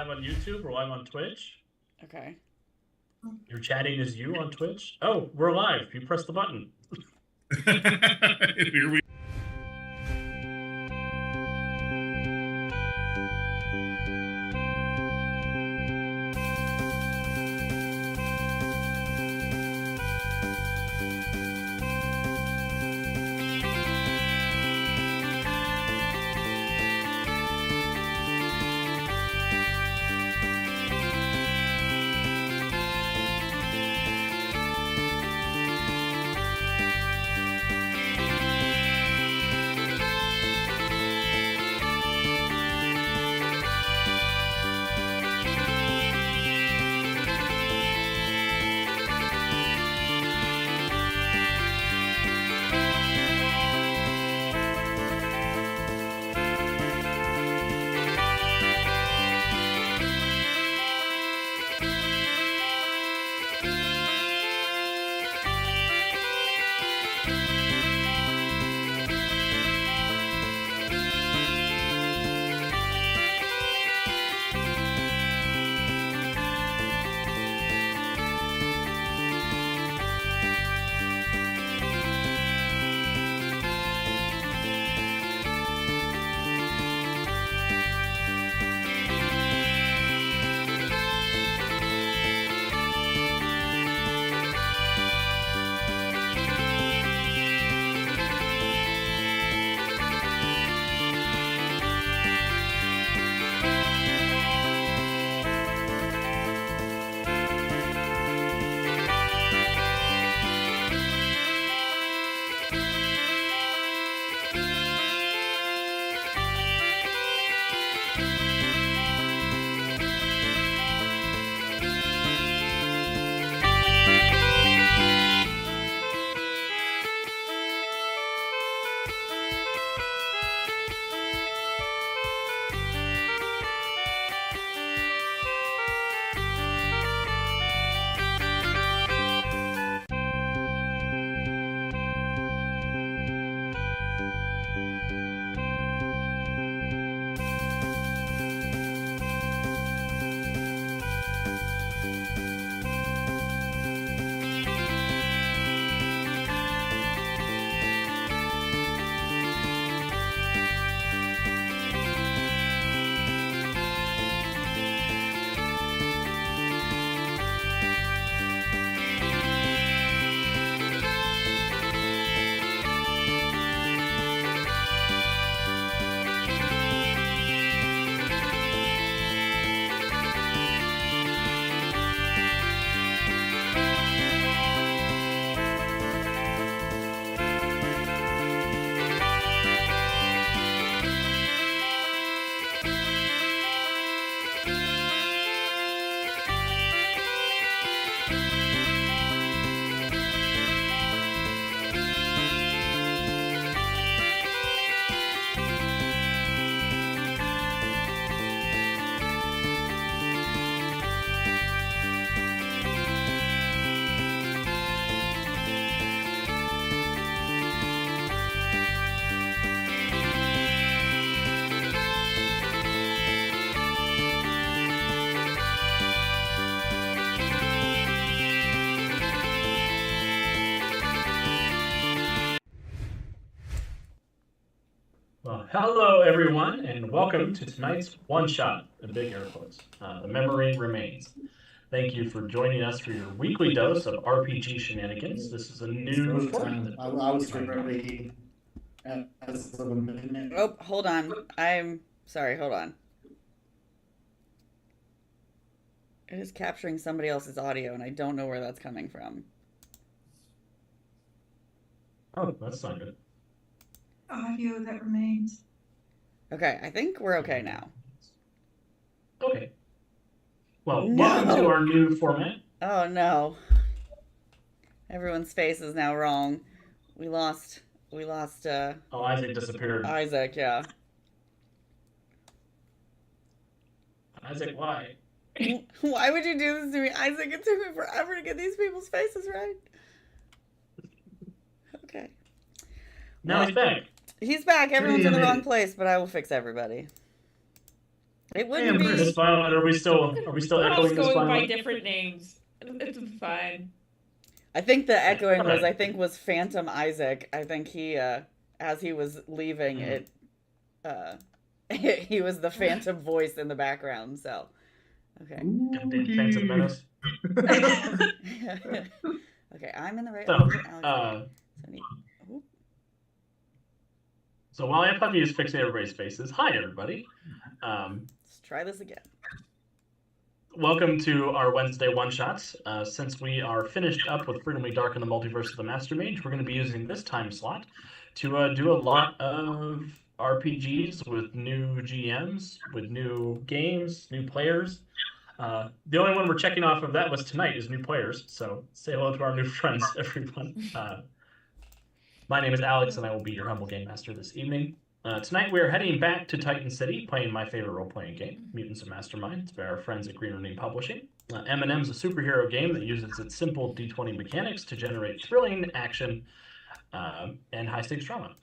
Live on YouTube. We're live on Twitch. Okay. You're chatting as you on Twitch. Oh, we're live. You press the button. Here we Well, hello everyone, and welcome to tonight's one shot, in big air quotes. The memory remains. Thank you for joining us for your weekly dose of RPG shenanigans. This is a new format that I was we're trying out. ready as of a minute. Oh, hold on. I'm sorry, hold on. It is capturing somebody else's audio, and I don't know where that's coming from. Oh, that's not good. Audio that remains. Okay, I think we're okay now. Okay. Well, No. welcome to our new format. Oh no. Everyone's face is now wrong. We lost Oh, Isaac disappeared. Isaac, yeah. Isaac, why? Why would you do this to me, Isaac? It took me forever to get these people's faces right. Okay. Now he's back. He's back. Everyone's in the Damn wrong it. place, but I will fix everybody. It wouldn't Damn, be. Miss Violet, are we still We're all echoing this going by Violet? different names. It's fine. I think the echoing was, Okay. I think, was Phantom Isaac. I think he, as he was leaving, he was the Phantom voice in the background. So, okay, Goddamn Phantom Menace. okay, I'm in the right. So, order. So while Puppy is fixing everybody's faces, hi everybody. Let's try this again. Welcome to our Wednesday one-shots. Since we are finished up with Freedom We Dark in the Multiverse of the Master Mage, we're going to be using this time slot to do a lot of RPGs with new GMs, with new games, new players. The only one we're checking off of that was tonight is new players. So say hello to our new friends, everyone. My name is Alex, and I will be your humble game master this evening. Tonight we are heading back to Titan City, playing my favorite role-playing game, Mutants of Mastermind, by our friends at Green Ronin Publishing. M&M's a superhero game that uses its simple D20 mechanics to generate thrilling action and high-stakes drama.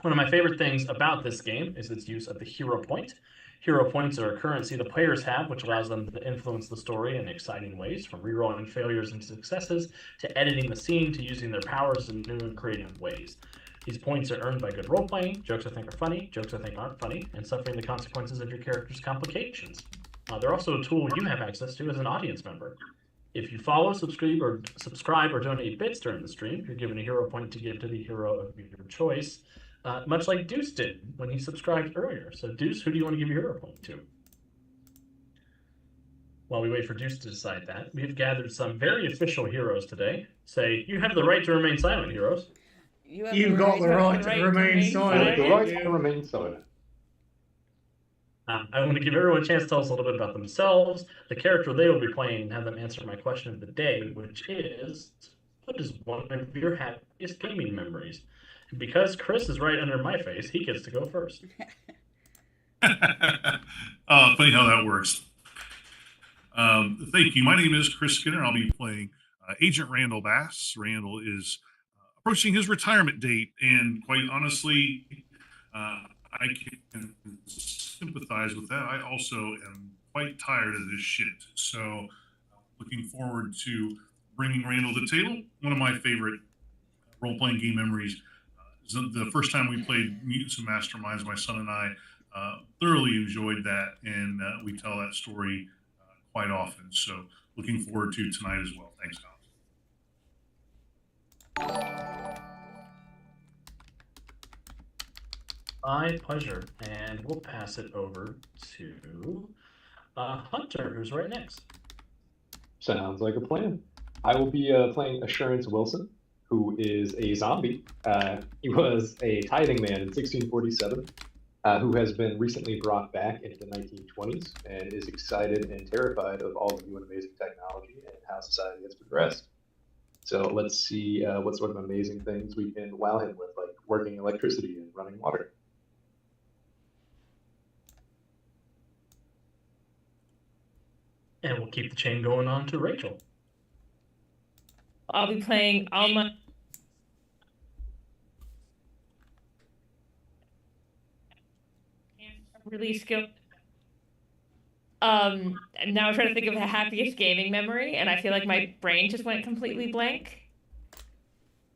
One of my favorite things about this game is its use of the hero point. Hero points are a currency the players have, which allows them to influence the story in exciting ways, from rerolling failures and successes, to editing the scene, to using their powers in new and creative ways. These points are earned by good role-playing, jokes I think are funny, jokes I think aren't funny, and suffering the consequences of your character's complications. They're also a tool you have access to as an audience member. If you follow, subscribe, or donate bits during the stream, you're given a hero point to give to the hero of your choice, much like Deuce did when he subscribed earlier. So Deuce, who do you want to give your hero point to? While we wait for Deuce to decide that, we've gathered some very official heroes today. Say, you have the right to remain silent, heroes. You've got the right to remain silent. The right to remain silent. I want to give everyone a chance to tell us a little bit about themselves, the character they will be playing, and have them answer my question of the day, which is, what is one of your happiest gaming memories? And because Chris is right under my face, he gets to go first. Funny how that works. Thank you. My name is Chris Skinner. I'll be playing Agent Randall Bass. Randall is approaching his retirement date, and quite honestly, I can sympathize with that. I also am quite tired of this shit. So, looking forward to bringing Randall to the table. One of my favorite role-playing game memories is the first time we played Mutants and Masterminds. My son and I thoroughly enjoyed that, and we tell that story quite often. So, looking forward to tonight as well. Thanks, Alex. My pleasure. And we'll pass it over to Hunter, who's right next. Sounds like a plan. I will be playing Assurance Wilson, who is a zombie. He was a tithing man in 1647, who has been recently brought back into the 1920s and is excited and terrified of all the new and amazing technology and how society has progressed. So let's see what sort of amazing things we can wow him with, like working electricity and running water. And we'll keep the chain going on to Rachel. I'll be playing Alma. Really skilled. Now I'm trying to think of the happiest gaming memory, and I feel like my brain just went completely blank.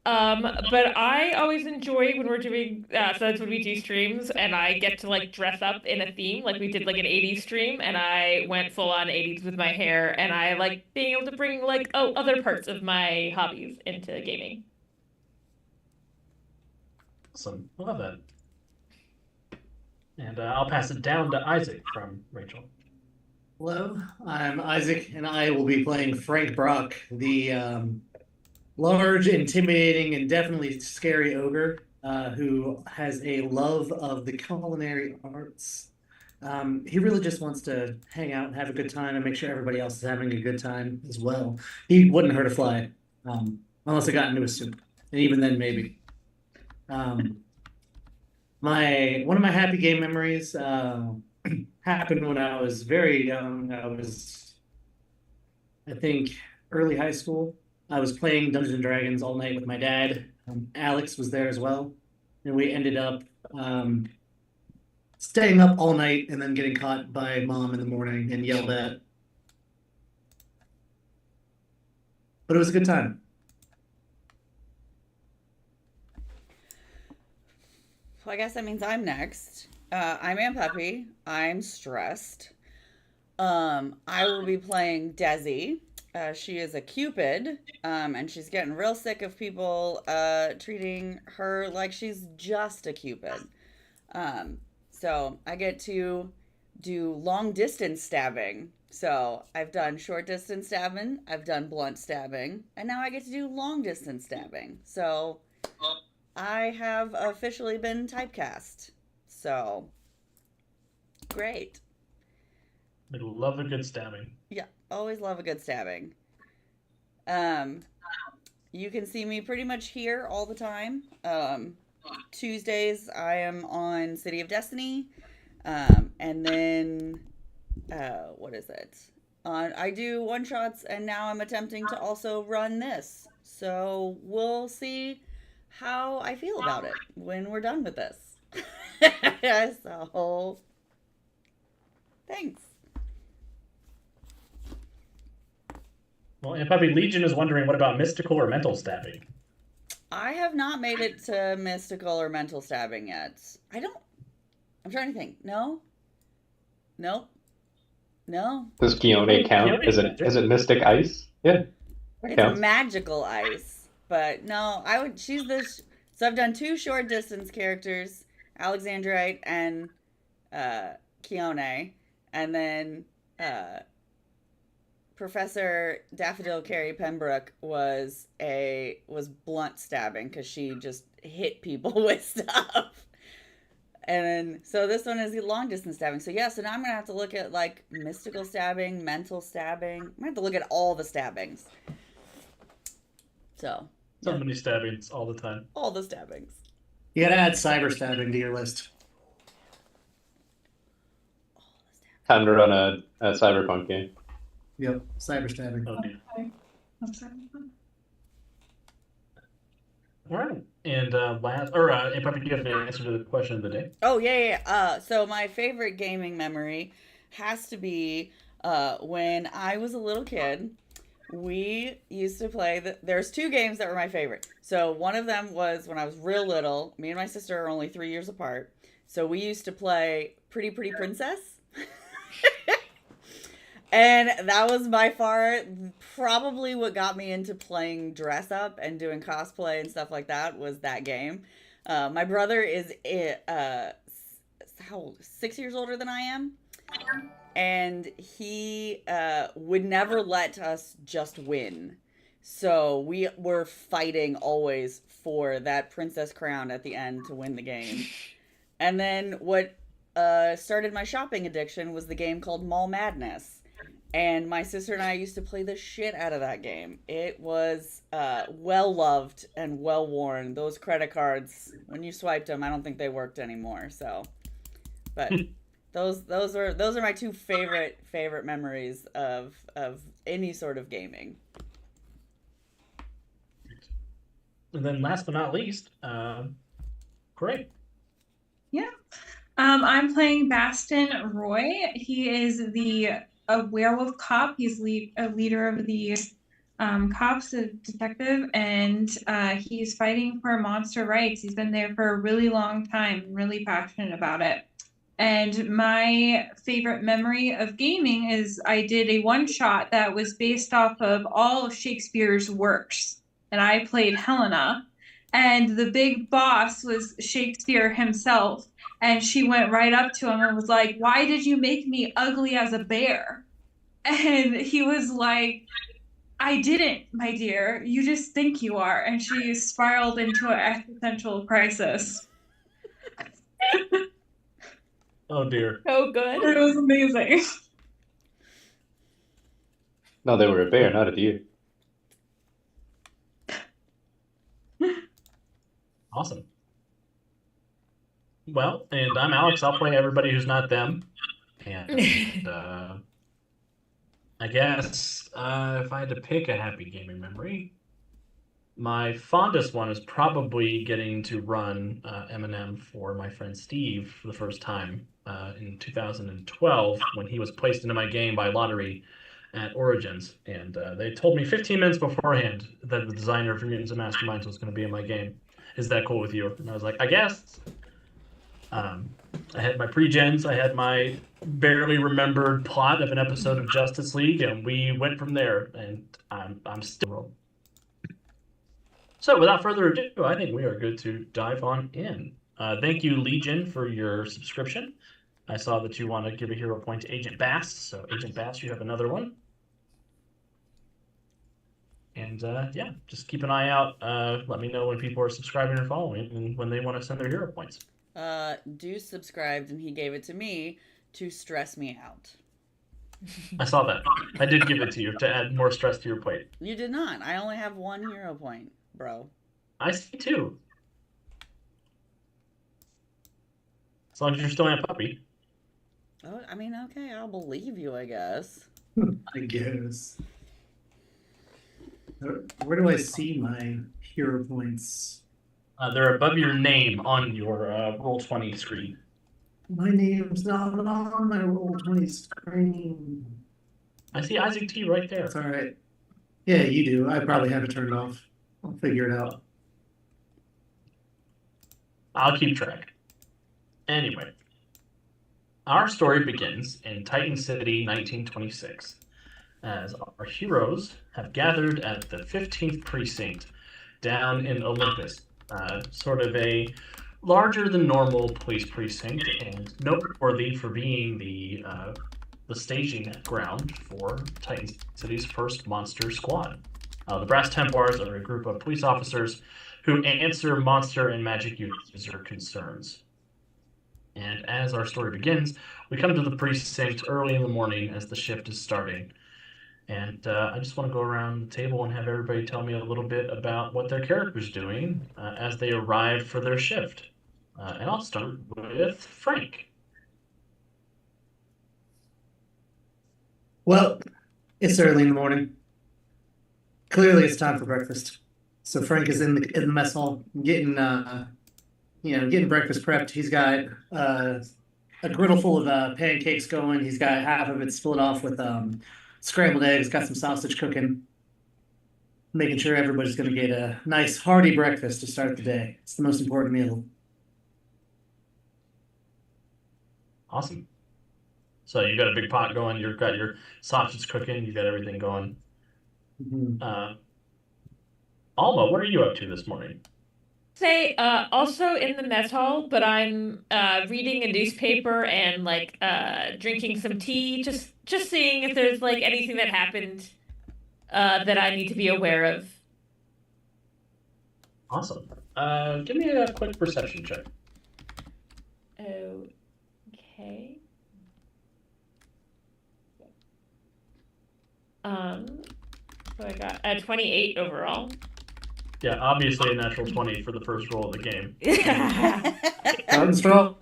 But I always enjoy when we're doing so that's when we do streams and I get to like dress up in a theme. Like we did like an 80s stream and I went full on 80s with my hair and I like being able to bring like other parts of my hobbies into gaming. Awesome. I love that. And I'll pass it down to Isaac from Rachel. Hello, I'm Isaac, and I will be playing Frank Brock, the large, intimidating, and definitely scary ogre who has a love of the culinary arts. He really just wants to hang out and have a good time and make sure everybody else is having a good time as well. He wouldn't hurt a fly, unless it got into his soup, and even then, maybe. One of my happy game memories happened when I was very young. I was, I think, early high school. I was playing Dungeons and Dragons all night with my dad. Alex was there as well, and we ended up staying up all night and then getting caught by mom in the morning and yelled at. But it was a good time. Well, I guess that means I'm next. I'm Aunt Peppy. I'm stressed. I will be playing Desi. She is a Cupid, and she's getting real sick of people treating her like she's just a Cupid. So I get to do long distance stabbing. So I've done short distance stabbing, I've done blunt stabbing, and now I get to do long distance stabbing. So I have officially been typecast. So great. I love a good stabbing. Yeah, always love a good stabbing. You can see me pretty much here all the time. Tuesdays I am on City of Destiny. And then what is it? I do one shots and now I'm attempting to also run this. So we'll see how I feel about it when we're done with this. So thanks. Well, and probably Legion is wondering, what about mystical or mental stabbing? I have not made it to mystical or mental stabbing yet. I'm trying to think. No. Nope. No. Does Kione count? Is it Mystic Ice? Yeah. That It's counts. magical ice. But no, she's this. So I've done 2 short distance characters, Alexandrite and Kione. And then Professor Daffodil Carey Pembroke was blunt stabbing because she just hit people with stuff. And then, so this one is long distance stabbing. So yeah, so now I'm going to have to look at like mystical stabbing, mental stabbing. I'm going to have to look at all the stabbings. So Many stabbings all the time. all the stabbings. You gotta add cyber stabbing to your list. Time to run a Cyberpunk game. Yep, cyber stabbing. Oh, dear. Okay. That's fine. All right. And and probably you have the answer to the question of the day. Oh, yeah. So my favorite gaming memory has to be when I was a little kid. We used to play there's 2 games that were my favorite. So one of them was when I was real little. Me and my sister are only 3 years apart. So we used to play Pretty Pretty Princess. And that was by far probably what got me into playing dress up and doing cosplay and stuff like that was that game. My brother is 6 years older than I am. And he would never let us just win. So we were fighting always for that princess crown at the end to win the game. And then what started my shopping addiction was the game called Mall Madness. And my sister and I used to play the shit out of that game. It was well loved and well worn. Those credit cards, when you swiped them, I don't think they worked anymore. So, but those are my 2 favorite memories of any sort of gaming. And then last but not least, great. Yeah. I'm playing Baston Roy. He is a werewolf cop. He's a leader of the cop's a detective, and he's fighting for monster rights. He's been there for a really long time, really passionate about it. And my favorite memory of gaming is I did a one-shot that was based off of all of Shakespeare's works, and I played Helena. And the big boss was Shakespeare himself, and she went right up to him and was like, "Why did you make me ugly as a bear?" And he was like, "I didn't, my dear. You just think you are." And she spiraled into an existential crisis. Oh dear. So good. It was amazing. No, they were a bear, not a deer. Awesome. Well, and I'm Alex. I'll play everybody who's not them. And I guess if I had to pick a happy gaming memory, my fondest one is probably getting to run Eminem for my friend Steve for the first time in 2012 when he was placed into my game by lottery at Origins. And they told me 15 minutes beforehand that the designer of Mutants and Masterminds was going to be in my game. Is that cool with you? And I was like, I guess. I had my pre-gens. I had my barely remembered plot of an episode of Justice League, and we went from there. And I'm still. So, without further ado, I think we are good to dive on in. Thank you, Legion, for your subscription. I saw that you want to give a hero point to Agent Bass. So, Agent Bass, you have another one. And yeah, just keep an eye out. Let me know when people are subscribing or following and when they want to send their hero points. Deuce subscribed and he gave it to me to stress me out. I saw that. I did give it to you to add more stress to your plate. You did not. I only have one hero point, bro. I see two. As long as you're still a puppy. Oh, I mean, okay, I'll believe you, I guess. I guess. Where do I see my hero points? They're above your name on your Roll20 screen. My name's not on my Roll20 screen. I see Isaac T right there. That's all right. Yeah, you do. I probably have it turned off. I'll figure it out. I'll keep track. Anyway, our story begins in Titan City, 1926, as our heroes have gathered at the 15th Precinct down in Olympus, sort of a larger than normal police precinct and noteworthy for being the staging ground for Titan City's first monster squad. The Brass Templars are a group of police officers who answer monster and magic user concerns. And as our story begins, we come to the precinct early in the morning as the shift is starting. And I just want to go around the table and have everybody tell me a little bit about what their character's doing as they arrive for their shift. And I'll start with Frank. Well, it's early in the morning. Clearly, it's time for breakfast. So Frank is in the mess hall getting breakfast prepped. He's got a griddle full of pancakes going. He's got half of it split off with scrambled eggs. Got some sausage cooking. Making sure everybody's going to get a nice hearty breakfast to start the day. It's the most important meal. Awesome. So you got a big pot going. You've got your sausage cooking. You got everything going. Mm-hmm. Alma, what are you up to this morning? Say, also in the mess hall, but I'm reading a newspaper and like drinking some tea, just seeing if there's like anything that happened that I need to be aware of. Awesome. Give me a quick perception check. Okay. So I got a 28 overall. Yeah, obviously a natural 20 for the first roll of the game. Starting strong.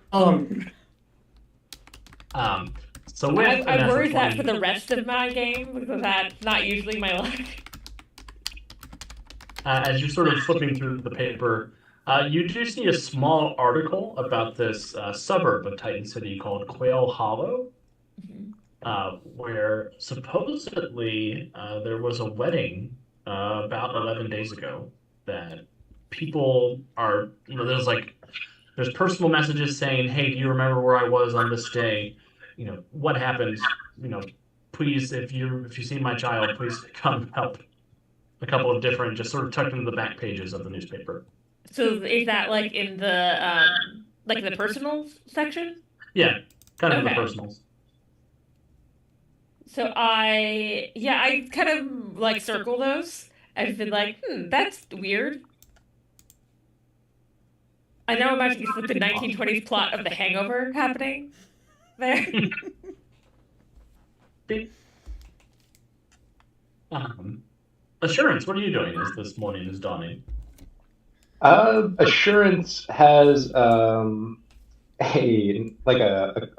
So with a I natural worry that 20 for the rest of my game because that's not usually my luck. as you're sort of flipping through the paper, you do see a small article about this suburb of Titan City called Quail Hollow, where supposedly there was a wedding about 11 days ago that people are, there's personal messages saying, "Hey, do you remember where I was on this day? What happened? Please, if you see my child, please come help." A couple of different, just sort of tucked into the back pages of the newspaper. So is that like in the personal section? Yeah, kind of in the Okay. personals. So I kind of like circle those. I've been like, that's weird. I now imagine it's like the 1920s plot of The Hangover happening there. Assurance, what are you doing as this morning is dawning? Assurance has a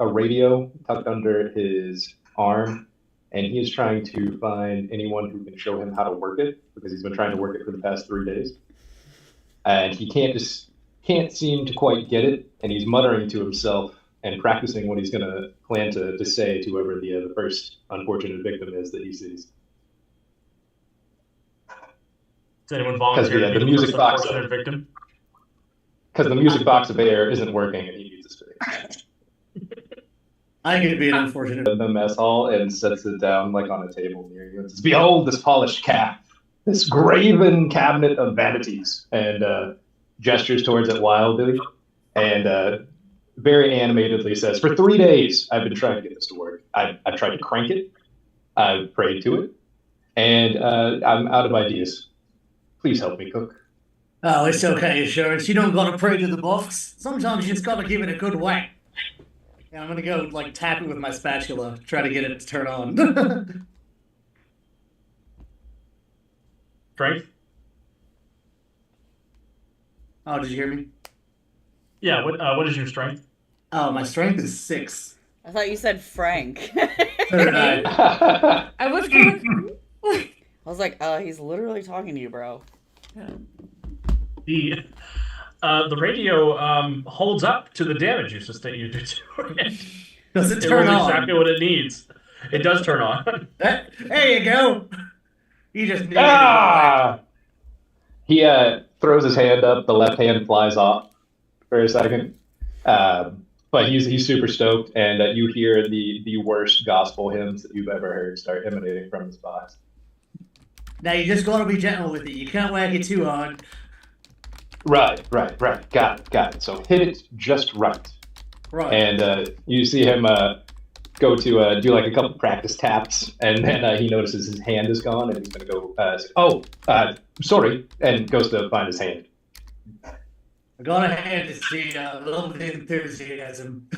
radio tucked under his arm, and he is trying to find anyone who can show him how to work it, because he's been trying to work it for the past 3 days, and he can't seem to quite get it, and he's muttering to himself and practicing what he's going to plan to say to whoever the first unfortunate victim is that he sees. Does anyone volunteer to be the music box unfortunate victim? Because the music box of air isn't working and he needs a space. I could be an unfortunate. In the mess hall and sets it down like on a table near you and says, "Behold this polished calf, this graven cabinet of vanities," and gestures towards it wildly and very animatedly says, "For 3 days I've been trying to get this to work. I've tried to crank it, I've prayed to it, and I'm out of ideas. Please help me, cook." Oh, it's okay, Assurance. You don't gotta pray to the box. Sometimes you just gotta give it a good whack. And I'm gonna go tap it with my spatula, try to get it to turn on. Frank? Oh, did you hear me? Yeah, what is your strength? Oh, my strength is 6. I thought you said Frank. So did I. I was kind of. I was like, he's literally talking to you, bro. The radio holds up to the damage you sustain. You do to it. Does it It turn knows on? exactly what it needs. It does turn on. There you go. You just need He throws his hand up. The left hand flies off for a second. But he's super stoked, and you hear the worst gospel hymns that you've ever heard start emanating from his box. Now you just gotta be gentle with it. You can't whack it too hard. Right. Got it. So hit it just right. Right. And you see him go to do like a couple practice taps, and then he notices his hand is gone, and he's going to go, sorry, and goes to find his hand. I got a hand to see a little bit of enthusiasm.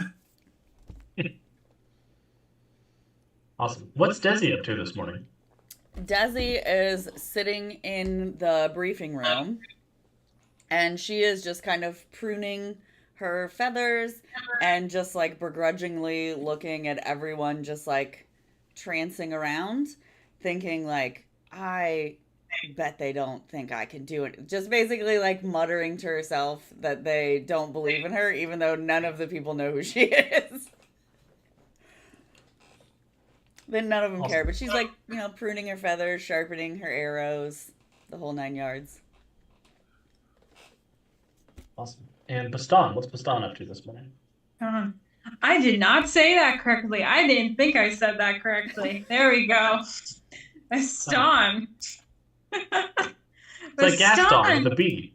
Awesome. What's Desi up to this morning? Desi is sitting in the briefing room, and she is just kind of pruning her feathers and just begrudgingly looking at everyone just trancing around, thinking I bet they don't think I can do it. Just basically muttering to herself that they don't believe in her, even though none of the people know who she is. Then none of them care, but she's pruning her feathers, sharpening her arrows, the whole 9 yards. Awesome. And Bastan, what's Bastan up to this morning? I did not say that correctly. I didn't think I said that correctly. There we go. Bastan. It's like Gaston with a B.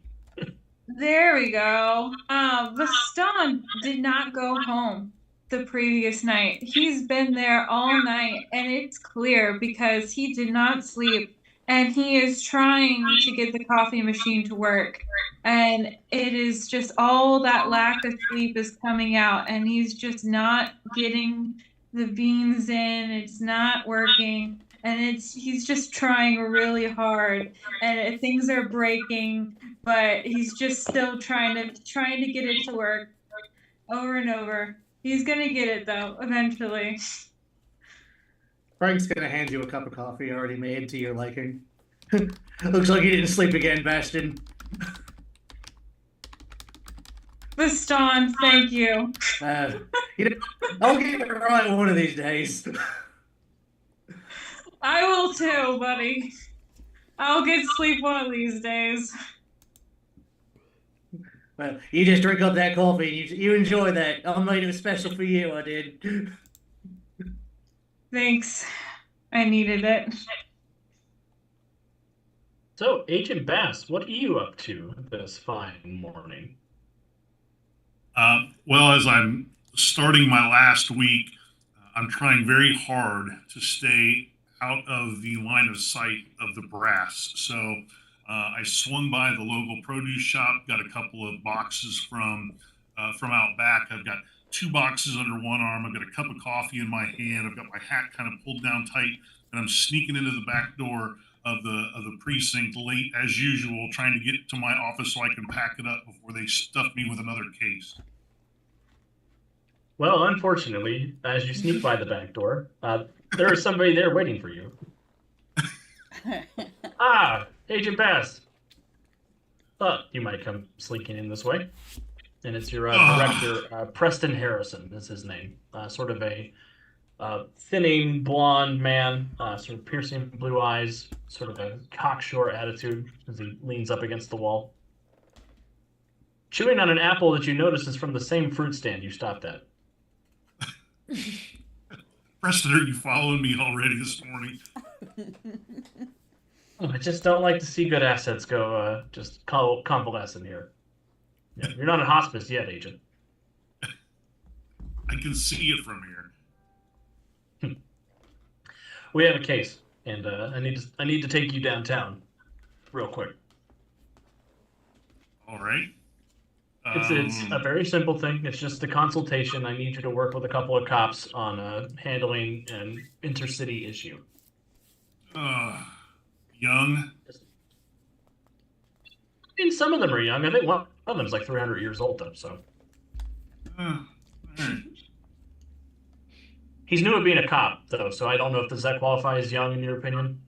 There we go. Bastan did not go home the previous night. He's been there all night, and it's clear because he did not sleep, and he is trying to get the coffee machine to work. And it is just all that lack of sleep is coming out, and he's just not getting the beans in. It's not working, and he's just trying really hard, and things are breaking, but he's just still trying to get it to work over and over. He's gonna get it though eventually. Frank's gonna hand you a cup of coffee already made to your liking. Looks like you didn't sleep again, Bastion. Bastan, thank you. I'll get it right one of these days. I will too, buddy. I'll get sleep one of these days. Well, you just drink up that coffee. You enjoy that. I made it special for you. I did. Thanks. I needed it. So, Agent Bass, what are you up to this fine morning? Well, as I'm starting my last week, I'm trying very hard to stay out of the line of sight of the brass. So I swung by the local produce shop, got a couple of boxes from out back. I've got 2 boxes under one arm. I've got a cup of coffee in my hand. I've got my hat kind of pulled down tight, and I'm sneaking into the back door of the precinct late as usual, trying to get to my office so I can pack it up before they stuff me with another case. Well, unfortunately, as you sneak by the back door, there is somebody there waiting for you. Ah, Agent Bass. Thought you might come sneaking in this way. And it's your director, Preston Harrison is his name. Sort of a thinning, blonde man, sort of piercing blue eyes, sort of a cocksure attitude as he leans up against the wall. Chewing on an apple that you notice is from the same fruit stand you stopped at. Preston, are you following me already this morning? I just don't like to see good assets go just convalescent here. Yeah, you're not in hospice yet, Agent. I can see it from here. We have a case, and I need to take you downtown, real quick. All right. It's a very simple thing. It's just a consultation. I need you to work with a couple of cops on handling an intercity issue. Young. I mean, some of them are young. I think one of them's like 300 years old, though. So All right. he's new at being a cop, though. So I don't know if does that qualify as young in your opinion.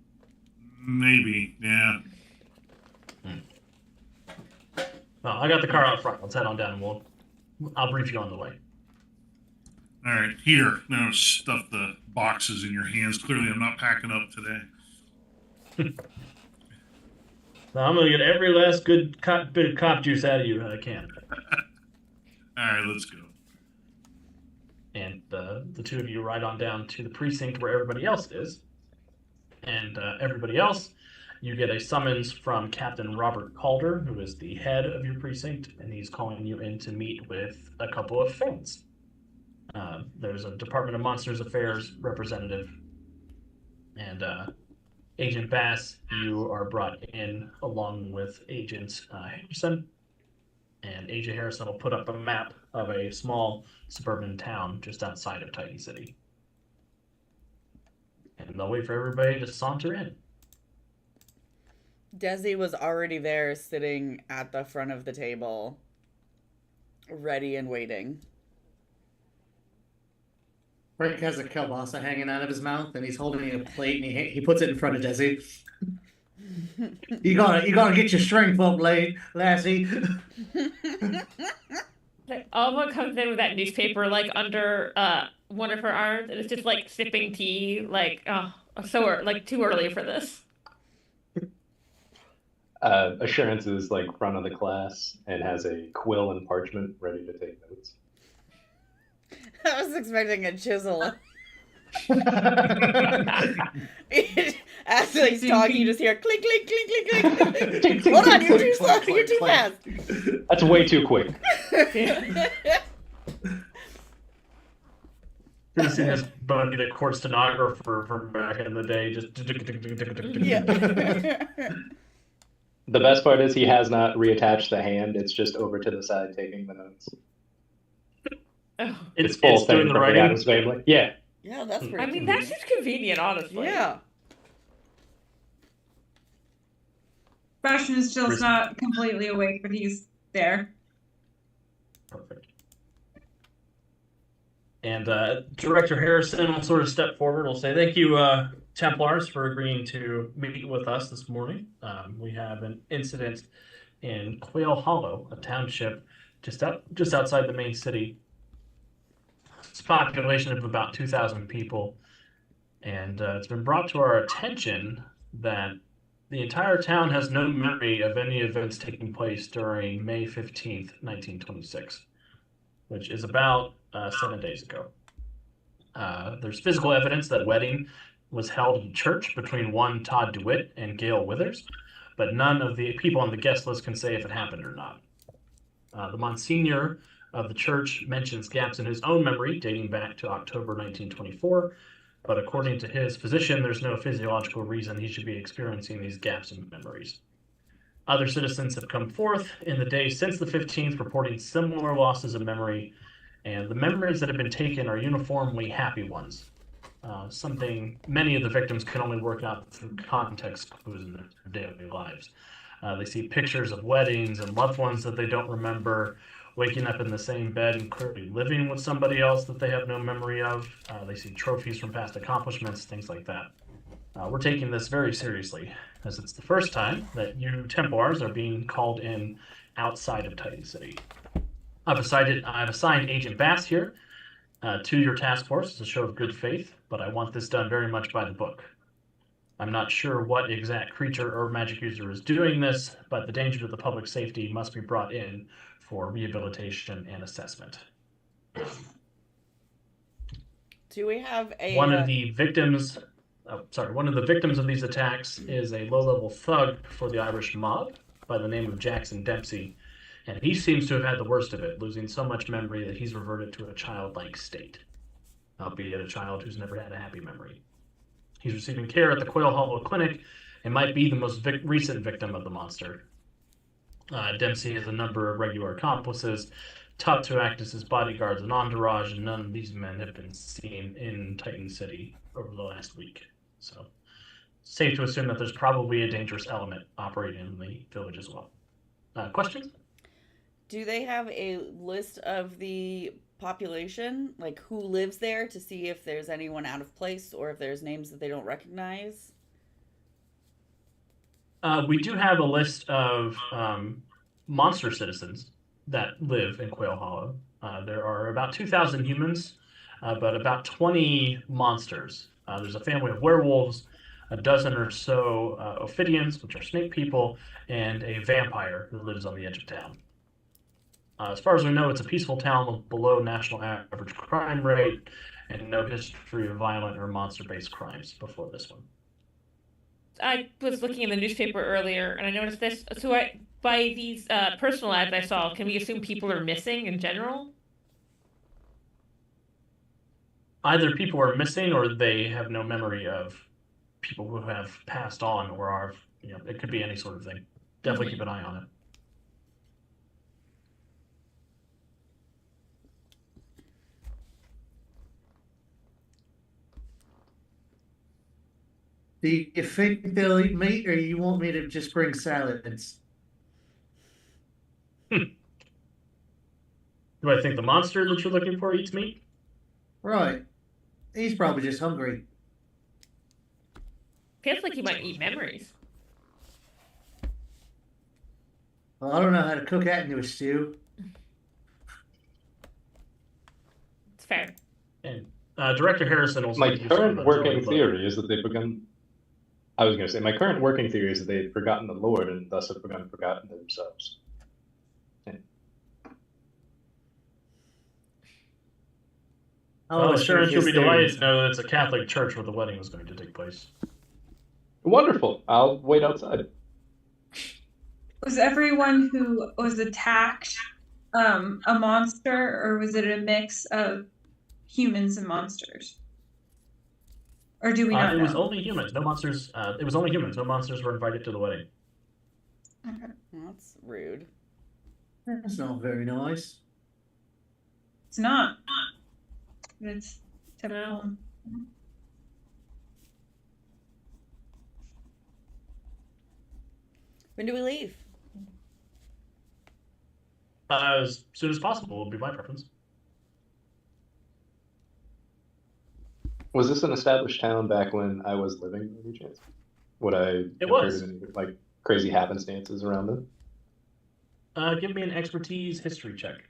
Maybe. Yeah. Well, I got the car out front. Let's head on down, and I'll brief you on the way. All right. Here. Now stuff the boxes in your hands. Clearly, I'm not packing up today. So I'm gonna get every last good bit of cop juice out of you that I can. All right. Let's go. And the two of you ride on down to the precinct where everybody else is. And everybody else, you get a summons from Captain Robert Calder, who is the head of your precinct, and he's calling you in to meet with a couple of friends. There's a Department of Monsters Affairs representative, and Agent Bass, you are brought in along with Agent Harrison. And Agent Harrison will put up a map of a small suburban town just outside of Tidy City. And they'll wait for everybody to saunter in. Desi was already there, sitting at the front of the table, ready and waiting. Frank has a kielbasa hanging out of his mouth, and he's holding a plate, and he puts it in front of Desi. You gotta get your strength up, lassie. Like, Alma comes in with that newspaper like under one of her arms, and it's just like sipping tea. Like, oh, like too early for this. Assurance is like front of the class and has a quill and parchment ready to take notes. I was expecting a chisel. As he's talking, you just hear click, click, click, click, click. Hold on, you're too slow. You're too fast. That's way too quick. This is Bundy, the court stenographer from back in the day. Just Yeah. The best part is he has not reattached the hand. It's just over to the side taking the notes. Oh. It's full thing doing the from writing. Addams Family. Yeah. Yeah, that's pretty I mean, convenient. that's just convenient, honestly. Yeah. Bastion is still not completely awake, but he's there. Perfect. And Director Harrison will sort of step forward. Will say, "Thank you, Templars, for agreeing to meet with us this morning. We have an incident in Quail Hollow, a township just outside the main city. It's a population of about 2,000 people, and it's been brought to our attention that The entire town has no memory of any events taking place during May 15th, 1926, which is about 7 days ago. There's physical evidence that a wedding was held in church between one Todd DeWitt and Gail Withers, but none of the people on the guest list can say if it happened or not. The Monsignor of the church mentions gaps in his own memory dating back to October 1924, but according to his physician, there's no physiological reason he should be experiencing these gaps in memories. Other citizens have come forth in the days since the 15th reporting similar losses of memory, and the memories that have been taken are uniformly happy ones. Something many of the victims can only work out through context clues in their daily lives. They see pictures of weddings and loved ones that they don't remember, waking up in the same bed and clearly living with somebody else that they have no memory of. They see trophies from past accomplishments, things like that. We're taking this very seriously, as it's the first time that you Templars are being called in outside of Titan City. I've assigned Agent Bass here to your task force as a show of good faith, but I want this done very much by the book. I'm not sure what exact creature or magic user is doing this, but the danger to the public safety must be brought in for rehabilitation and assessment. Do we have a One of the victims of these attacks is a low-level thug for the Irish mob by the name of Jackson Dempsey, and he seems to have had the worst of it, losing so much memory that he's reverted to a childlike state, albeit a child who's never had a happy memory. He's receiving care at the Quail Hollow Clinic and might be the most recent victim of the monster. Dempsey has a number of regular accomplices, taught to act as his bodyguards and entourage, and none of these men have been seen in Titan City over the last week. So, safe to assume that there's probably a dangerous element operating in the village as well. Questions? Do they have a list of the population, like who lives there, to see if there's anyone out of place or if there's names that they don't recognize? We do have a list of monster citizens that live in Quail Hollow. There are about 2,000 humans, but about 20 monsters. There's a family of werewolves, a dozen or so Ophidians, which are snake people, and a vampire who lives on the edge of town. As far as we know, it's a peaceful town with below national average crime rate and no history of violent or monster-based crimes before this one. I was looking in the newspaper earlier and I noticed this. So by these personal ads I saw, can we assume people are missing in general? Either people are missing or they have no memory of people who have passed on or are, it could be any sort of thing. Definitely keep an eye on it. Do you think they'll eat meat, or you want me to just bring salads? Do I think the monster that you're looking for eats meat? Right. He's probably just hungry. Feels like he might eat memories. Well, I don't know how to cook that into a stew. It's fair. And Director Harrison also. My current working theory is that they've begun. I was going to say, my current working theory is that they've forgotten the Lord and thus have forgotten themselves. Well, assurance you'll be delighted to know that it's a Catholic church where the wedding was going to take place. Wonderful. I'll wait outside. Was everyone who was attacked a monster, or was it a mix of humans and monsters? Or do we not know? It was only humans. No monsters. It was only humans. No monsters were invited to the wedding. Okay. That's rude. That's not very nice. It's not. But it's typical. When do we leave? As soon as possible would be my preference. Was this an established town back when I was living, by any chance? Would I It was. heard of any crazy happenstances around them? Give me an expertise history check.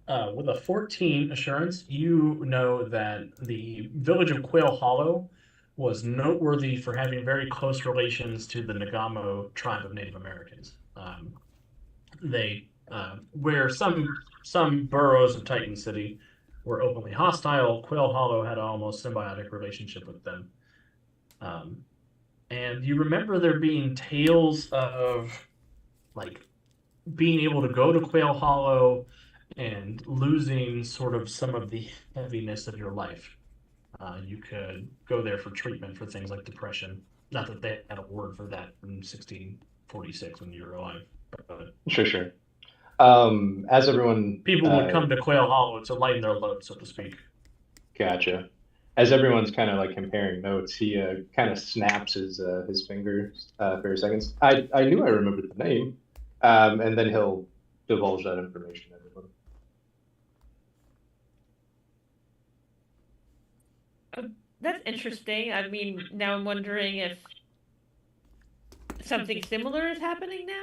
With a 14 assurance, you know that the village of Quail Hollow was noteworthy for having very close relations to the Nagamo tribe of Native Americans. They where some boroughs of Titan City were openly hostile, Quail Hollow had an almost symbiotic relationship with them. And you remember there being tales of like being able to go to Quail Hollow and losing sort of some of the heaviness of your life. You could go there for treatment for things like depression. Not that they had a word for that in 1646 when you were alive. But Sure. As everyone, people would come to Quail Hollow to lighten their load, so to speak. Gotcha. As everyone's kind of like comparing notes, he kind of snaps his fingers for a second. I knew I remembered the name, and then he'll divulge that information to everyone. That's interesting. I mean, now I'm wondering if something similar is happening now.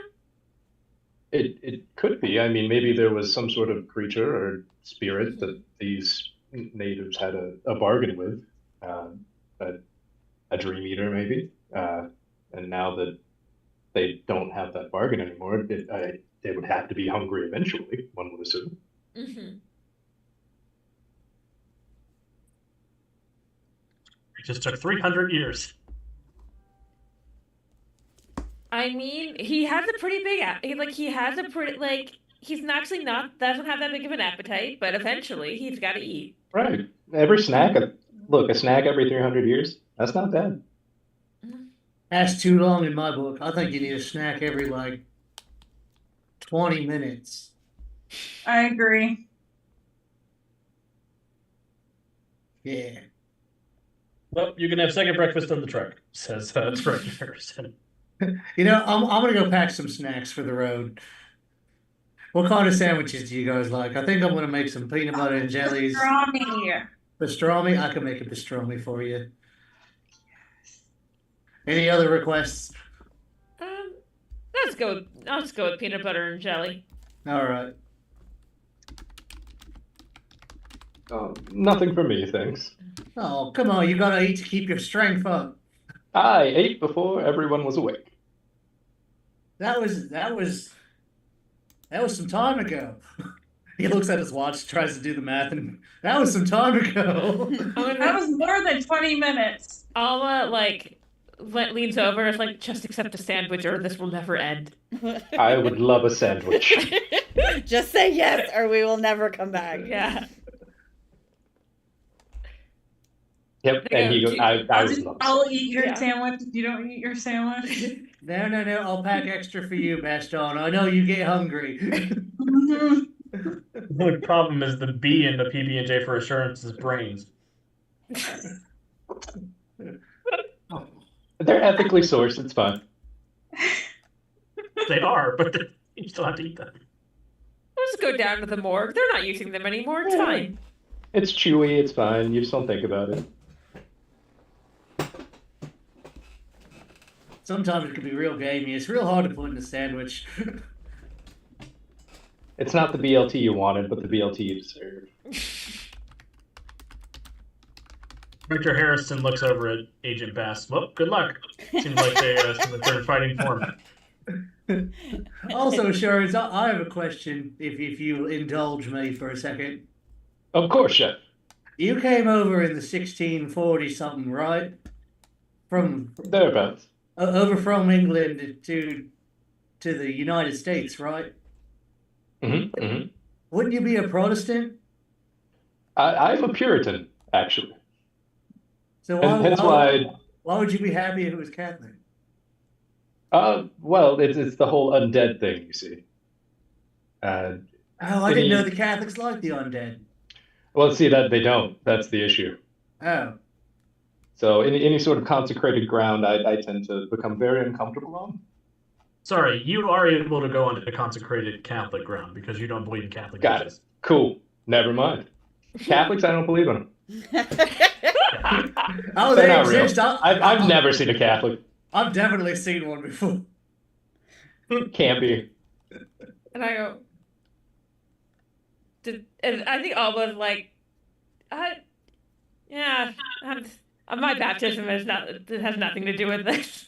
It could be. I mean, maybe there was some sort of creature or spirit that these natives had a bargain with, a dream eater maybe, and now that they don't have that bargain anymore, they would have to be hungry eventually, one would assume. Mm-hmm. It just took 300 years. I mean, he has a pretty big he has a pretty he's actually not doesn't have that big of an appetite, but eventually he's got to eat. Right. Every snack, look, a snack every 300 years, that's not bad. That's too long in my book. I think you need a snack every like 20 minutes. I agree. Yeah. Well, you can have second breakfast on the truck, says Frank Harrison. You know, I'm gonna go pack some snacks for the road. What kind of sandwiches do you guys like? I think I'm gonna make some peanut butter and jellies. Pastrami. Pastrami? I can make a pastrami for you. Any other requests? Let's go with peanut butter and jelly. All right. Nothing for me, thanks. Oh, come on, you gotta eat to keep your strength up. I ate before everyone was awake. That was some time ago. He looks at his watch, tries to do the math, and that was some time ago. That was more than 20 minutes. Alma leans over and is like, just accept a sandwich or this will never end. I would love a sandwich. Just say yes or we will never come back. Yeah. Yep, and he goes, I would love I'll eat your Yeah. sandwich if you don't eat your sandwich. No, I'll pack extra for you, Baston. I know you get hungry. Mhm. The only problem is the B in the PB&J for assurance is brains. They're ethically sourced, it's fine. They are, but you still have to eat them. Let's go down to the morgue. They're not using them anymore. It's Yeah. fine. It's chewy, it's fine, you just don't think about it. Sometimes it can be real gamey. It's real hard to put in a sandwich. It's not the BLT you wanted, but the BLT you deserve. Victor Harrison looks over at Agent Bass. Well, good luck. Seems like they're in fighting form. Also, Assurance, I have a question, if you indulge me for a second. Of course, Chef. You came over in the 1640-something, right? From Thereabouts. over from England to the United States, right? Mm-hmm. Wouldn't you be a Protestant? I'm a Puritan, actually. So And that's why, why would you be happy if it was Catholic? well, it's the whole undead thing, you see. Oh, I didn't know the Catholics liked the undead. Well, see, that they don't. That's the issue. Oh, So any sort of consecrated ground, I tend to become very uncomfortable on. Sorry, you are able to go onto the consecrated Catholic ground because you don't believe in Catholic Got it. witches. Cool. Never mind. Catholics, I don't believe in them. oh, They're they not real. exist. I've never seen a Catholic. I've definitely seen one before. Can't be. And I go, and I think Alma's like, yeah, my baptism is not, it has nothing to do with this.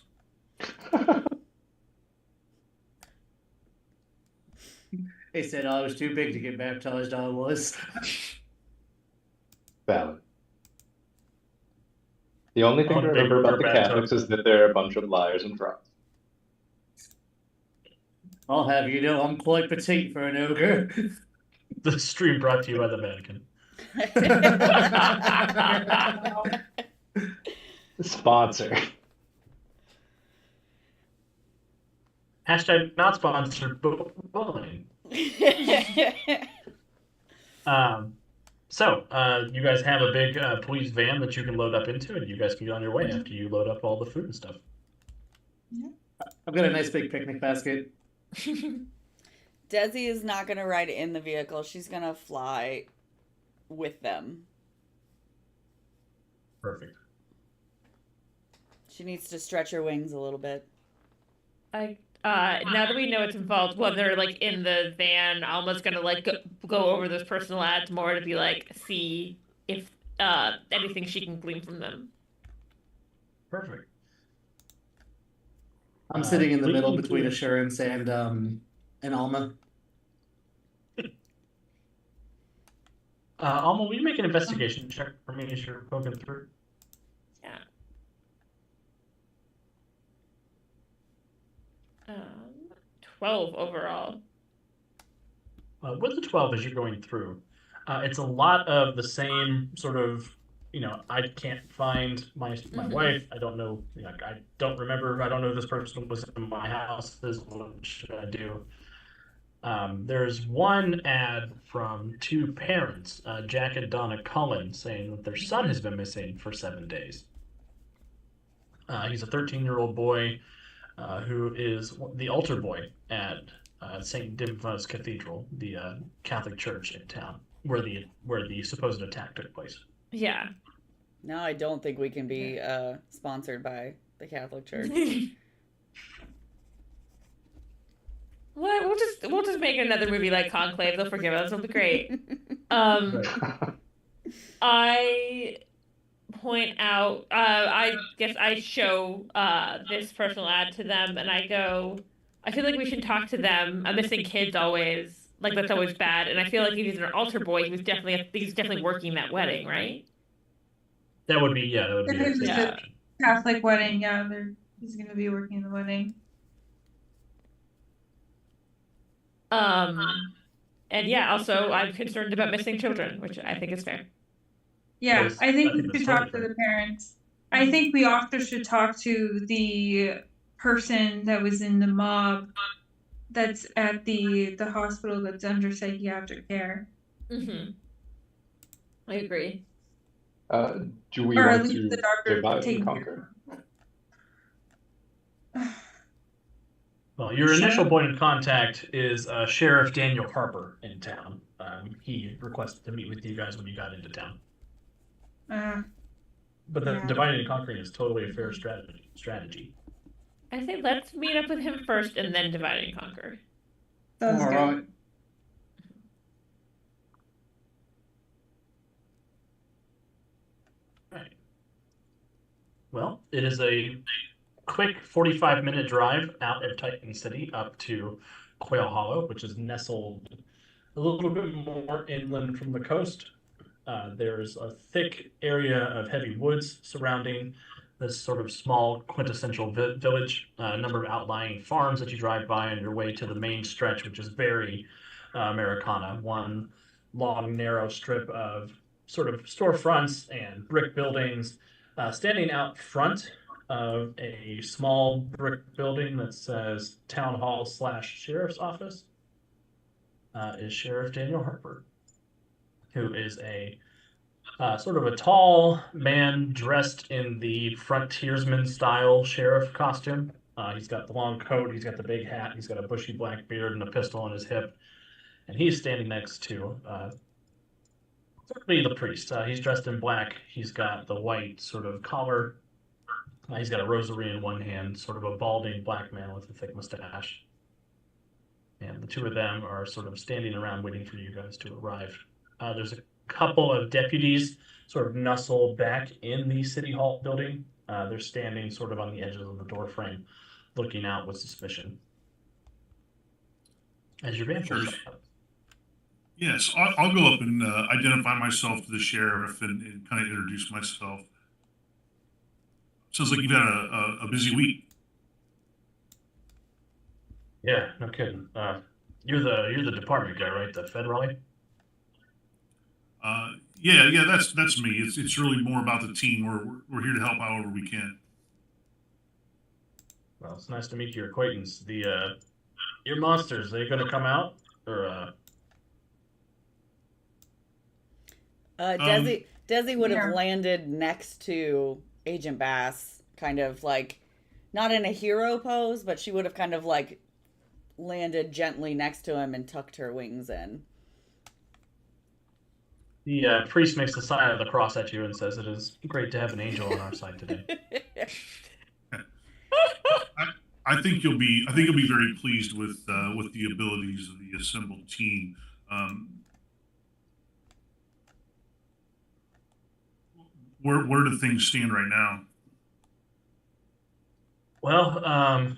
They said I was too big to get baptized. I was. Valid. The only thing to Big remember about ogre the Catholics is that they're a bunch of liars and frauds. I'll have you know I'm quite petite for an ogre. The stream brought to you by the Vatican. Sponsor. Hashtag not sponsored, but willing. So you guys have a big police van that you can load up into, and you guys can get on your way after you load up all the food and stuff. I've got a nice big picnic basket. Desi is not going to ride in the vehicle. She's going to fly with them. Perfect. She needs to stretch her wings a little bit. Now that we know it's involved, well, they're like in the van, Alma's gonna like go over those personal ads more to be like, see if anything she can glean from them. Perfect. I'm sitting in the middle leading between to- Assurance and Alma. Alma, will you make an investigation check for me as you're poking through? Yeah. 12 overall. With the 12 as you're going through, it's a lot of the same sort of, I can't find my wife. I don't know, I don't remember. I don't know if this person was in my house. What should I do? There's one ad from two parents, Jack and Donna Cullen, saying that their son has been missing for 7 days. He's a 13-year-old boy who is the altar boy at St. Dymphna's Cathedral, the Catholic church in town, where the supposed attack took place. Yeah. No, I don't think we can be sponsored by the Catholic Church. What? We'll just make another movie like Conclave. They'll forgive us. It'll be great. I point out. I guess I show this personal ad to them, and I go. I feel like we should talk to them. Missing kids always like that's always bad, and I feel like if he's an altar boy, he's definitely working that wedding, right? That would be If it was a Yeah. a Catholic wedding, yeah, he's gonna be working the wedding. And yeah, also I'm concerned about missing children, which I think is fair. Yeah, Yes, I think I think we that's should talk totally to fair. the parents. I think we also should talk to the person that was in the mob that's at the hospital that's under psychiatric care. Mm-hmm. I agree. Do we Or at want least to the doctor divide and taking conquer? Well, your initial point of contact is Sheriff Daniel Harper in town. He requested to meet with you guys when you got into town. But the Yeah. dividing and conquering is totally a fair strategy. I say let's meet up with him first and then divide and conquer. Sounds All good. right. Right. Well, it is a quick 45-minute drive out of Titan City up to Quail Hollow, which is nestled a little bit more inland from the coast. There's a thick area of heavy woods surrounding this sort of small quintessential village, a number of outlying farms that you drive by on your way to the main stretch, which is very Americana. One long, narrow strip of sort of storefronts and brick buildings. Standing out front of a small brick building that says Town Hall / Sheriff's Office is Sheriff Daniel Harper, who is a sort of a tall man dressed in the frontiersman style sheriff costume. He's got the long coat, he's got the big hat, he's got a bushy black beard and a pistol on his hip, and he's standing next to the priest. He's dressed in black. He's got the white sort of collar. He's got a rosary in one hand, sort of a balding black man with a thick mustache. And the two of them are sort of standing around waiting for you guys to arrive. There's a couple of deputies sort of nestled back in the city hall building. They're standing sort of on the edges of the door frame, looking out with suspicion. As your van pulls up. Yes, I'll go up and identify myself to the sheriff and kind of introduce myself. Sounds like you've had a busy week. Yeah, no kidding. You're the department guy, right? The Fed Raleigh? Yeah, that's me. It's really more about the team. We're here to help however we can. Well, it's nice to meet your acquaintance. Your monsters, they gonna come out? Or Desi would have Yeah. landed next to Agent Bass, kind of like not in a hero pose, but she would have kind of like landed gently next to him and tucked her wings in. the priest makes the sign of the cross at you and says, "It is great to have an angel on our side today." I think you'll be very pleased with the abilities of the assembled team. Where do things stand right now? Well,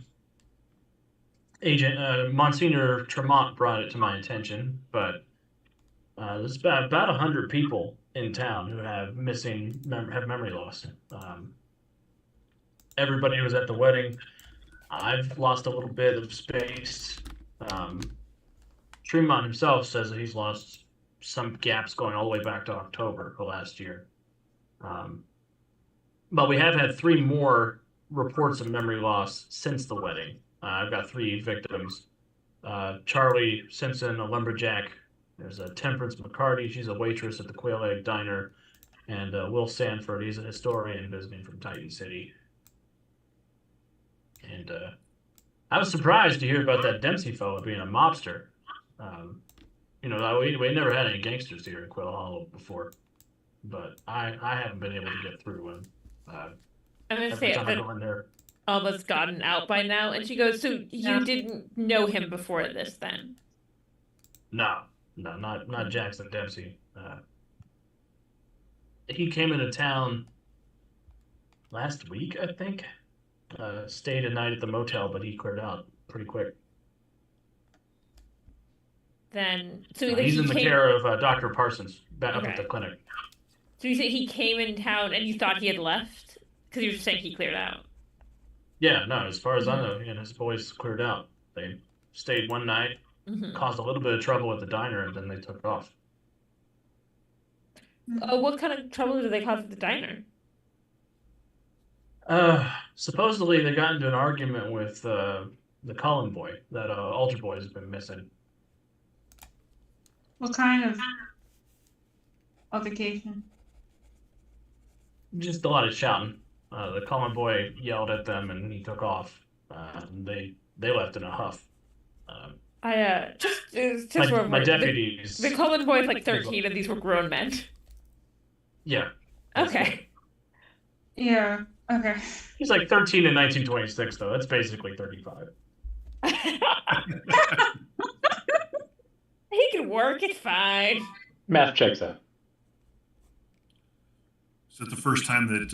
Agent Monsignor Tremont brought it to my attention, but there's about 100 people in town who have memory loss. Everybody who was at the wedding. I've lost a little bit of space. Tremont himself says that he's lost some gaps going all the way back to October of last year. But we have had 3 more reports of memory loss since the wedding. I've got 3 victims. Charlie Simpson, a lumberjack. There's a Temperance McCarty. She's a waitress at the Quail Egg Diner. And Will Sanford, he's a historian visiting from Titan City. And I was surprised to hear about that Dempsey fellow being a mobster. We never had any gangsters here in Quail Hollow before. But I haven't been able to get through him. I'm gonna Every say time I that go in there. almost gotten out by now. And she goes, "So you didn't know him before this, then?" No, not Jackson Dempsey. He came into town last week, I think. Stayed a night at the motel, but he cleared out pretty quick. Then, so He's he in the came, care of Dr. Parsons back up at Okay. the clinic. So you say he came in town and you thought he had left? Because you were just saying he cleared out. Yeah, no, as far as I know, he and his boys cleared out. They stayed one night, Mm-hmm. caused a little bit of trouble at the diner, and then they took off. What kind of trouble did they cause at the diner? Supposedly they got into an argument with the Cullen boy. That altar boy has been missing. What kind of altercation? Just a lot of shouting. The Cullen boy yelled at them, and he took off. And they left in a huff. Just My remember, deputies. the Cullen boy is like 13 and these were grown men. Yeah. Okay. Yeah. Okay. He's like 13 in 1926, though. That's basically 35. He can work, it's fine. Math checks out. Is that the first time that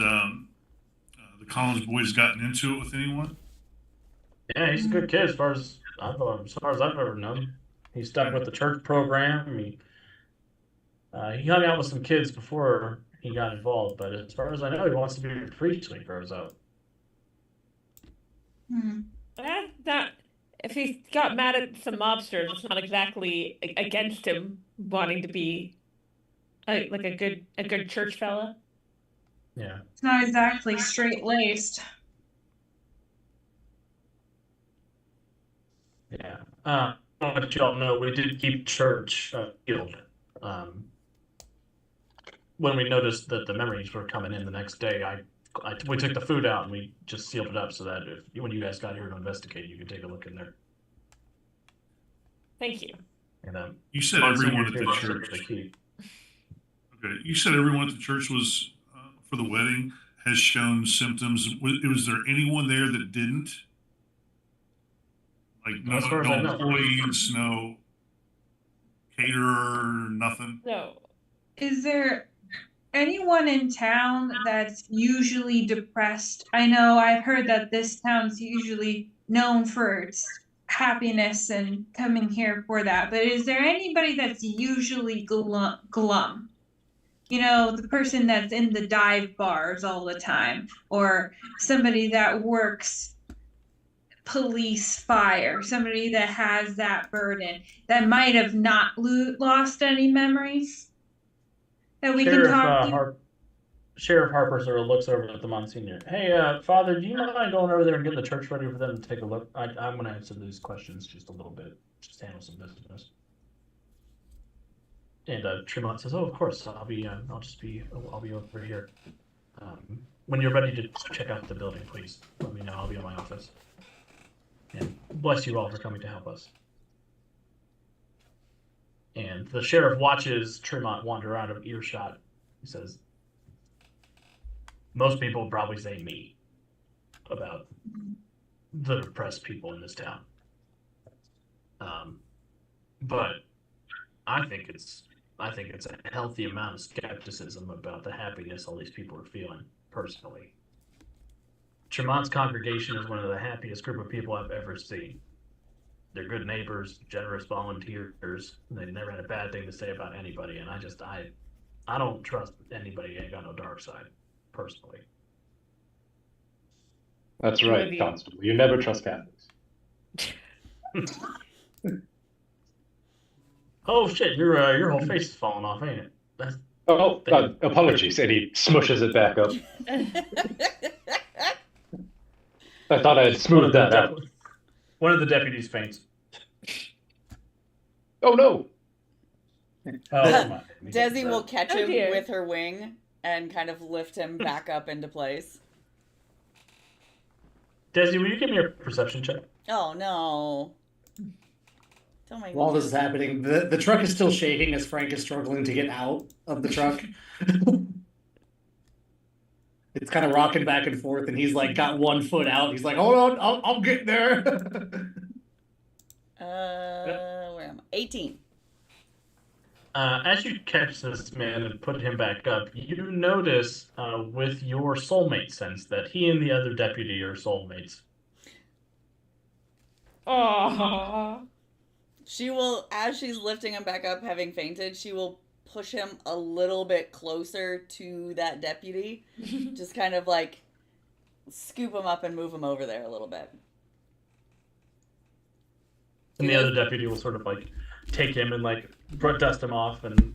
the Collins boys gotten into it with anyone? Yeah, he's a good kid as far as I've ever known. He stuck with the church program. He hung out with some kids before he got involved, but as far as I know, he wants to be a priest when he grows up. That if he got mad at some mobsters, it's not exactly against him wanting to be a good church fella. Yeah. It's not exactly straight laced. Yeah. I don't know if y'all know, we did keep church sealed. When we noticed that the memories were coming in the next day, we took the food out and we just sealed it up so that when you guys got here to investigate, you could take a look in there. Thank you. And You said everyone at the Monsignor church. key. Okay, you said everyone at the church was for the wedding has shown symptoms. Was there anyone there that didn't? Like no, As far as I know. employees, no caterer, nothing. No. Is there anyone in town that's usually depressed? I know I've heard that this town's usually known for its happiness and coming here for that, but is there anybody that's usually glum? You know, the person that's in the dive bars all the time, or somebody that works police, fire, somebody that has that burden, that might have not lost any memories that we can talk to. Sheriff Harper sort of looks over at the Monsignor. Hey, Father, do you mind going over there and getting the church ready for them to take a look? I'm going to answer these questions just a little bit, just handle some business. And Tremont says, "Oh, of course, I'll be over here. When you're ready to check out the building, please let me know. I'll be in my office. And bless you all for coming to help us." And the sheriff watches Tremont wander out of earshot. He says, "Most people would probably say me about the depressed people in this town. But I think it's a healthy amount of skepticism about the happiness all these people are feeling, personally. Tremont's congregation is one of the happiest group of people I've ever seen. They're good neighbors, generous volunteers. They never had a bad thing to say about anybody, and I don't trust anybody who ain't got no dark side, personally." That's right, Constable. You never trust Catholics. Oh shit, your whole face is falling off, ain't it? Apologies. And he smushes it back up. I thought I had smoothed that out. One of the deputies faints. Oh no! Oh, Desi will catch him dear. with her wing and kind of lift him back up into place. Desi, will you give me a perception check? Oh no. Don't make While me this is happening, the truck is still shaking as Frank is struggling to get out of the truck. It's kind of rocking back and forth, and he's like got one foot out. He's like, "Hold on, I'll get there." where am I? 18. As you catch this man and put him back up, you notice with your soulmate sense that he and the other deputy are soulmates. Oh. She will, as she's lifting him back up, having fainted, she will push him a little bit closer to that deputy. Just kind of like scoop him up and move him over there a little bit. And the other deputy will sort of like take him and like dust him off and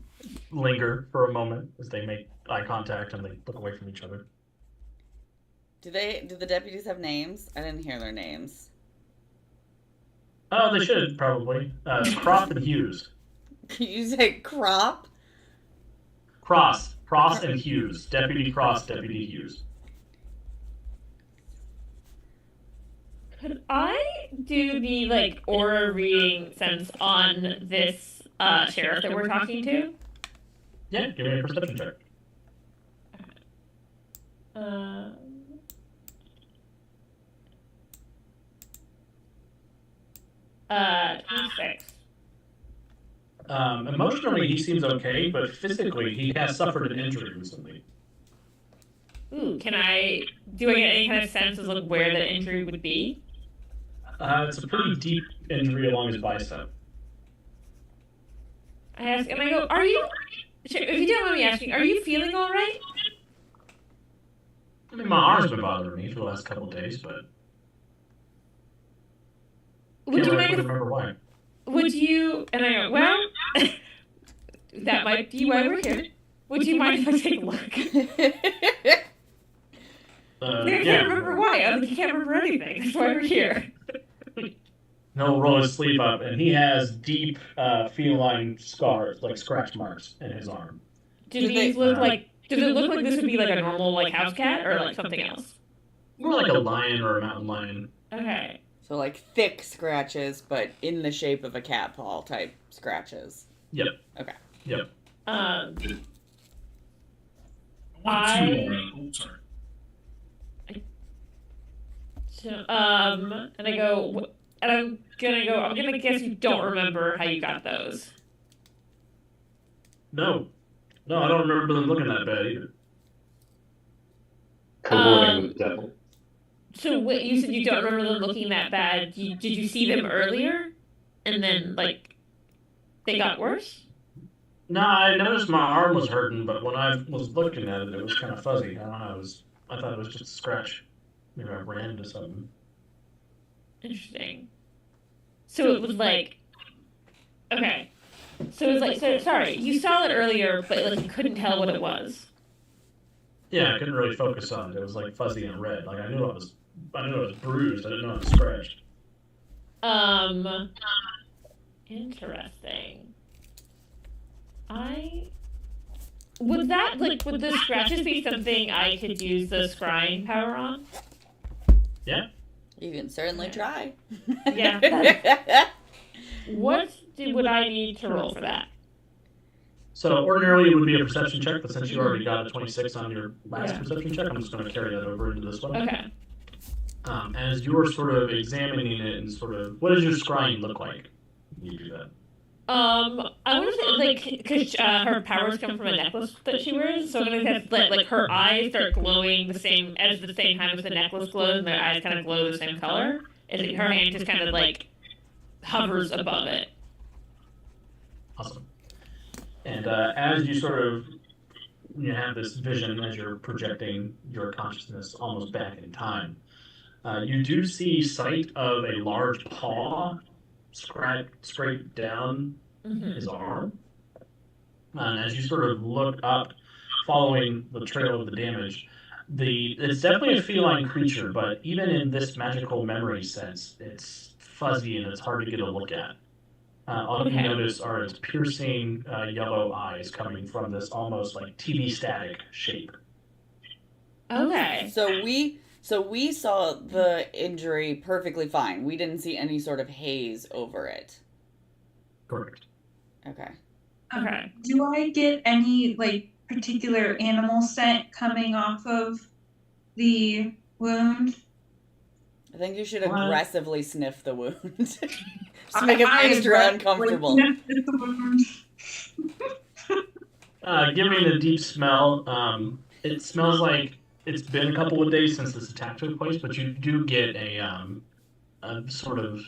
linger for a moment as they make eye contact and they look away from each other. Do the deputies have names? I didn't hear their names. Oh, they should probably. Cross and Hughes. Can you say crop? Cross and Hughes. Deputy Cross, Deputy Hughes. Could I do the like aura reading sense on this sheriff that we're talking to? Yeah, give me a perception check. 26. Emotionally, he seems okay, but physically, he has suffered an injury recently. Ooh, do I get any kind of sense of like where the injury would be? It's a pretty deep injury along his bicep. I ask, and I go, "Are you? If you don't mind me asking, are you feeling all right?" I mean, my arm's been bothering me for the last couple of days, but Would you can't mind? remember why. Would you? And I go, "Well, that might be why we're here. Would you mind if I take a look?" I Yeah. can't remember why. I can't remember anything. That's why we're here. He'll roll his sleeve up, and he has deep feline scars, like scratch marks, in his arm. Do these look like? Does it look like this would be like a normal like house cat or like something else? More like a lion or a mountain lion. Okay. So like thick scratches, but in the shape of a cat paw type scratches. Yep. Okay. Yep. I want to. Sorry. So, and I go, And I'm gonna guess you don't remember how you got those. No, no, I don't remember them looking that bad either. Cavorting with the devil. So what you said you don't remember them looking that bad. Did you see them earlier? And then like they got worse? No, I noticed my arm was hurting, but when I was looking at it, it was kind of fuzzy. I don't know. I thought it was just a scratch. Maybe I ran into something. Interesting. So it was like okay. So it was like so sorry, you saw it earlier, but like you couldn't tell what it was. Yeah, I couldn't really focus on it. It was like fuzzy and red. Like I knew it was bruised. I didn't know it was scratched. Interesting. Would the scratches be something I could use the scrying power on? Yeah. You can certainly try. Yeah. Would I need to roll for that? So ordinarily it would be a perception check, but since you already got a 26 on your last Yeah. perception check, I'm just going to carry that over into this one. Okay. As you're sort of examining it and sort of, what does your scrying look like when you do that? I want to say like because her powers come from a necklace that she wears, so I'm gonna guess like her eyes start glowing the same time as the necklace glows, and their eyes kind of glow the same color. Is it her hand just kind of like hovers above it? Awesome. And as you sort of have this vision as you're projecting your consciousness almost back in time, you do see sight of a large paw scraped down his arm. And as you sort of look up, following the trail of the damage, it's definitely a feline creature, but even in this magical memory sense, it's fuzzy and it's hard to get a look at. All you notice are its piercing yellow eyes coming from this almost like TV static shape. Okay. So we saw the injury perfectly fine. We didn't see any sort of haze over it. Correct. Okay. Okay. Do I get any like particular animal scent coming off of the wound? I think you should What? aggressively sniff the wound. Just make it extra uncomfortable. Give me the deep smell. It smells like it's been a couple of days since this attack took place, but you do get a sort of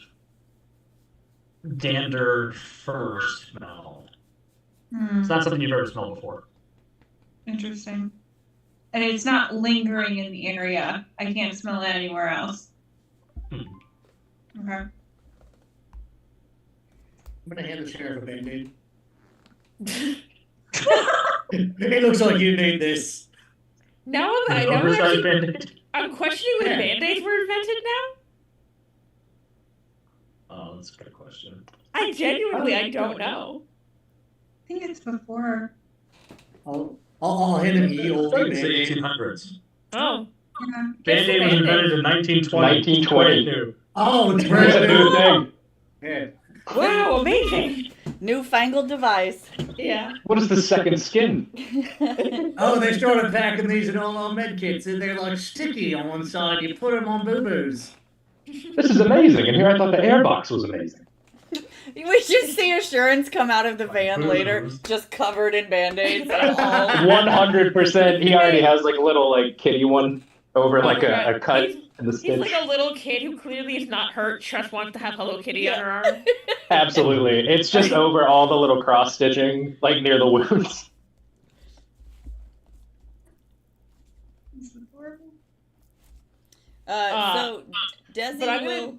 dander fur smell. It's not something you've ever smelled before. Interesting. And it's not lingering in the area. I can't smell it anywhere else. Okay. I'm gonna hand the sheriff a band-aid. It looks like you need this. Now An oversized Band-Aid? I'm questioning when Band-Aids were invented now. Oh, that's a good question. I don't know. I think it's before. I'll hand him the old It's the Band-Aid. 1800s. Oh. Yeah. Band-Aid was invented in 1920. 1920. Oh, it's It's brand a new new. thing. Yeah. Wow, amazing. Newfangled device. Yeah. What is the second skin? Oh, they started packing these in all med kits, and they're like sticky on one side. You put them on boo-boos. This is amazing. And here I thought the airbox was amazing. We should see Assurance come out of the van later, just covered in Band-Aids. and all. 100%. He already has like a little like kitty one over like a cut in the He's stitch. like a little kid who clearly is not hurt, just wants to have Hello Kitty on her arm. Absolutely. It's just over all the little cross stitching, like near the wounds. So Desi but I'm will.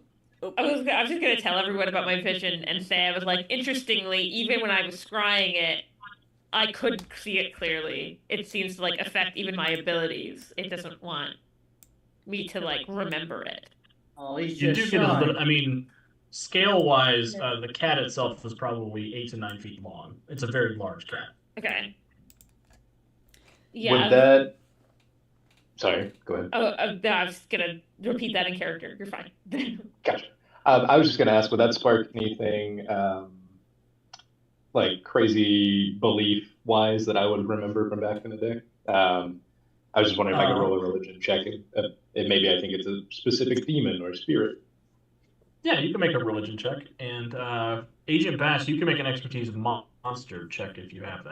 I was just gonna tell everyone about my vision and say I was like, interestingly, even when I was scrying it, I could see it clearly. It seems to like affect even my abilities. It doesn't want me to like remember it. Oh, he's You just do get a shy. little, I mean, scale-wise, the cat itself is probably 8 to 9 feet long. It's a very large cat. Okay. Yeah. Would that... Sorry, go ahead. No, I was gonna repeat that in character. You're fine. Gotcha. I was just going to ask, would that spark anything like crazy belief-wise that I would remember from back in the day? I was just wondering if I could roll a religion check. Maybe I think it's a specific demon or spirit. Yeah, you can make a religion check, and Agent Bass, you can make an expertise monster check if you have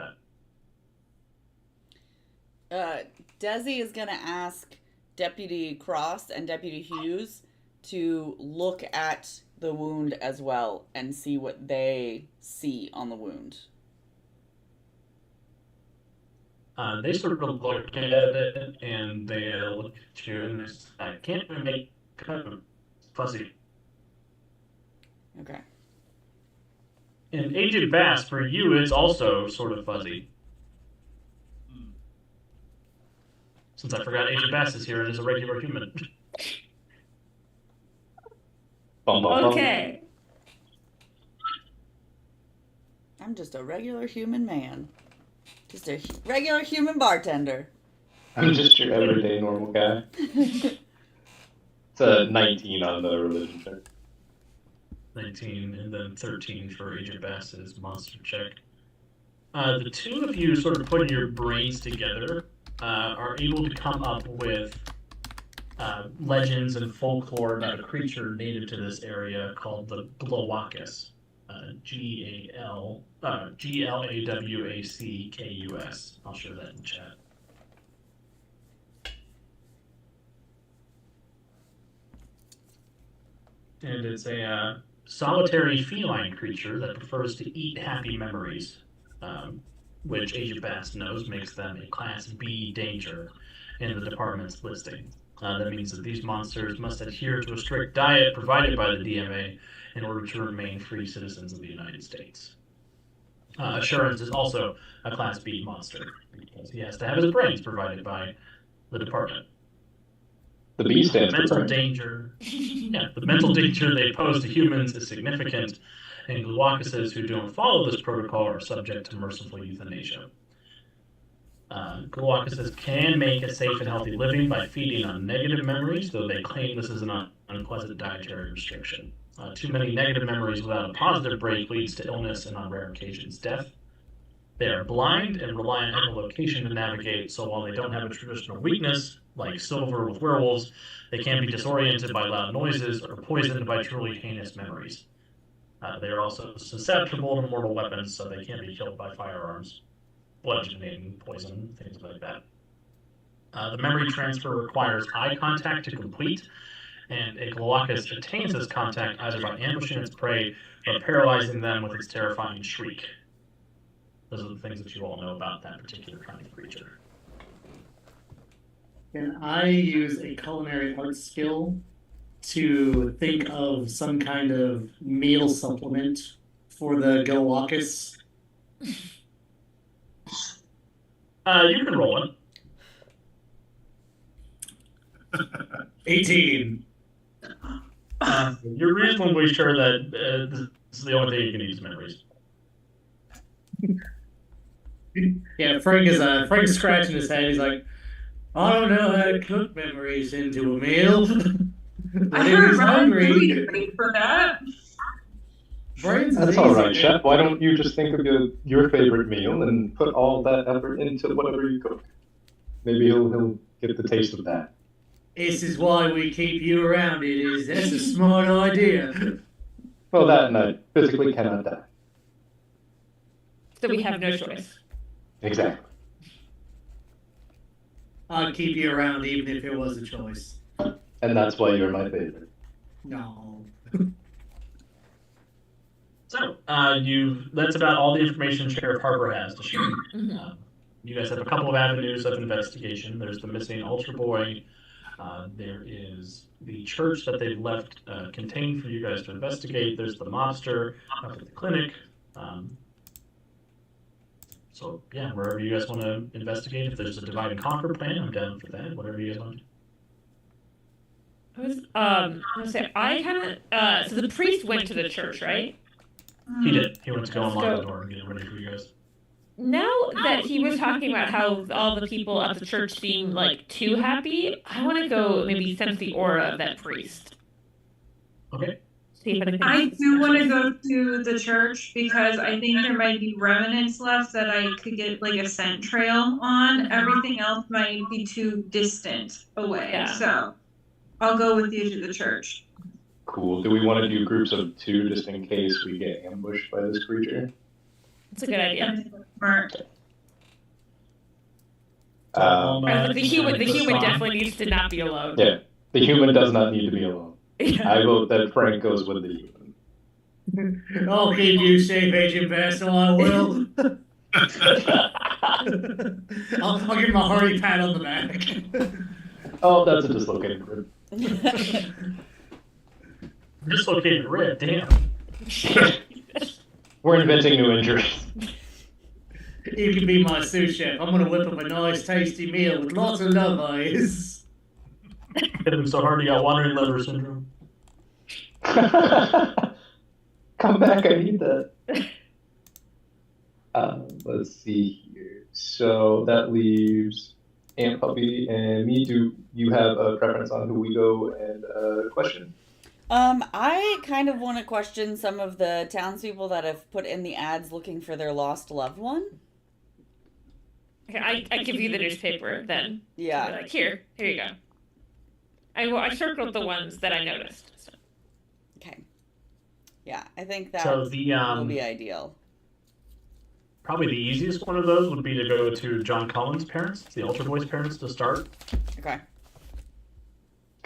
that. Desi is going to ask Deputy Cross and Deputy Hughes to look at the wound as well and see what they see on the wound. They sort of look at it and they look at you and they say, I can't even make kind of fuzzy. Okay. And Agent Bass, for you, it's also sort of fuzzy. Since I forgot Agent Bass is here and is a regular human. Okay. I'm just a regular human man. Just a regular human bartender. I'm just your everyday normal guy. It's a 19 on the religion check. 19 and then 13 for Agent Bass's monster check. The two of you sort of putting your brains together are able to come up with legends and folklore about a creature native to this area called the Glowacus. Glawackus. I'll show that in chat. And it's a solitary feline creature that prefers to eat happy memories, which Agent Bass knows makes them a Class B danger in the department's listing. That means that these monsters must adhere to a strict diet provided by the DMA in order to remain free citizens of the United States. Assurance is also a Class B monster because he has to have his brains provided by the department. The B stands for mental brain. danger. Yeah, the mental danger they pose to humans is significant, and Glowackuses who don't follow this protocol are subject to merciful euthanasia. Glowackuses can make a safe and healthy living by feeding on negative memories, though they claim this is an unpleasant dietary restriction. Too many negative memories without a positive break leads to illness and, on rare occasions, death. They are blind and rely on echolocation to navigate, so while they don't have a traditional weakness, like Silver with werewolves, they can be disoriented by loud noises or poisoned by truly heinous memories. They are also susceptible to mortal weapons, so they can be killed by firearms, bludgeoning, poison, things like that. The memory transfer requires eye contact to complete, and a Glowackus attains this contact either by ambushing its prey or paralyzing them with its terrifying shriek. Those are the things that you all know about that particular kind of creature. Can I use a culinary arts skill to think of some kind of meal supplement for the Glowackus? You can roll it. 18. You're reasonably sure that this is the only thing you can use memories. Yeah, Frank's scratching his head. He's like, I don't know how to cook memories into a meal. But I if heard he's Ron's really hungry, great for that. brains That's is all right, easy. Chef. Why don't you just think of your favorite meal and put all that effort into whatever you cook? Maybe he'll get the taste of that. This is why we keep you around. That's a smart idea. Well, that and I physically cannot die. So we have no choice. Exactly. I'd keep you around even if it was a choice. And that's why you're my favorite. No. So, that's about all the information Sheriff Harper has to share. You guys have a couple of avenues of investigation. There's the missing Ultra Boy. There is the church that they've left contained for you guys to investigate. There's the mobster up at the clinic. So, yeah, wherever you guys want to investigate. If there's a divide and conquer plan, I'm down for that. Whatever you guys want. I was say I kind of so the priest went to the church, right? He did. He went to go and lock So- the door and get it ready for you guys. Now that he was talking about how all the people at the church seem like too happy, I want to go maybe sense the aura of that priest. Okay. See if anything. I do want to go to the church because I think there might be remnants left that I could get like a scent trail on. Everything else might be too distant away. Yeah. So I'll go with you to the church. Cool. Do we want to do groups of 2 just in case we get ambushed by this creature? It's a good idea. Smart. The human definitely needs to not be alone. Yeah, the human does not need to be alone. Yeah. I vote that Frank goes with the human. I'll keep you safe, Agent Vassal, I will. I'll give him a hearty pat on the back. Oh, that's a dislocated rib. Dislocated rib, damn. We're inventing new injuries. You can be my sous chef. I'm gonna whip up a nice, tasty meal with lots of love eyes. Hit him so hard he got wandering liver syndrome. Come back, I need that. Let's see here. So that leaves Aunt Puppy and me. Do you have a preference on who we go and question? I kind of want to question some of the townspeople that have put in the ads looking for their lost loved one. Okay, I give you the newspaper then. Yeah. Like, here you go. I circled the ones that I noticed. So. Okay. Yeah, I think that So the will be ideal. probably the easiest one of those would be to go to John Collins' parents, the Ultra Boys' parents, to start. Okay.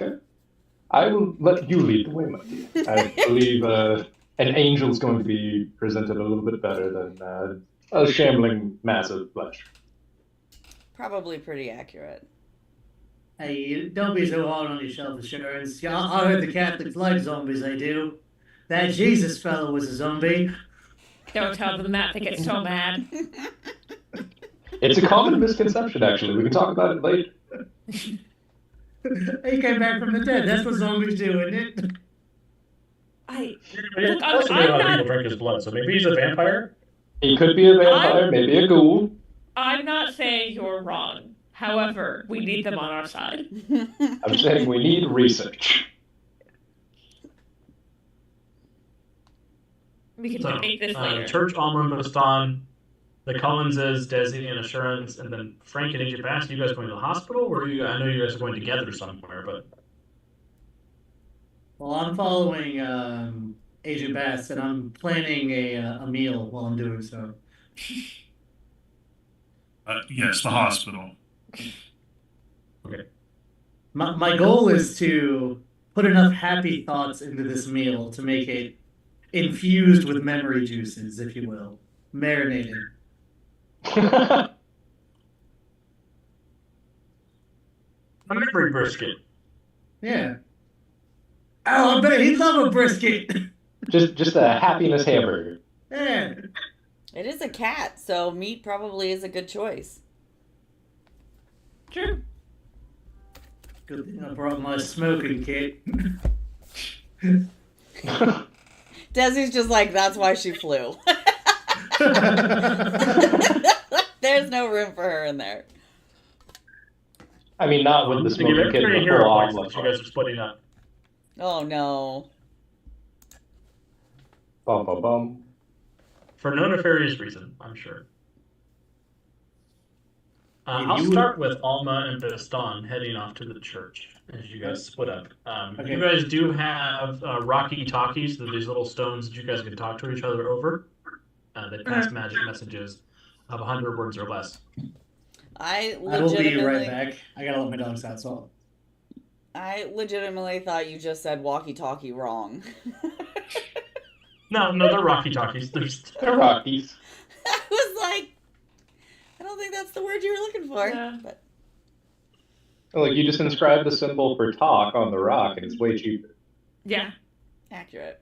Okay. I will let you lead the way, my dear. I believe an angel is going to be presented a little bit better than a shambling mass of flesh. Probably pretty accurate. Hey, don't be so hard on your self-assurance. Yeah, I heard the Catholics like zombies, they do. That Jesus fellow was a zombie. Don't tell them that, they get so mad. It's a common misconception, actually. We can talk about it later. He came back from the dead. That's what zombies do, isn't it? It's also made a lot of people drink his blood, so maybe he's a vampire? He could be a vampire, maybe a ghoul. I'm not saying you're wrong. However, we need them on our side. I'm saying we need research. We can So, debate this later. Church, Alma, Baston, the Collinses, Desi, and Assurance, and then Frank and Agent Bass. You guys going to the hospital, or I know you guys are going together somewhere, but Well, I'm following Agent Bass, and I'm planning a meal while I'm doing so. Yes, the hospital. okay. My goal is to put enough happy thoughts into this meal to make it infused with memory juices, if you will, marinated. A memory brisket. Yeah. Oh, I bet he'd love a brisket. just a happiness hamburger. Yeah. It is a cat, so meat probably is a good choice. Sure. Good thing I brought my smoking kit. Desi's just like, that's why she flew. There's no room for her in there. I mean, not with the To give smoking kid. everybody a The hero full points omelet. since you guys are splitting up. Oh no. Bum, bum, bum. For no nefarious reason, I'm sure. If I'll you would- start with Alma and Baston heading off to the church as you guys split up. Okay. You guys do have Rocky Talkies, these little stones that you guys can talk to each other over. They pass magic messages of 100 words or less. I I will be right legitimately, back. I gotta let my dogs out, so. I legitimately thought you just said walkie-talkie wrong. No, they're Rocky Talkies. They're Rockies. I was like, I don't think that's the word you were looking for. Yeah. But Like, you just inscribed the symbol for talk on the rock, and it's way cheaper. Yeah. accurate.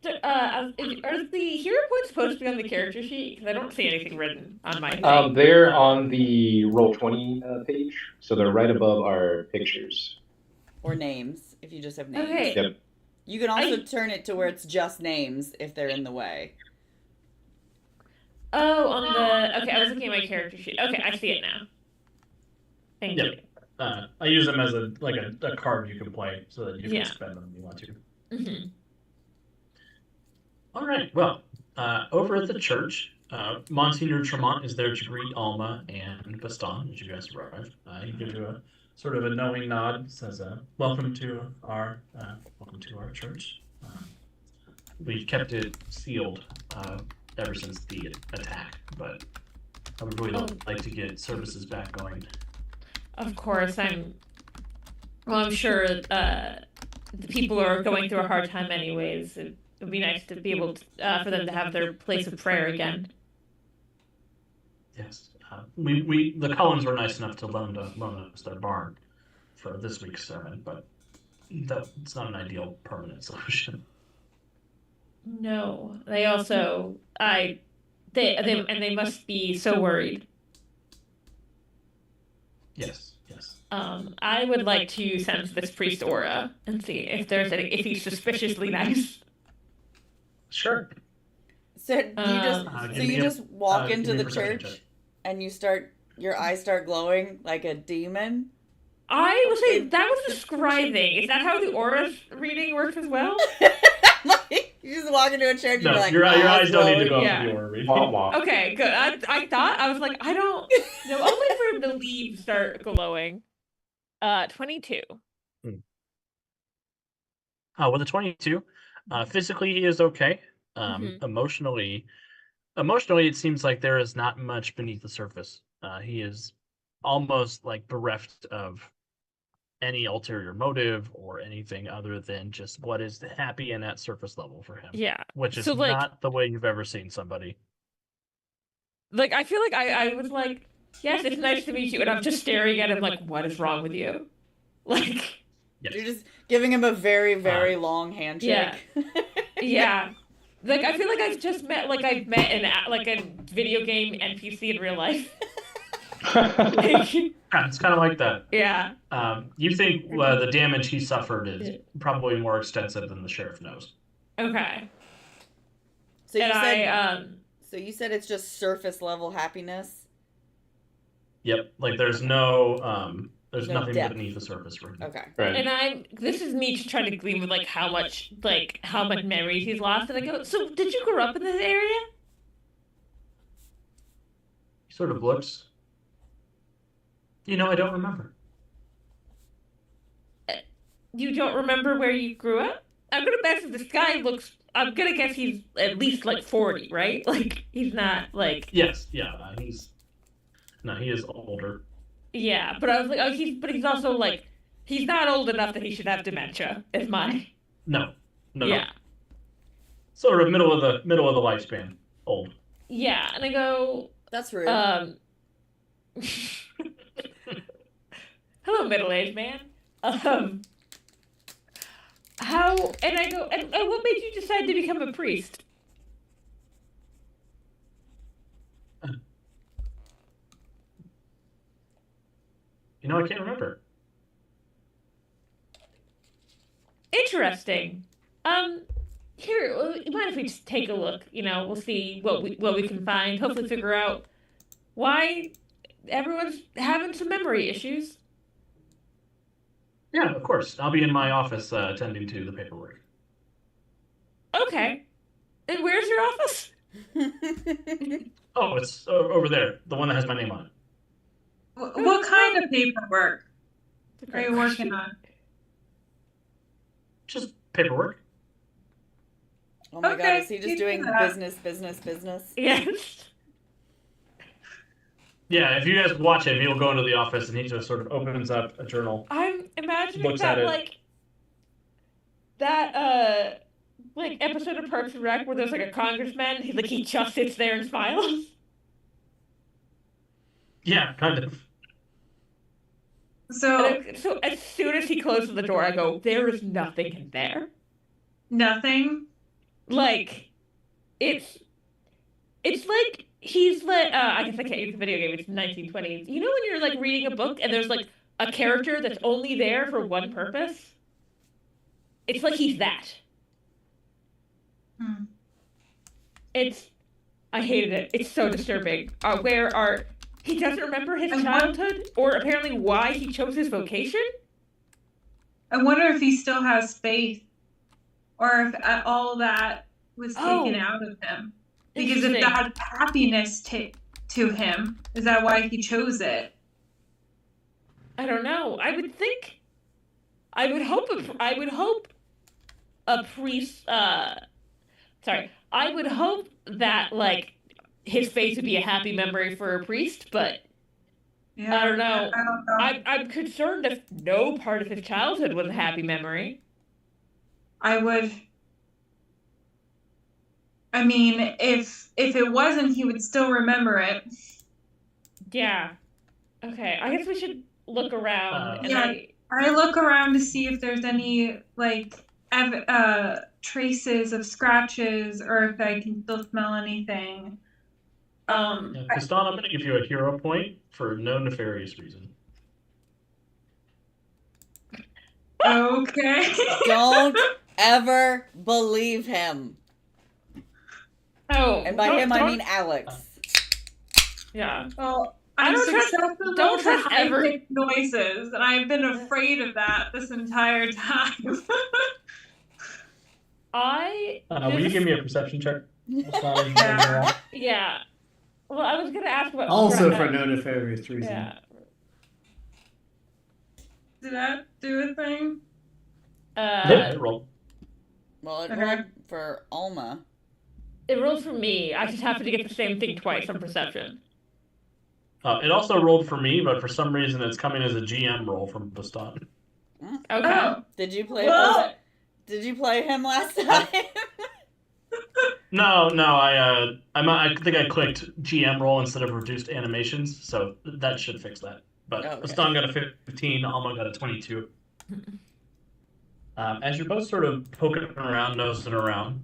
So, are the hero points supposed to be on the character sheet? Because I don't see anything written on my thing. They're on the Roll20 page, so they're right above our pictures. Or names, if you just have names. Okay. Yep. You can also turn it to where it's just names if they're in the way. Oh, on the... Okay, I was looking at my character sheet. Okay, I see it now. Thank Yeah. you. I use them as a card you can play so that you can Yeah. spend them if you want to. Mm-hmm. All right. Well, over at the church, Monsignor Tremont is there to greet Alma and Baston as you guys arrive. He gives you a sort of a knowing nod, says, "Welcome to our welcome to our church. We kept it sealed ever since the attack, but I would really like to get services back going. Of course, I'm sure the people are going through a hard time anyways. It would be nice to be able to, for them to have their place of prayer again. Yes. The Cullens were nice enough to loan us their barn for this week's sermon, but it's not an ideal permanent solution. No, they also they must be so worried. Yes. I would like to sense this priest aura and see if if he's suspiciously nice. Sure. So you just walk into the church check. and your eyes start glowing like a demon. I would say that was describing. Is that how the aura reading works as well? Like, you just walk into a church and No, you're like, your eyes don't need to go Yeah. for the aura reading. Wah, wah. Okay, good. I thought I was like, I don't know. I'll wait for him to leave, start glowing. 22. With a 22, physically he is okay. Mhm. Emotionally, it seems like there is not much beneath the surface. He is almost like bereft of any ulterior motive or anything other than just what is happy and at surface level for him. Yeah. Which is So, like- not the way you've ever seen somebody. Like, I feel like I was like, yes, it's nice to meet you, and I'm just staring at him like, what is wrong with you? Like, Yes. You're just giving him a very, very long handshake. yeah. Like, I feel like I've met a video game NPC in real life. Like, Yeah, it's kind of like that. yeah. You think the damage he suffered is probably more extensive than the sheriff knows. Okay. So you And said so you said it's just surface level happiness. Yep, like there's no there's No nothing depth. beneath the surface for him. Okay. Right. And this is me just trying to glean with how much memories he's lost. And I go, so did you grow up in this area? He sort of looks. I don't remember. You don't remember where you grew up? I'm gonna guess this guy looks. I'm gonna guess he's at least 40, right? Like he's not Yes, yeah, he is older. Yeah, but I was like, oh, he's also he's not old enough that he should have dementia. Is my No. yeah. Sort of middle of the lifespan. Old. Yeah, and I go, That's rude. hello, middle-aged man. How? And I go, and what made you decide to become a priest? I can't remember. Interesting. Here, you mind if we just take a look? We'll see what we can find. Hopefully, figure out why everyone's having some memory issues. Yeah, of course. I'll be in my office attending to the paperwork. Okay. And where's your office? Oh, it's over there. The one that has my name on it. What kind of paperwork are you working on? Just paperwork. Oh my Okay, god, is he just you doing do that. business? Yes. Yeah, if you guys watch him, he'll go into the office and he just sort of opens up a journal. I'm imagining Looks that at it. that episode of Parks and Rec where there's a congressman. He just sits there and smiles. Yeah, kind of. So So as soon as he closes the door, I go, there is nothing in there. nothing. It's like he's I guess I can't use the video game. It's 1920s. You know when you're reading a book and there's a character that's only there for one purpose? It's like he's that. Hmm. I hated it. It's so disturbing. He doesn't remember his And childhood or apparently why he chose his vocation? I wonder if he still has faith, or if all that was taken Oh. out of him. Because if Interesting. that had happiness to him, is that why he chose it? I don't know. I would hope a priest. Sorry, I would hope that like his face would be a happy memory for a priest, but Yeah, I don't know. I don't know. I'm concerned if no part of his childhood was a happy memory. I would. I mean, if it wasn't, he would still remember it. Yeah. Okay. I guess we should look around. And Yeah. I look around to see if there's any like traces of scratches or if I can still smell anything. Yeah, Gaston, I'm going to give you a hero point for no nefarious reason. Okay. Don't ever believe him. Oh, And by him, I don't- mean Alex. Yeah. Well, I I'm don't trust- susceptible don't to trust ever- high-pitched noises, and I've been afraid of that this entire time. Will you give me a perception check? Gaston, Yeah. Yeah. Well, I was gonna ask about Also for no nefarious reason. Yeah. Did that do a thing? Yeah, roll. Well, it Okay. rolled for Alma. It rolled for me. I just happened to get the same thing twice on perception. It also rolled for me, but for some reason it's coming as a GM roll from Gaston. Okay. Oh, Did you play? Well- Did you play him last time? No, I think I clicked GM roll instead of reduced animations, so that should fix that. But Okay. Gaston got a 15, Alma got a 22. As you're both sort of poking around, nosing around,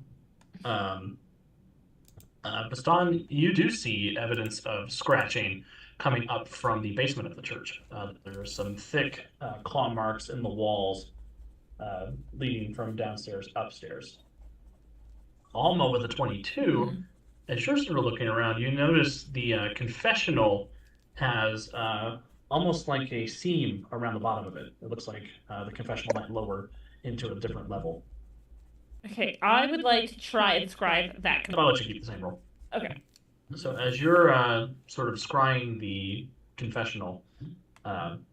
Gaston, you do see evidence of scratching coming up from the basement of the church. There are some thick claw marks in the walls leading from downstairs upstairs. Alma with a 22, as you're sort of looking around, you notice the confessional has almost like a seam around the bottom of it. It looks like the confessional might lower into a different level. Okay, I would like to try and scribe that. I'll let you keep the same roll. Okay. So as you're sort of scrying the confessional,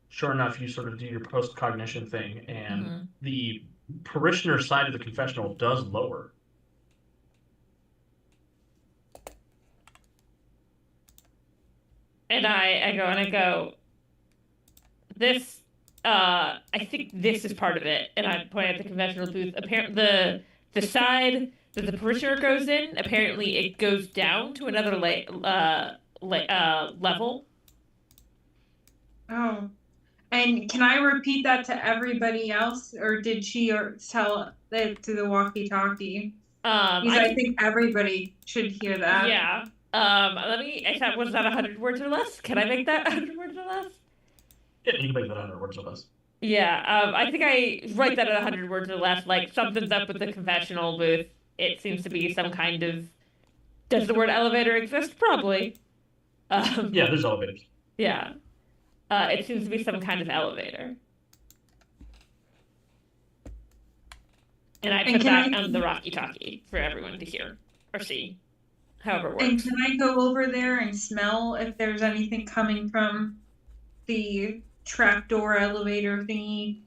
sure enough, you sort of do your post-cognition thing, and the parishioner side of the confessional does lower. And I go, this, I think this is part of it. And I point at the conventional booth. Apparently, the side that the parishioner goes in, apparently it goes down to another level. oh. And can I repeat that to everybody else, or did she tell it to the walkie-talkie? Because I think everybody should hear that. Yeah. Let me, was that 100 words or less? Can I make that 100 words or less? Yeah, you can make that 100 words or less. Yeah, I think I write that at 100 words or less, like something's up with the confessional booth. It seems to be some kind of, does the word elevator exist? Probably. Yeah, there's elevators. Yeah. It seems to be some kind of elevator. And I put that on the walkie-talkie for everyone to hear or see, however it And works. can I go over there and smell if there's anything coming from the trapdoor elevator thingy?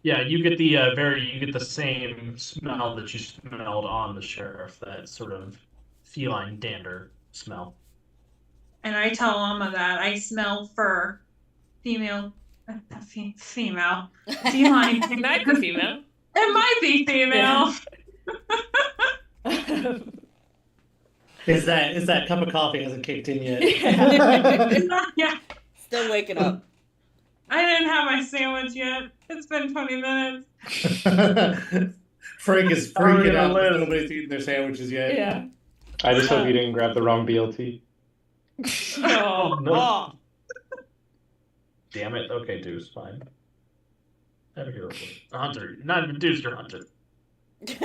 Yeah, you get the same smell that you smelled on the sheriff, that sort of feline dander smell. And I tell Alma that I smell fur, female, female, feline. Might be female. It might be female. Is that cup of coffee hasn't kicked in yet? Yeah, Still waking up. I didn't have my sandwich yet. It's been 20 minutes. Frank is freaking out. Nobody's eaten their sandwiches yet. Yeah. I just hope you didn't grab the wrong BLT. Oh, no. Damn it. Okay, Deuce, fine. Have a hero point. A hunter. Not even Deuce, you're hunter. Deuce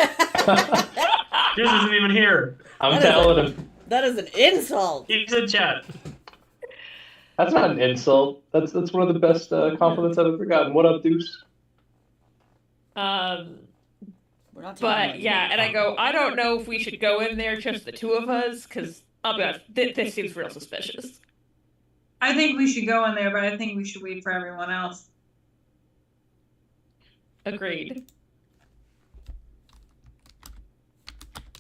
isn't even here. I'm That is telling him. That is an insult. He's in chat. That's not an insult. That's one of the best compliments I've ever gotten. What up, Deuce? We're not talking But about yeah, you. and I go, I don't know if we should go in there, just the two of us, because I'll be honest, this seems real suspicious. I think we should go in there, but I think we should wait for everyone else. Agreed.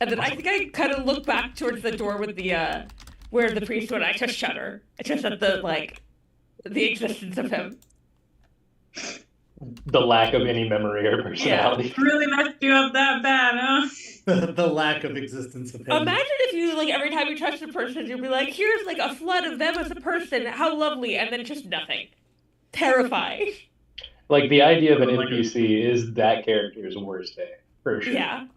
And then I think I kind of look back towards the door with the where the priest went. I just shudder. I just at the existence of him. The lack of any memory or personality. Really messed you up that bad, huh? The lack of existence of him. Imagine if you like every time you touch a person, you'd be like, "Here's like a flood of them as a person. How lovely," and then just nothing. Terrifying. Like the idea of an NPC is that character's worst day, for sure. Yeah.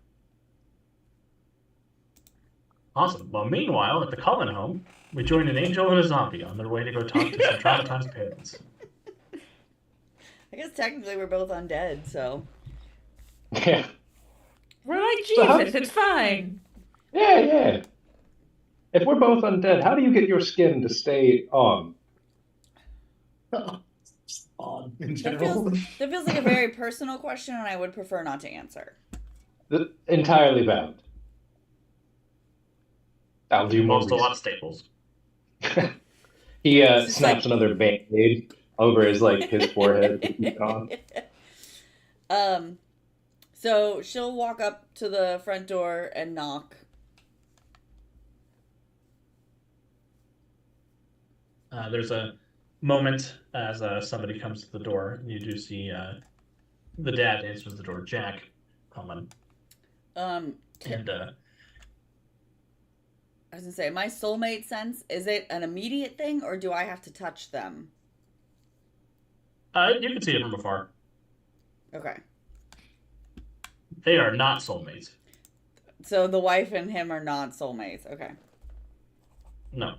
Awesome. Well, meanwhile, at the Cullen home, we join an angel and a zombie on their way to go talk to some traumatized parents. I guess technically we're both undead, so. Yeah. We're like So Jesus. It's fine. Yeah. If we're both undead, how do you get your skin to stay on? Just on in That general. feels like a very personal question, and I would prefer not to answer. Entirely valid. I'll do more Most a lot of research. staples. He It's just snaps another band-aid over his forehead to keep it on. So she'll walk up to the front door and knock. There's a moment as somebody comes to the door, and you do see the dad answers the door, Jack Cullen. I was gonna say, my soulmate sense, is it an immediate thing, or do I have to touch them? You can see it from afar. Okay. They are not soulmates. So the wife and him are not soulmates. Okay. No.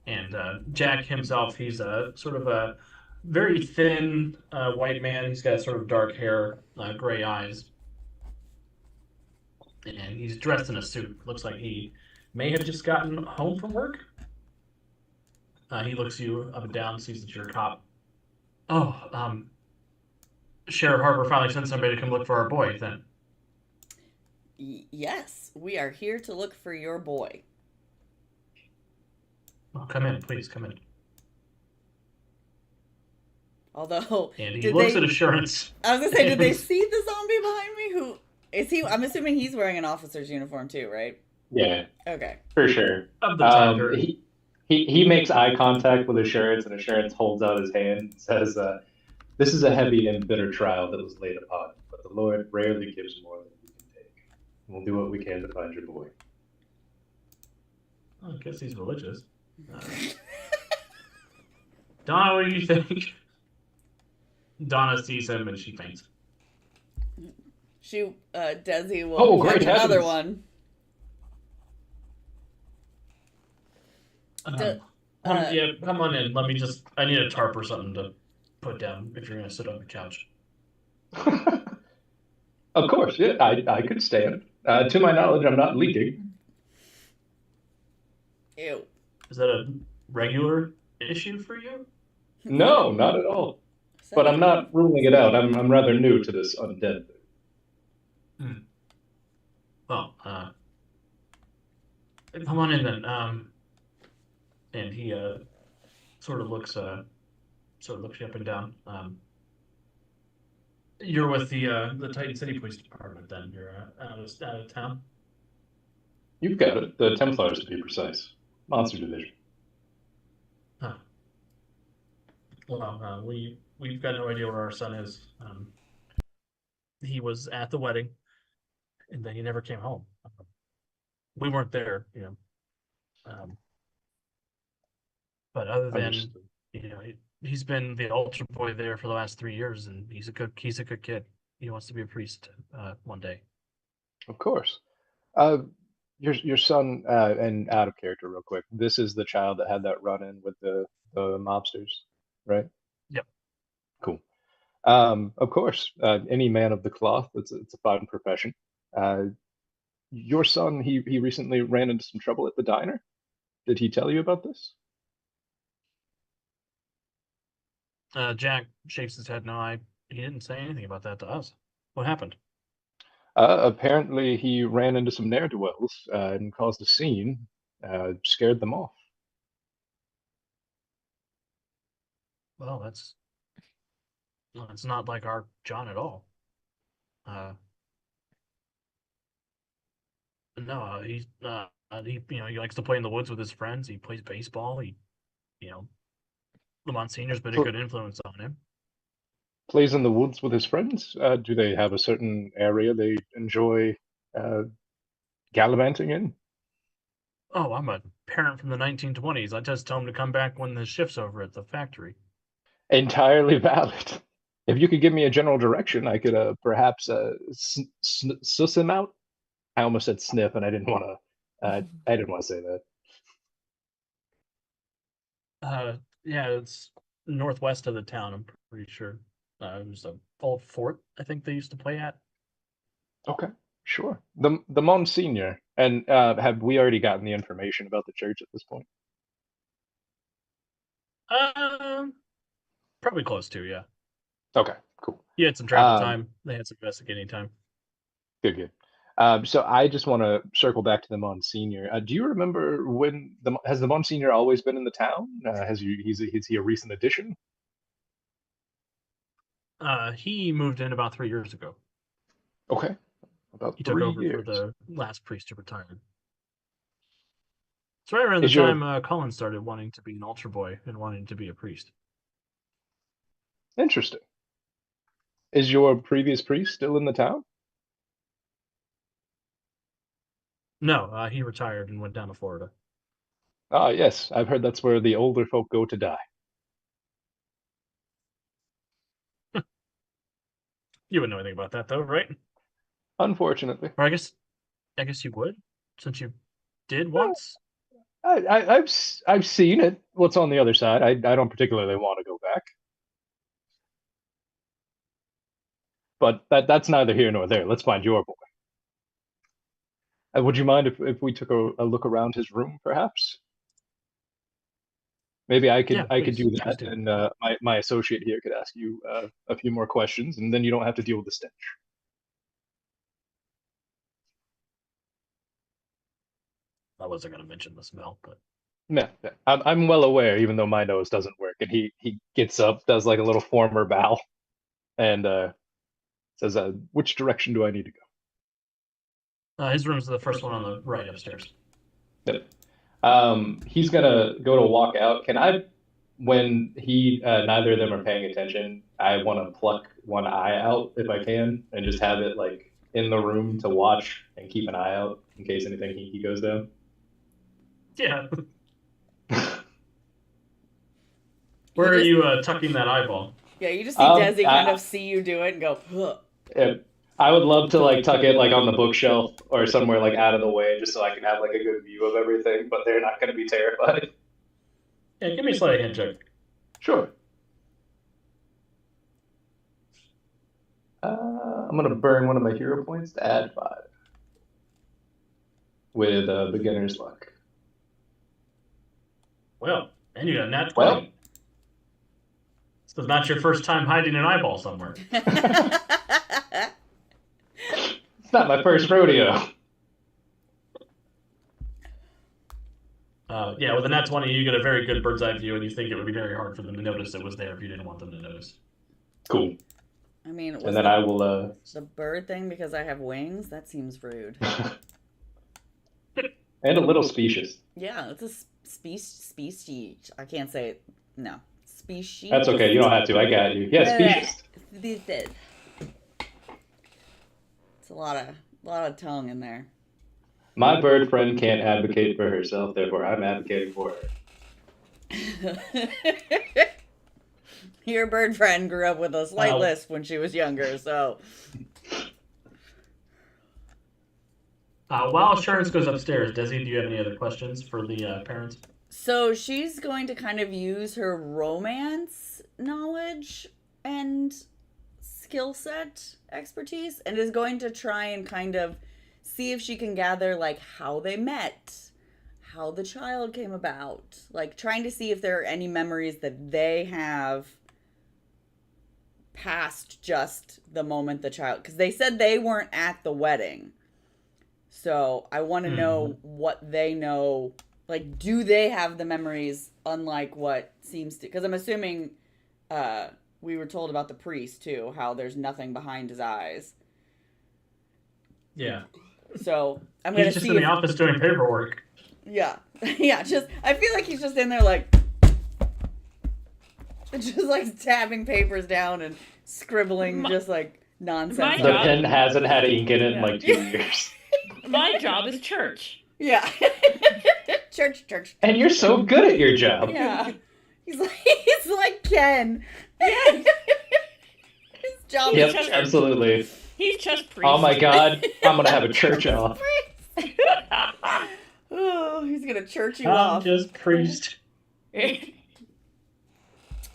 And Jack himself, he's a sort of a very thin white man. He's got sort of dark hair, gray eyes. And he's dressed in a suit. Looks like he may have just gotten home from work. He looks you up and down, sees that you're a cop. Oh, Sheriff Harper finally sent somebody to come look for our boy, then. Yes, we are here to look for your boy. Oh, come in, please, come in. Although, And he did looks they- at Assurance. I was gonna say, did they see the zombie behind me? Who is he? I'm assuming he's wearing an officer's uniform too, right? Yeah, Okay. for sure. Of the time. He makes eye contact with Assurance, and Assurance holds out his hand and says, "This is a heavy and bitter trial that was laid upon, but the Lord rarely gives more than we can take. We'll do what we can to find your boy." I guess he's religious. Donna, what do you think? Donna sees him and she faints. Desi will Oh, great catch another heavens. one. Yeah, come on in. I need a tarp or something to put down if you're going to sit on the couch. Of course, yeah, I could stand. To my knowledge, I'm not leaking. Ew. Is that a regular issue for you? No, not at all. So- But I'm not ruling it out. I'm rather new to this undead thing. Well, come on in then. And he sort of looks you up and down. You're with the Titan City Police Department. Then you're out of town. You've got it. The Templars, to be precise. Monster Division. Huh. Well, we've got no idea where our son is. He was at the wedding, and then he never came home. We weren't there, you know. But other than Understood. he's been the altar boy there for the last 3 years, and he's a good kid. He wants to be a priest one day. Of course. Your son, and out of character real quick, this is the child that had that run-in with the mobsters, right? Yep. Cool. Of course, any man of the cloth, it's a fine profession. Your son, he recently ran into some trouble at the diner. Did he tell you about this? Jack shakes his head. No, he didn't say anything about that to us. What happened? Apparently, he ran into some ne'er-do-wells and caused a scene, scared them off. Well, it's not like our John at all. Uh, no, he likes to play in the woods with his friends. He plays baseball. You know, the Monsignor's been a Pl- good influence on him. Plays in the woods with his friends. Do they have a certain area they enjoy uh, gallivanting in? Oh, I'm a parent from the 1920s. I just tell him to come back when the shift's over at the factory. Entirely valid. If you could give me a general direction, I could perhaps suss him out. I almost said sniff, and I didn't want to. I didn't want to say that. Yeah, it's northwest of the town. I'm pretty sure. There's a old fort I think they used to play at. Okay, sure. The Monsignor, and have we already gotten the information about the church at this point? Probably close to, yeah. Okay, cool. He had some travel Um, time. They had some investigating time. Good, good. So I just want to circle back to the Monsignor. Do you remember when has the Monsignor always been in the town? Is he a recent addition? He moved in about 3 years ago. Okay, about He took 3 over for years. the last priest who retired. It's right around the Is your time Colin started wanting to be an altar boy and wanting to be a priest. Interesting. Is your previous priest still in the town? No, he retired and went down to Florida. Ah, yes, I've heard that's where the older folk go to die. You wouldn't know anything about that, though, right? Unfortunately, Or I guess you would, since you did once. I've seen it. What's on the other side? I don't particularly want to go back, but that's neither here nor there. Let's find your boy. Would you mind if we took a look around his room, perhaps? Maybe I could Yeah, I could please, do please that, do. and my associate here could ask you a few more questions, and then you don't have to deal with the stench. I wasn't going to mention the smell, but Yeah, yeah. I'm well aware, even though my nose doesn't work. And he gets up, does like a little former bow, and says, "Which direction do I need to go?" his room's the first one on the right upstairs. Yep. He's gonna go to walk out. Can I, when he neither of them are paying attention, I want to pluck one eye out if I can, and just have it like in the room to watch and keep an eye out in case anything he goes down. Yeah. Where are you tucking that eyeball? Yeah, you just see Desi kind of see you do it and go, huh. Yeah, I would love to like tuck it like on the bookshelf or somewhere like out of the way, just so I can have like a good view of everything. But they're not going to be terrified. Yeah, give me a sleight of hand check. Sure. I'm going to burn one of my hero points to add 5 with beginner's luck. Well, and you got a nat 20. So it's not your first time hiding an eyeball somewhere. It's not my first rodeo. Yeah, with a nat 20, you get a very good bird's eye view, and you think it would be very hard for them to notice it was there if you didn't want them to notice. Cool. I mean, And then I will. The bird thing because I have wings? That seems rude. And a little specious. Yeah, it's a species. I can't say it. No. Species. That's okay. You don't have to. I got you. Yeah, specious. It's a lot of tongue in there. My bird friend can't advocate for herself, therefore I'm advocating for her. Your bird friend grew up with a slight lisp when she was younger, so. While Assurance goes upstairs, Desi, do you have any other questions for the parents? So she's going to kind of use her romance knowledge and skill set expertise and is going to try and kind of see if she can gather like how they met, how the child came about, like trying to see if there are any memories that they have past just the moment the child, because they said they weren't at the wedding. So I want to know what they know. Like, do they have the memories unlike what seems to... Because I'm assuming we were told about the priest, too, how there's nothing behind his eyes. Yeah. So I'm gonna He's just see. in the If, office doing paperwork. yeah, yeah. Just I feel like he's just in there like, just like tabbing papers down and scribbling, My- just like nonsense. my The job- pen hasn't had ink in it in Yeah. like 2 years. My job is church. Yeah. church. And you're so good at your job. Yeah. He's like Ken. Yeah. His job Yep, is church. absolutely. He's just priest. Oh my god, I'm gonna have a church off. Oh, he's gonna church you I'm off. just priest.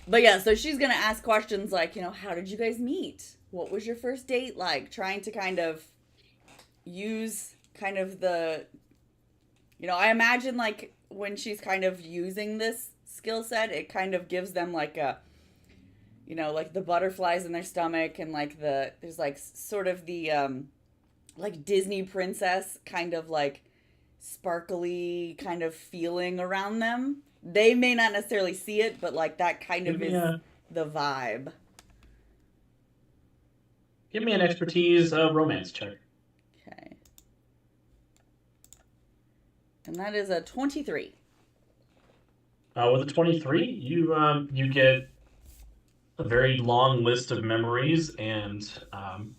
But yeah, so she's gonna ask questions like, how did you guys meet? What was your first date like? Trying to kind of use kind of the, I imagine like when she's kind of using this skill set, it kind of gives them like a, like the butterflies in their stomach and like there's like sort of the, like Disney princess kind of like sparkly kind of feeling around them. They may not necessarily see it, but like that kind of is the vibe. Give me an expertise romance check. Okay. And that is a 23. With a 23, you get a very long list of memories, and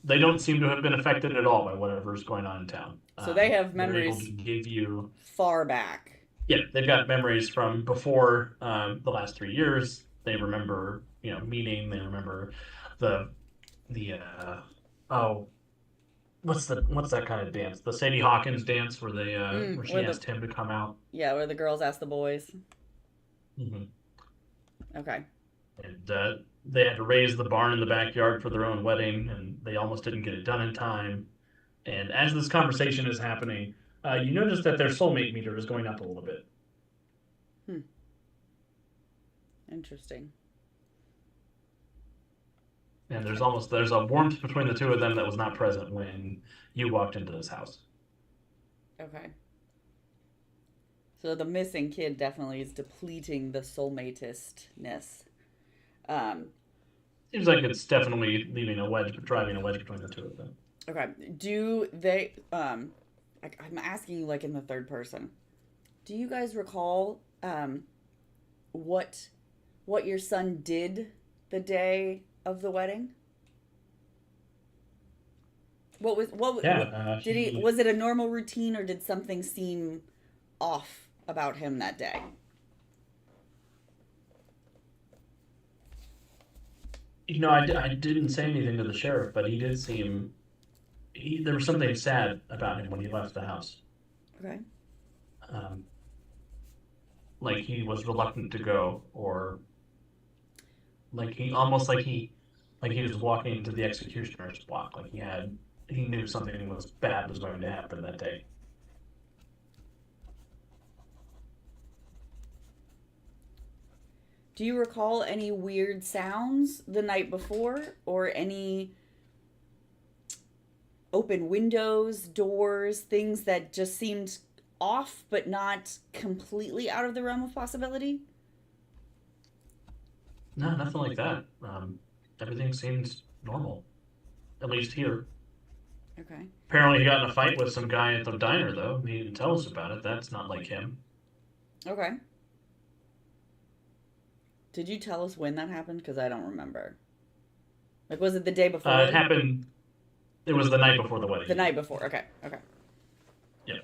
they don't seem to have been affected at all by whatever's going on in town. So they have they're able memories to give you. far back. Yeah, they've got memories from before the last 3 years. They remember, meeting. They remember the what's that kind of dance? The Sadie Hawkins dance where they where she where asked him to come out. Yeah, where the girls ask the boys. Mm-hmm. Okay. And they had to raise the barn in the backyard for their own wedding, and they almost didn't get it done in time. And as this conversation is happening, you notice that their soulmate meter is going up a little bit. Interesting. And there's a warmth between the two of them that was not present when you walked into this house. Okay. So the missing kid definitely is depleting the soulmatistness. Seems like it's definitely driving a wedge between the two of them. Okay. Do they I'm asking you like in the third person. Do you guys recall what your son did the day of the wedding? Was it a normal routine, or did something seem off about him that day? I didn't say anything to the sheriff, but he did seem there was something sad about him when he left the house. Okay. Like he was reluctant to go, or like he was walking into the executioner's block. Like he knew something bad was going to happen that day. Do you recall any weird sounds the night before, or any open windows, doors, things that just seemed off but not completely out of the realm of possibility? No, nothing like that. Everything seems normal, at least here. Okay. Apparently, he got in a fight with some guy at the diner, though. He didn't tell us about it. That's not like him. Okay. Did you tell us when that happened? Because I don't remember. Like, was it the day before? It happened. It was the night before the wedding. The night before. Okay. Yeah.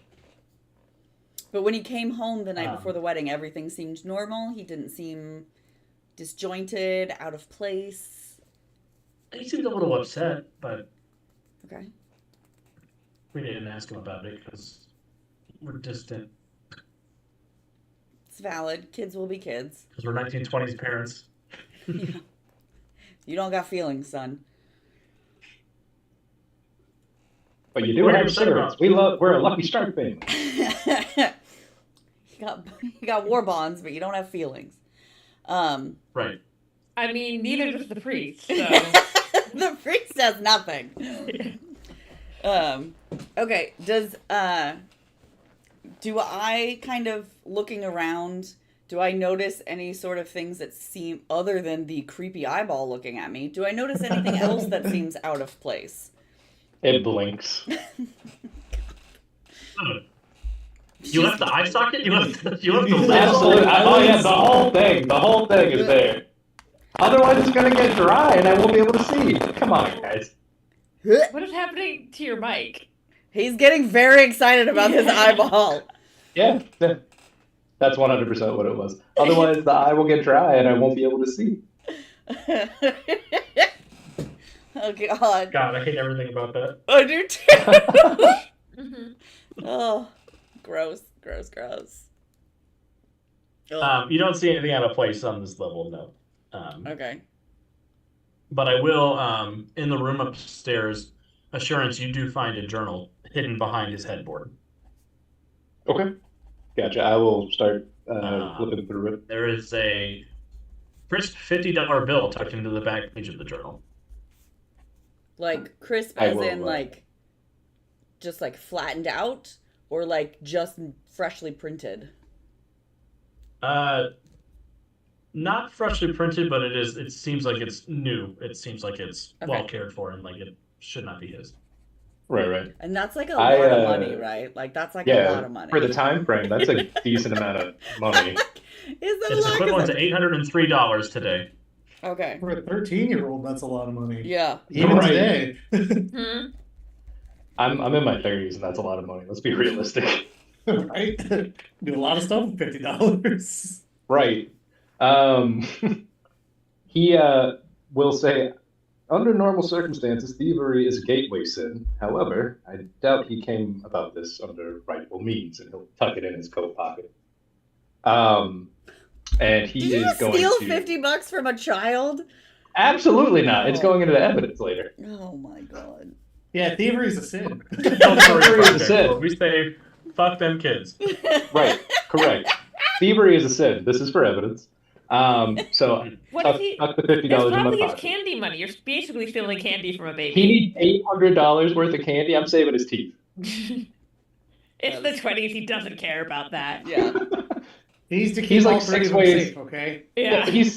But when he came home the night before the wedding, everything seemed normal. He didn't seem disjointed, out of place. He seemed a little upset, but Okay. we didn't ask him about it because we're distant. It's valid. Kids will be kids. Because we're 1920s parents. Yeah. You don't got feelings, son. But you do have cigarettes. We're a Lucky Strike family. You got war bonds, but you don't have feelings. Right. I mean, neither does the priest. So. The priest has nothing. Okay. Do I kind of looking around? Do I notice any sort of things that seem other than the creepy eyeball looking at me? Do I notice anything else that seems out of place? It blinks. You left the eye socket? You left the lid? Absolutely. Oh yeah, the whole thing. The whole thing is there. Otherwise, it's gonna get dry, and I won't be able to see. Come on, guys. What is happening to your mic? He's getting very excited about his eyeball. Yeah, that's 100% what it was. Otherwise, the eye will get dry, and I won't be able to see. Oh God. God, I hate everything about that. I do too. Mm-hmm. Oh, gross. Ugh. You don't see anything out of place on this level, no. Okay. But I will, in the room upstairs, Assurance, you do find a journal hidden behind his headboard. Okay. Gotcha. I will start flipping through it. There is a crisp $50 bill tucked into the back page of the journal. Like crisp I as will, in like just like flattened out or like just freshly printed? Not freshly printed, but it seems like it's new. It seems like it's Okay. well cared for and like it should not be his. Right. And that's like a I, lot of money, right? Like that's like a lot of money. For the time frame, that's a decent amount of money. Is that It's a lot? equivalent to $803 today. Okay. For a 13-year-old, that's a lot of money. Yeah. Even Right. today. Hmm. I'm in my 30s, and that's a lot of money. Let's be realistic. Right? Do a lot of stuff with $50. Right. He will say, under normal circumstances, thievery is a gateway sin. However, I doubt he came about this under rightful means, and he'll tuck it in his coat pocket. And he Did you is just going steal to $50 from a child? absolutely not. It's Oh. going into the evidence later. Oh my God. Yeah, thievery is a sin. Don't worry Thievery about is a it. sin. We say, fuck them kids. Right. Correct. Thievery is a sin. This is for evidence. So What tuck, if he? tuck the $50 That's in my probably his pocket. candy money. You're basically stealing candy from a baby. He needs $800 worth of candy. I'm saving his teeth. It's the 20s. He doesn't care about that. Yeah. He needs to keep He's like all three 6 of them ways. safe, okay? Yeah. He's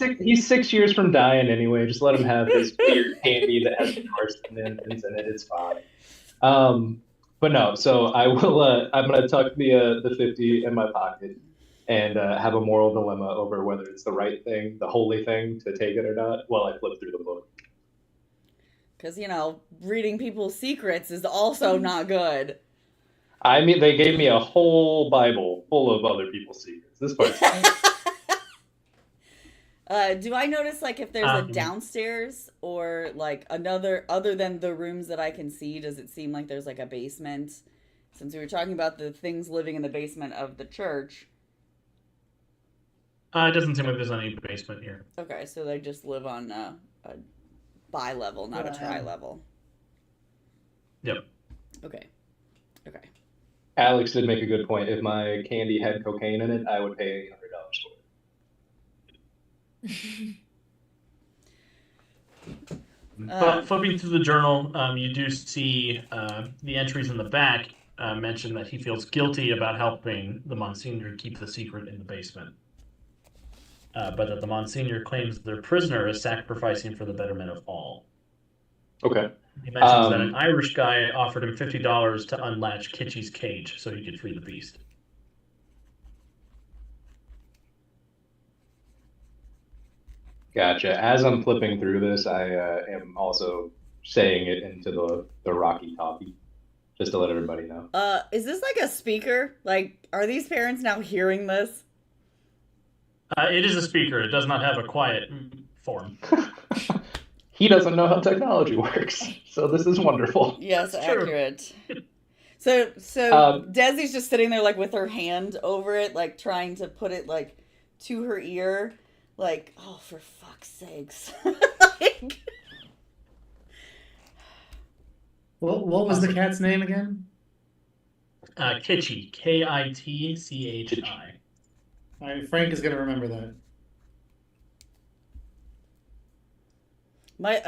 6 years from dying anyway. Just let him have his weird candy that has carcinogens in it. It's fine. But no. So I will. I'm gonna tuck the 50 in my pocket and have a moral dilemma over whether it's the right thing, the holy thing, to take it or not, while I flip through the book. Because, you know, reading people's secrets is also not good. I mean, they gave me a whole Bible full of other people's secrets. This part's fine. Do I notice, like, if there's a Um, downstairs or, like, another, other than the rooms that I can see, does it seem like there's, like, a basement? Since we were talking about the things living in the basement of the church. It doesn't seem like there's any basement here. Okay, so they just live on a bi-level, not a Yeah. tri-level. Yep. Okay. Alex did make a good point. If my candy had cocaine in it, I would pay $800 for it. But flipping through the journal, you do see the entries in the back mention that he feels guilty about helping the Monsignor keep the secret in the basement. But that the Monsignor claims their prisoner is sacrificing for the betterment of all. Okay. He mentions that an Irish guy offered him $50 to unlatch Kitschy's cage so he could free the beast. Gotcha. As I'm flipping through this, I am also saying it into the Rocky Talkie, just to let everybody know. Is this like a speaker? Like, are these parents now hearing this? It is a speaker. It does not have a quiet form. He doesn't know how technology works, so this is wonderful. Yes, That's true. accurate. So Desi's just sitting there, like, with her hand over it, like, trying to put it, like, to her ear. Like, oh, for fuck's sakes. Like, What was the cat's name again? Kitschy. Kitchi. All right, Frank is going to remember that.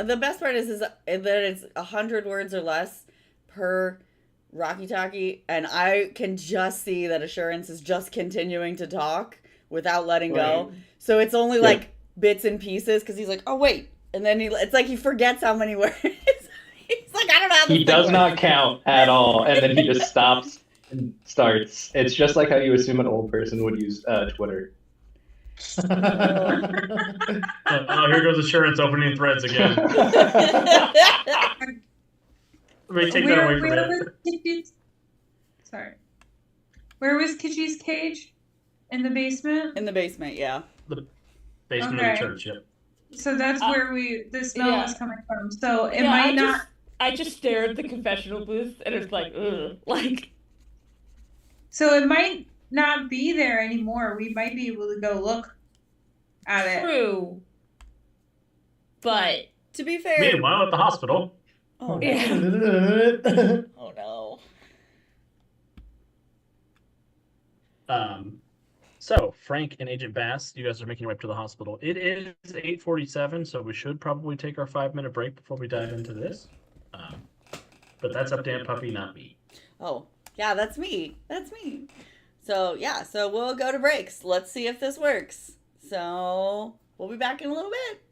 the best part is that it's 100 words or less per Rocky Talkie, and I can just see that Assurance is just continuing to talk without letting go. Right. So it's only like bits and pieces because he's like, oh wait, and then it's like he forgets how many words He's like, I don't know how this He thing does works." not count at all, and then he just stops and starts. It's just like how you assume an old person would use Twitter. Oh, here goes assurance opening threads again. Let me take that away from where it. was Kitschy's? Sorry. Where was Kitschy's cage? In the basement? In the basement, yeah. Basement of Okay. the church, yep. So that's where the smell yeah. was coming from. So it Yeah, might not. I just stare at the confessional booth and it's like, ugh. Like, So it might not be there anymore. We might be able to go look at it. true. But To be fair. Meanwhile, at the hospital. Oh no. yeah. Oh no. So Frank and Agent Bass, you guys are making your way up to the hospital. It is 8:47, so we should probably take our 5-minute break before we dive into this. But that's up to Aunt Puppy, not me. Oh, yeah, that's me. That's me. So, yeah, so we'll go to breaks. Let's see if this works. So, we'll be back in a little bit.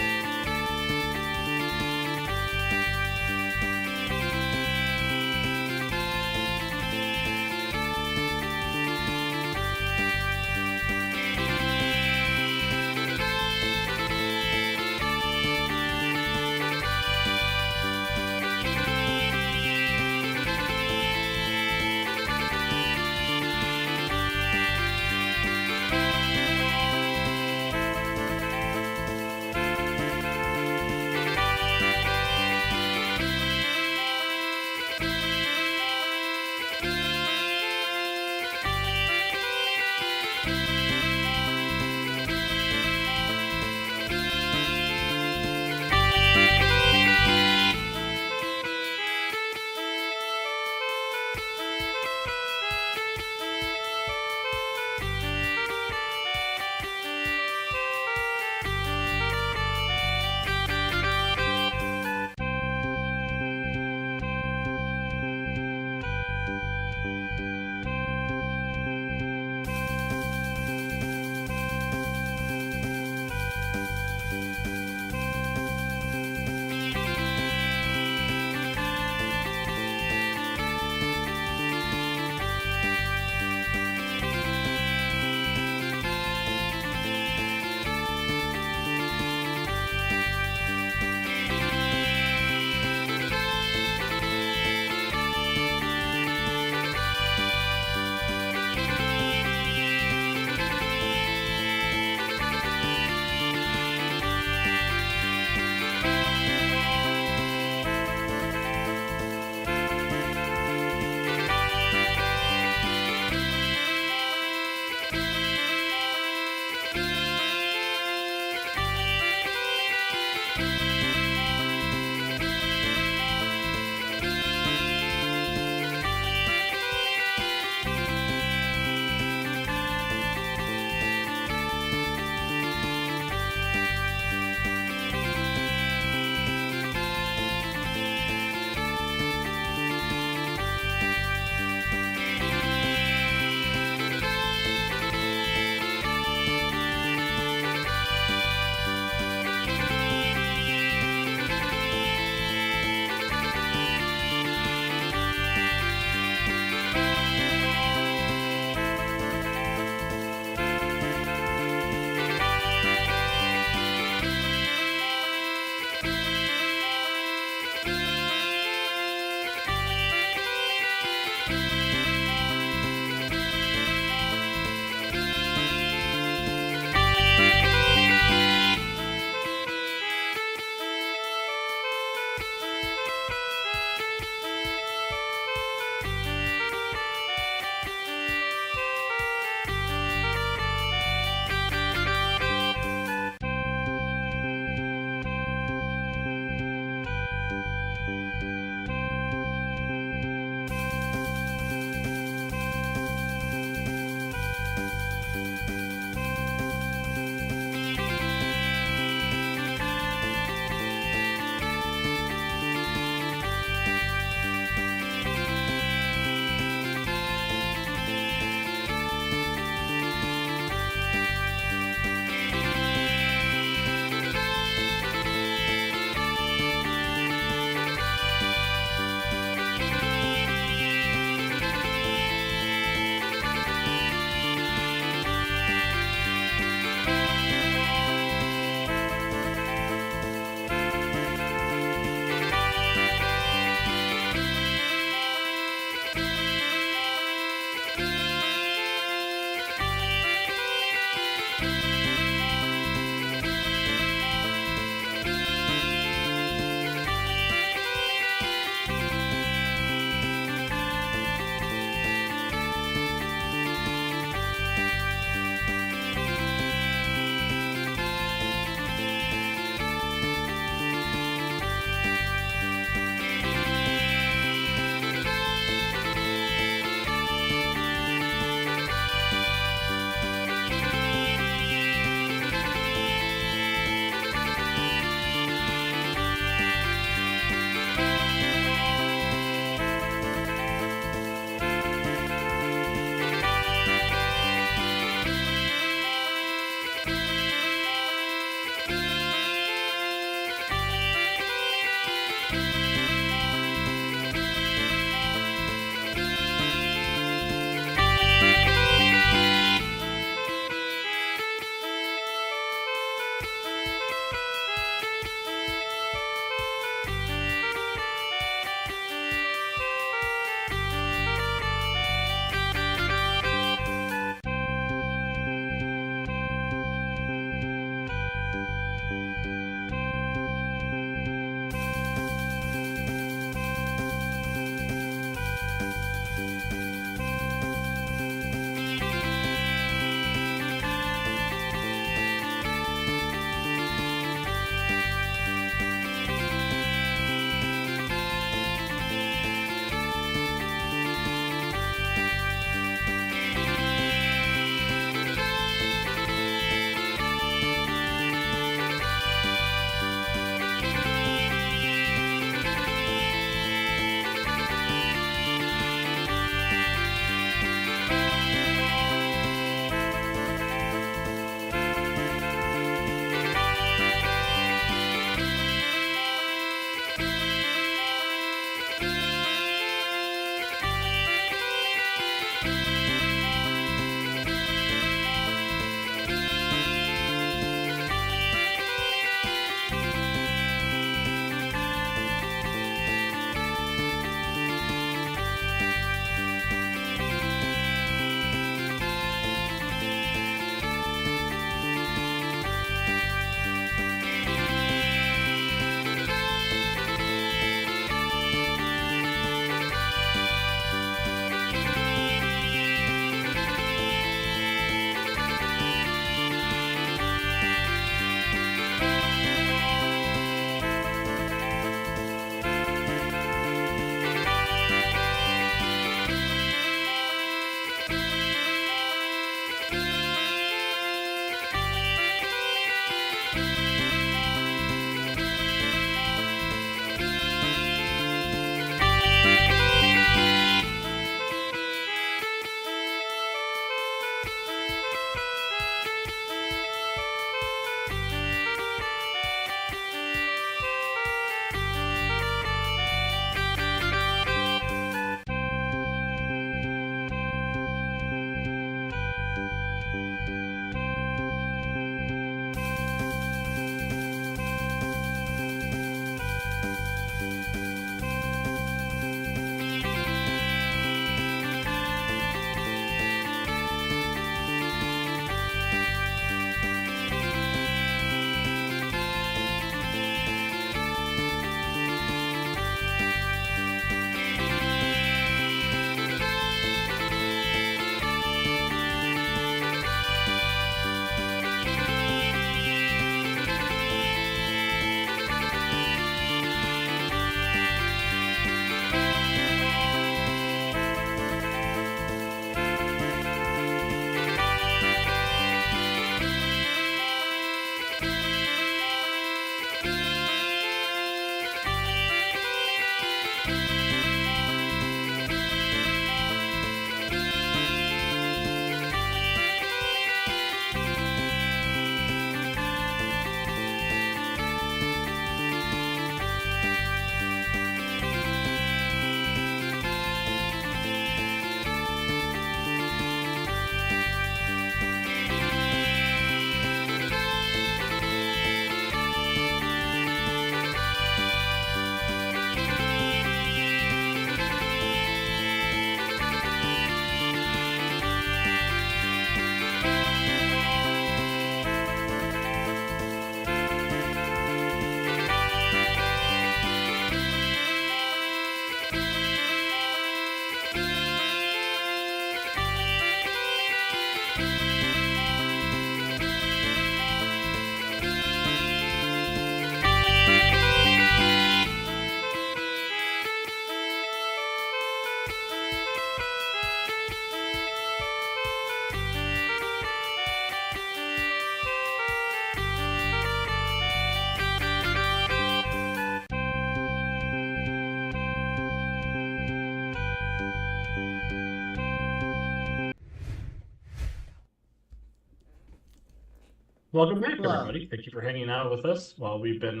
Welcome back, Hello. everybody. Thank you for hanging out with us while we've been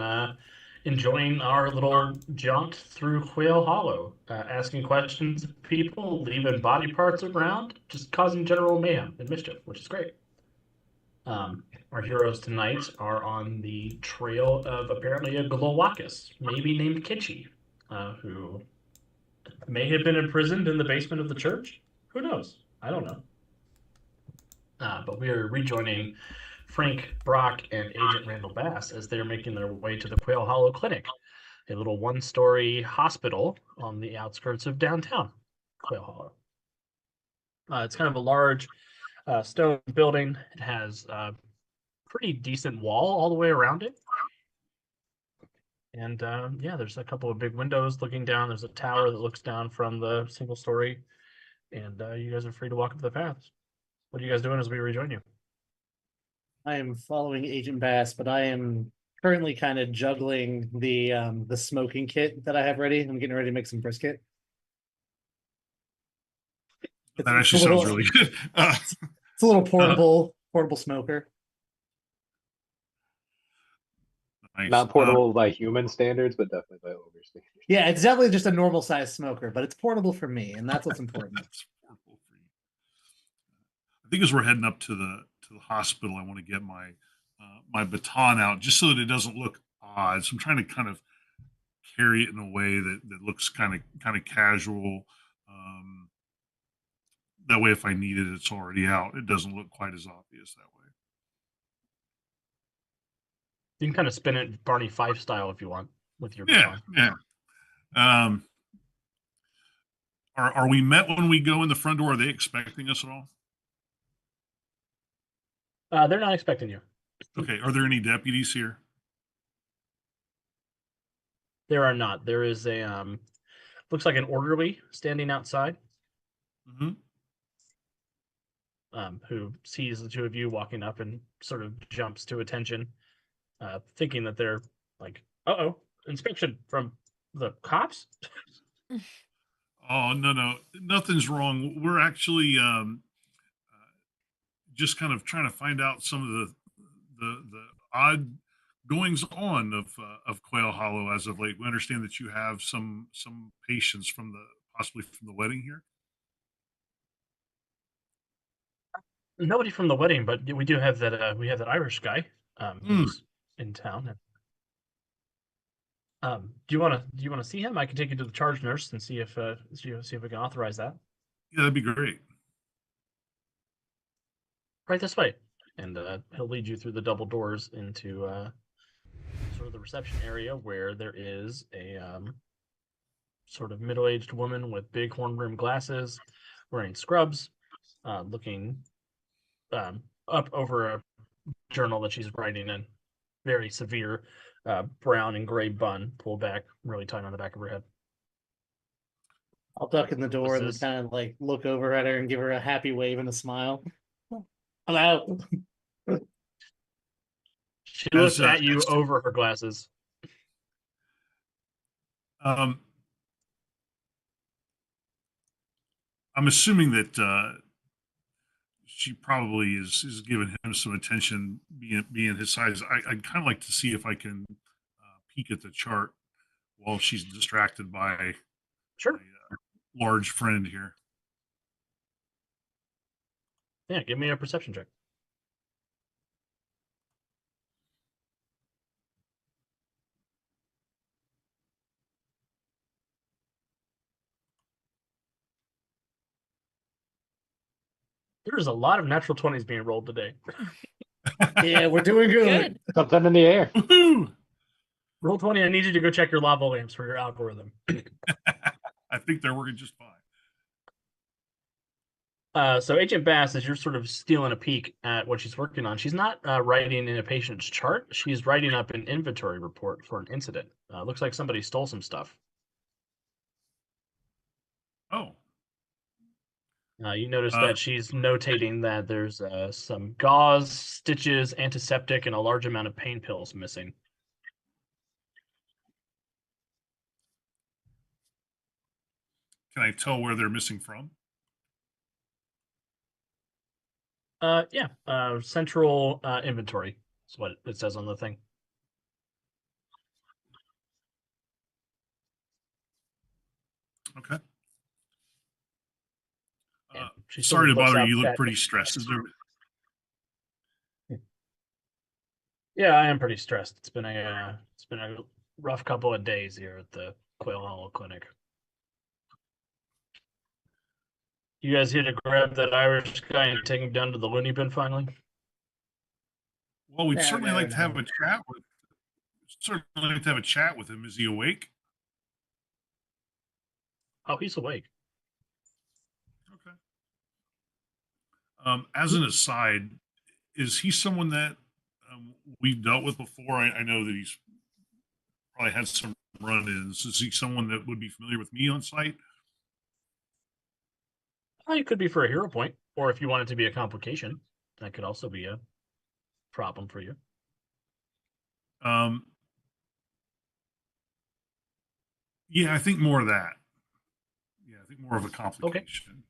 enjoying our little jaunt through Quail Hollow, asking questions of people, leaving body parts around, just causing general mayhem and mischief, which is great. Our heroes tonight are on the trail of apparently a Glowakis, maybe named Kitschy, who may have been imprisoned in the basement of the church. Who knows? I don't know. But we are rejoining Frank Brock and Agent Randall Bass as they're making their way to the Quail Hollow Clinic, a little one-story hospital on the outskirts of downtown Quail Hollow. It's kind of a large stone building. It has a pretty decent wall all the way around it. And yeah, there's a couple of big windows looking down. There's a tower that looks down from the single story. And you guys are free to walk up the paths. What are you guys doing as we rejoin you? I am following Agent Bass, but I am currently kind of juggling the smoking kit that I have ready. I'm getting ready to make some brisket. That actually a little, sounds really good. It's a little portable smoker. Nice. Not portable by human standards, but definitely by ogre standards. Yeah, it's definitely just a normal size smoker, but it's portable for me, and that's what's important. That's portable for you. I think as we're heading up to the hospital, I want to get my my baton out just so that it doesn't look odd. So I'm trying to kind of carry it in a way that looks kind of casual. That way, if I need it, it's already out. It doesn't look quite as obvious that way. You can kind of spin it Barney Fife style if you want with your Yeah, baton. yeah. Are we met when we go in the front door? Are they expecting us at all? They're not expecting you. Okay. Are there any deputies here? There are not. There is a looks like an orderly standing outside, Mm-hmm. who sees the two of you walking up and sort of jumps to attention, thinking that they're like, "Uh-oh, inspection from the cops." Oh no, nothing's wrong. We're actually just kind of trying to find out some of the odd goings on of Quail Hollow as of late. We understand that you have some patients from possibly from the wedding here. Nobody from the wedding, but we do have that. We have that Irish guy who's in town. Do you want to see him? I can take you to the charge nurse and see if we can authorize that. Yeah, that'd be great. Right this way, and he'll lead you through the double doors into sort of the reception area where there is a sort of middle-aged woman with big horn-rimmed glasses, wearing scrubs, looking up over a journal that she's writing in. Very severe brown and gray bun pulled back really tight on the back of her head. I'll duck in the door and This is- kind of like look over at her and give her a happy wave and a smile. I'm out. She looks As, at you as- over her glasses. I'm assuming that she probably is giving him some attention, being his size. I'd kind of like to see if I can peek at the chart while she's distracted by Sure. my large friend here. Yeah, give me a perception check. There's a lot of natural 20s being rolled today. Yeah, we're doing good. Good. Something in the air. Woohoo! Roll 20, I need you to go check your lava lamps for your algorithm. I think they're working just fine. So Agent Bass, as you're sort of stealing a peek at what she's working on, she's not writing in a patient's chart. She's writing up an inventory report for an incident. Looks like somebody stole some stuff. Oh, You notice that she's notating that there's some gauze, stitches, antiseptic, and a large amount of pain pills missing. can I tell where they're missing from? Yeah. Central inventory is what it says on the thing. Okay. Yeah, she sort Sorry of to looks bother out you. You look at- pretty stressed. Is there? Yeah, I am pretty stressed. It's been a rough couple of days here at the Quail Hollow Clinic. You guys here to grab that Irish guy and take him down to the loony bin finally? Well, we'd No, certainly no, like to have no. a chat with. Certainly like to have a chat with him. Is he awake? Oh, he's awake. Okay. As an aside, is he someone that we've dealt with before? I know that he's probably had some run-ins. Is he someone that would be familiar with me on site? Oh, it could be for a hero point, or if you want it to be a complication, that could also be a problem for you. Yeah, I think more of that. Yeah, I think more of a complication.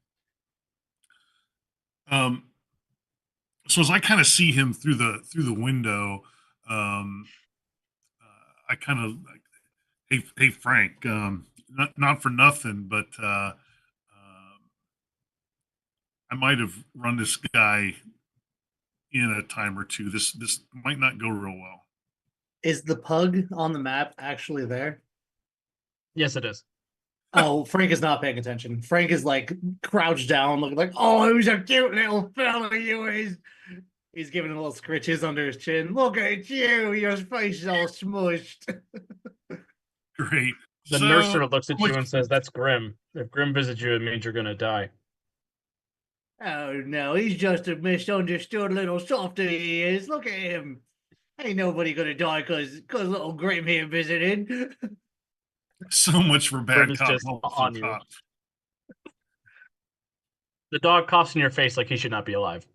So as I kind of see him through the window, I kind of like, hey Frank, not for nothing, but I might have run this guy in a time or two. This might not go real well. Is the pug on the map actually there? Yes, it is. Oh, Frank is not paying attention. Frank is like crouched down, looking like, oh, who's a cute little fella you is. He's giving a little scritches under his chin. Look at you, your face is all smushed. Great. The nurse sort of looks at you and says, "That's Grim. If Grim visits you, it means you're gonna die." Oh no, he's just a misunderstood little softy he is. Look at him. Ain't nobody gonna die cause little Grim here visiting. So much for Grim bad is cop, just helpful on you. cop. The dog coughs in your face like he should not be alive.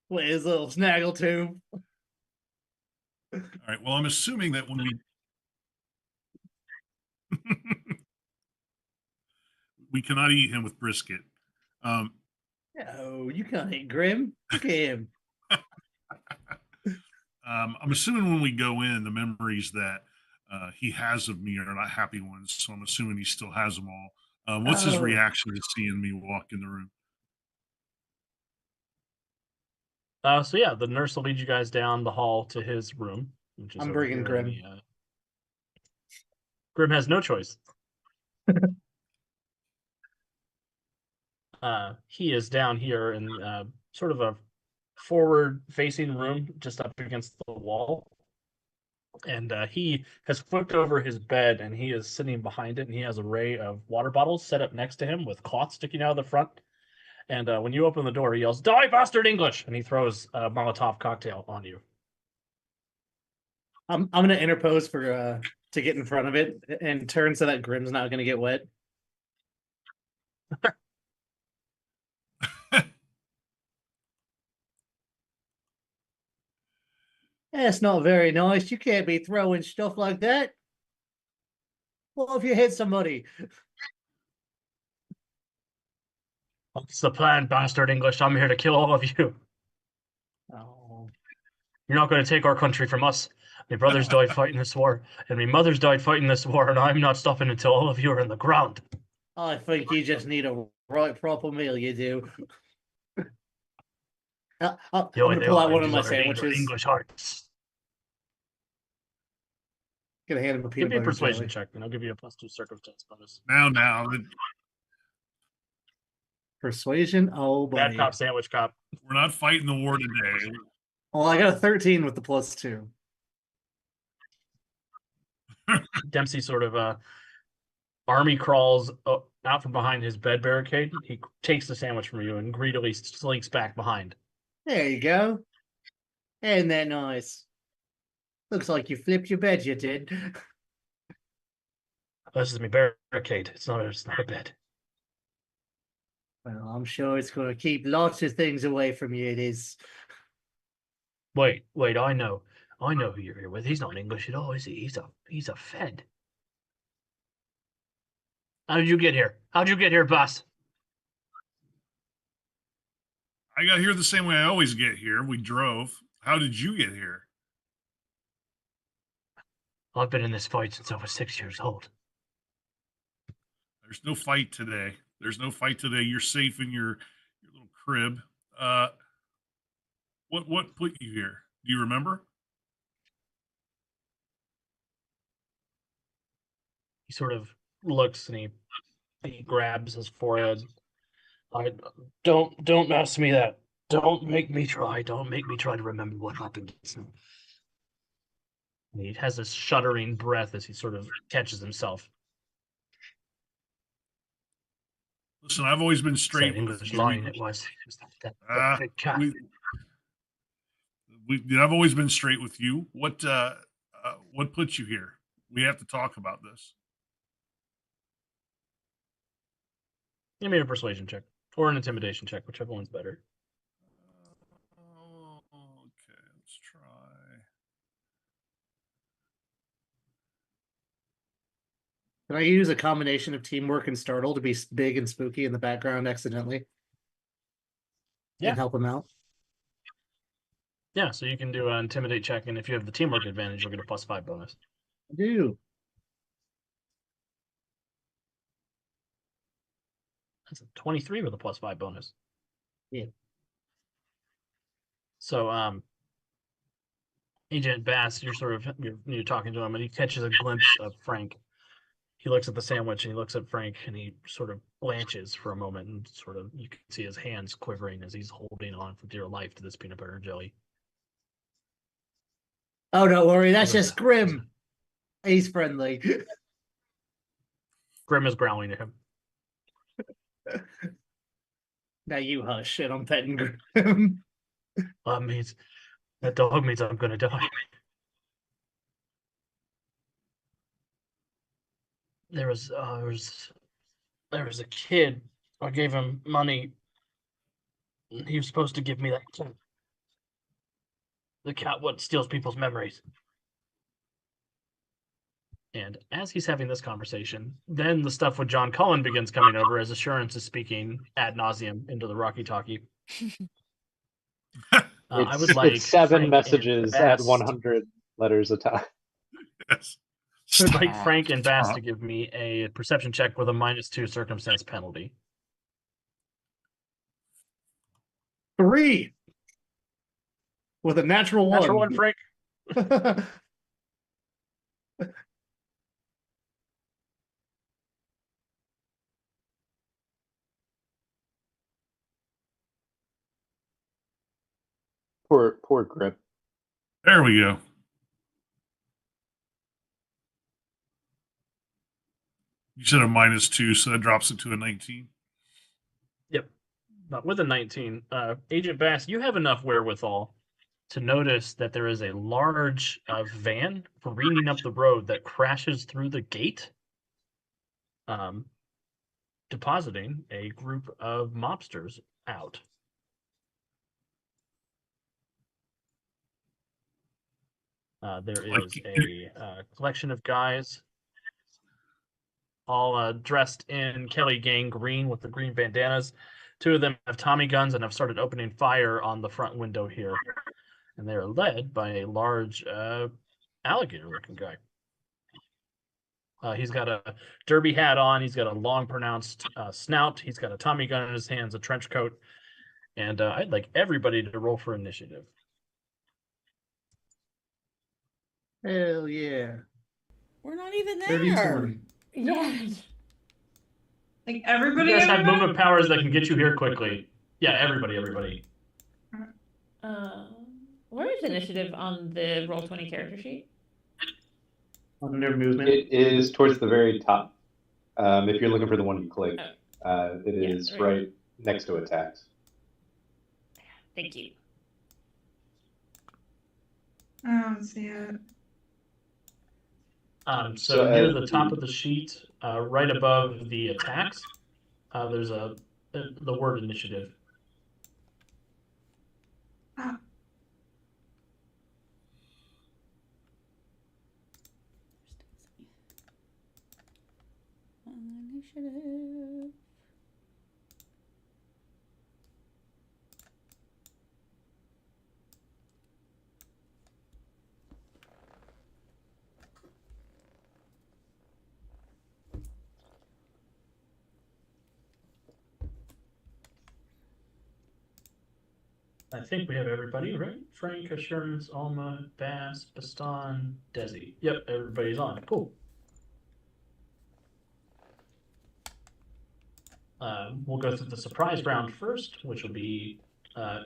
With his little snaggle tube. All right. Well, I'm assuming that when we cannot eat him with brisket. No, you can't eat Grim. Look at him. I'm assuming when we go in, the memories that he has of me are not happy ones. So I'm assuming he still has them all. What's his Oh. reaction to seeing me walk in the room? So yeah, the nurse will lead you guys down the hall to his room, which is I'm over bringing here in Grim. Grim has no choice. He is down here in sort of a forward-facing room, just up against the wall, and he has flipped over his bed, and he is sitting behind it, and he has a array of water bottles set up next to him with cloth sticking out of the front. And when you open the door, he yells, "Die, bastard English!" And he throws a Molotov cocktail on you. I'm gonna interpose for to get in front of it and turn so that Grim's not gonna get wet. That's not very nice. You can't be throwing stuff like that. What if you hit somebody? What's the plan, bastard English? I'm here to kill all of you. Oh, You're not going to take our country from us. My brothers died fighting this war, and my mother's died fighting this war, and I'm not stopping until all of you are in the ground. I think you just need a right proper meal. You do. I'm gonna pull out one of my sandwiches. English hearts. Gonna hand him a Give peanut me a butter and persuasion jelly. check, and I'll give you a +2 circumstance bonus. Now, Persuasion. Oh, Bad buddy. cop, sandwich cop. we're not fighting the war today. Well, I got a 13 with the +2. Dempsey sort of army crawls out from behind his bed barricade. He takes the sandwich from you and greedily slinks back behind. There you go. Isn't that nice? Looks like you flipped your bed, you did. This is my barricade. It's not a bed. Well, I'm sure it's going to keep lots of things away from you. It is. Wait, I know who you're here with. He's not English at all, is he? He's a Fed. How did you get here? How'd you get here, boss? I got here the same way I always get here. We drove. How did you get here? I've been in this fight since I was 6 years old. There's no fight today. There's no fight today. You're safe in your little crib. What put you here? Do you remember? He sort of looks and he grabs his forehead. I don't ask me that. Don't make me try. Don't make me try to remember what happened. And he has this shuddering breath as he sort of catches himself. Listen, I've always been straight Said with English you. line it was. It was that big cat. I've always been straight with you. What put you here? We have to talk about this. Give me a persuasion check or an intimidation check, whichever one's better. Okay, let's try. Can I use a combination of teamwork and startle to be big and spooky in the background accidentally? Yeah. And help him out? Yeah, so you can do an intimidate check, and if you have the teamwork advantage, you'll get a +5 bonus. I do. That's a 23 with a +5 bonus. Yeah. So, Agent Bass, you're talking to him, and he catches a glimpse of Frank. He looks at the sandwich, and he looks at Frank, and he sort of blanches for a moment, and sort of you can see his hands quivering as he's holding on for dear life to this peanut butter and jelly. Oh, don't worry, that's just Grim. He's friendly. Grim is growling at him. Now you hush, and I'm petting Grim. That dog means I'm gonna die. There was a kid. I gave him money. He was supposed to give me that cat. The cat what steals people's memories. And as he's having this conversation, then the stuff with John Cullen begins coming over as Assurance is speaking ad nauseum into the Rocky Talkie. I would like it's 7 Frank and messages at Bass 100 letters a time. Yes. I would like Frank and Bass to give me a perception check with a -2 circumstance penalty. 3 with a natural 1. Natural one, Frank. Poor Grip. There we go. You said a -2, so that drops it to a 19. Yep. But with a 19, Agent Bass, you have enough wherewithal to notice that there is a large van careening up the road that crashes through the gate, depositing a group of mobsters out. There is a collection of guys all dressed in Kelly Gang green with the green bandanas. 2 of them have Tommy guns and have started opening fire on the front window here. And they are led by a large alligator-looking guy. He's got a derby hat on. He's got a long, pronounced snout. He's got a Tommy gun in his hands, a trench coat. And I'd like everybody to roll for initiative. Hell yeah. We're not even there. 30-20. Yeah. Like everybody. You guys have everybody? movement powers that can get you here quickly. Yeah, everybody. Where is initiative on the Roll20 character sheet? Under movement. It is towards the very top. If you're looking for the one you clicked, it is right next to attacks. Thank you. I don't see it. So near the top of the sheet, right above the attacks, there's the word initiative. Initiative. I think we have everybody, right? Frank, Assurance, Alma, Bass, Baston, Desi. Yep, everybody's on. Cool. We'll go through the surprise round first, which will be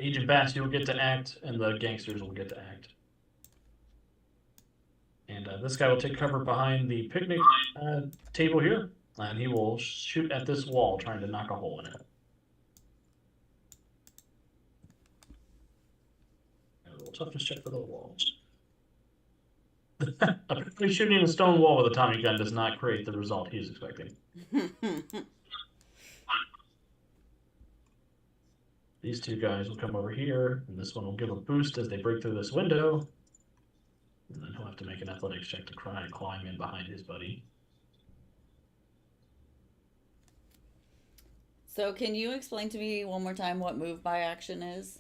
Agent Bass, you'll get to act, and the gangsters will get to act. And this guy will take cover behind the picnic table here, and he will shoot at this wall, trying to knock a hole in it. A little toughness check for the wall. Apparently, shooting a stone wall with a Tommy gun does not create the result he's expecting. These two guys will come over here, and this one will give a boost as they break through this window. And then he'll have to make an athletics check to try and climb in behind his buddy. So can you explain to me one more time what move by action is?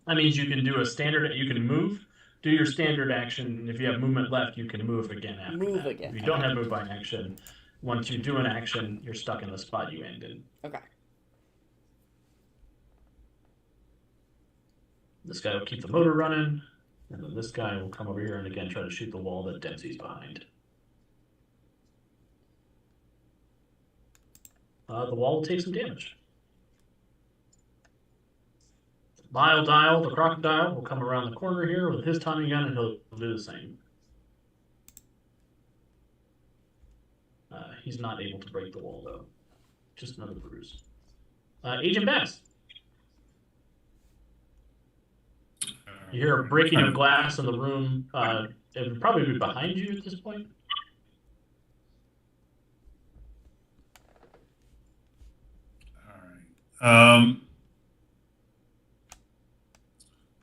That means you can do a standard, you can move, do your standard action, and if you have movement left, you can move again after Move that. again, If you don't okay. have move by action, once you do an action, you're stuck in the spot you ended. Okay. This guy will keep the motor running, and then this guy will come over here and again try to shoot the wall that Dempsey's behind. The wall will take some damage. Dial, the crocodile, will come around the corner here with his Tommy gun, and he'll do the same. He's not able to break the wall, though. Just another bruise. Agent Bass. You hear a breaking of glass in the room. It would probably be behind you at this point. All right.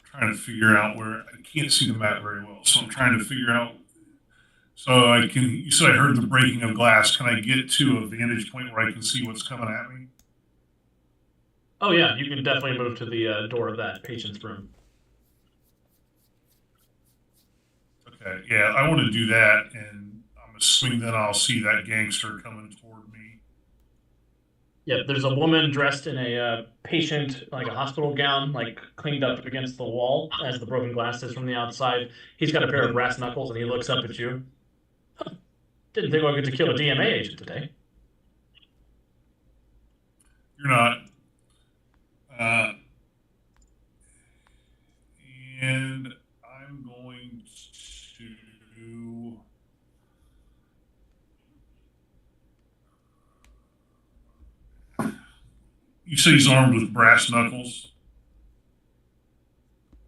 Trying to figure out where I can't see the map very well, so I'm trying to figure out. So I can. You said I heard the breaking of glass. Can I get to a vantage point where I can see what's coming at me? Oh yeah, you can definitely move to the door of that patient's room. Okay, yeah, I want to do that, and I'm assuming that I'll see that gangster coming toward me. Yeah, there's a woman dressed in a patient, like a hospital gown, like cleaned up against the wall as the broken glass is from the outside. He's got a pair of brass knuckles, and he looks up at you. Huh. Didn't think I would get to kill a DMA agent today. You're not. And I'm going to. You say he's armed with brass knuckles?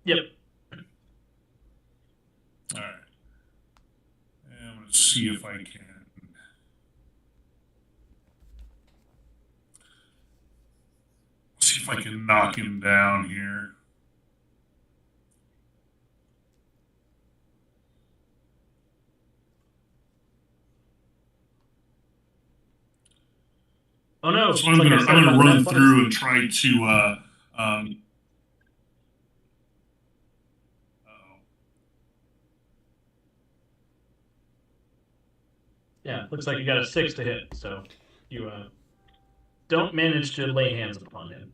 Yep. All right. And I'm going to see if I can. See if I can knock him down here. Oh no! So I'm gonna run through and try to. Uh-oh. Yeah, looks like you got a 6 to hit, so you don't manage to lay hands upon him.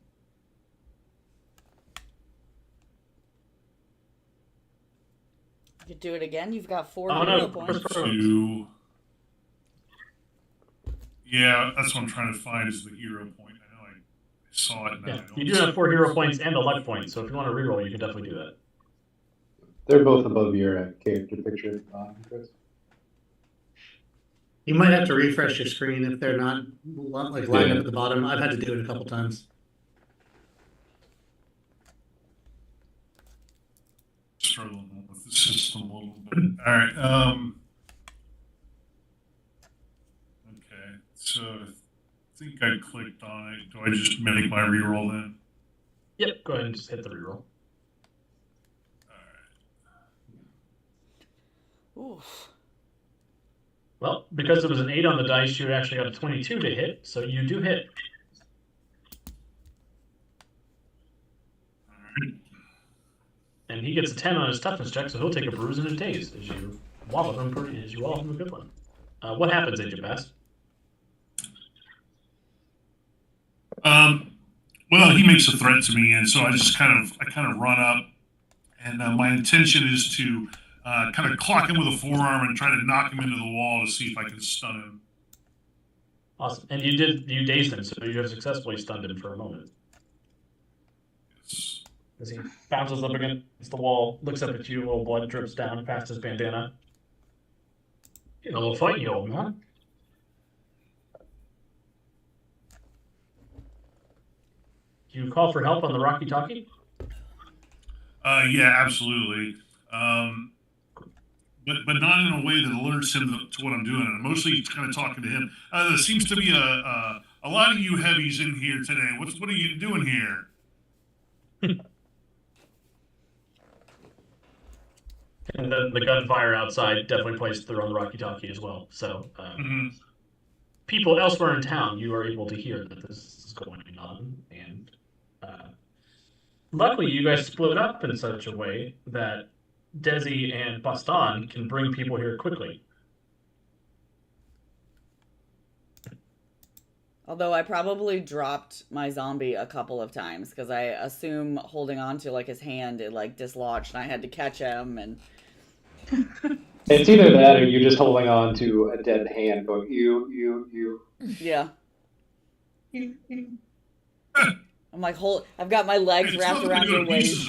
You could do it again. You've got 4 Oh, hero no. points. Two. Yeah, that's what I'm trying to find is the hero point. I know I saw it. Now Yeah, I don't you do have 4 hero points and a luck point, so if you want to reroll, you can definitely do that. They're both above your character picture at the bottom, Chris. You might have to refresh your screen if they're not like lined up at the bottom. I've had to do it a couple times. Struggling with the system a little bit. All right. Okay. So I think I clicked on it. Do I just make my reroll then? Yep, go ahead and just hit the reroll. Oof. Well, because it was an 8 on the dice, you actually got a 22 to hit, so you do hit. All right. And he gets a 10 on his toughness check, so he'll take a bruise and a tase as you wallop him a good one. What happens, Agent Bass? Well, he makes a threat to me, and so I kind of run up, and my intention is to kind of clock him with a forearm and try to knock him into the wall to see if I can stun him. Awesome. And you dazed him, so you have successfully stunned him for a moment. Yes. As he bounces up against the wall, looks up at you, a little blood drips down past his bandana. Getting a little fight, you old man. Do you call for help on the Rocky Talkie? Yeah, absolutely. But not in a way that alerts him to what I'm doing. I'm mostly kind of talking to him. There seems to be a lot of you heavies in here today. What are you doing here? And the gunfire outside definitely plays through on the Rocky Talkie as well. So people elsewhere in town, you are able to hear that this is going on. And luckily, you guys split up in such a way that Desi and Bastan can bring people here quickly. Although I probably dropped my zombie a couple of times because I assume holding on to like his hand, it like dislodged and I had to catch him and. It's either that or you just holding on to a dead hand going, you. Yeah. I'm like, I've got my legs wrapped around your waist.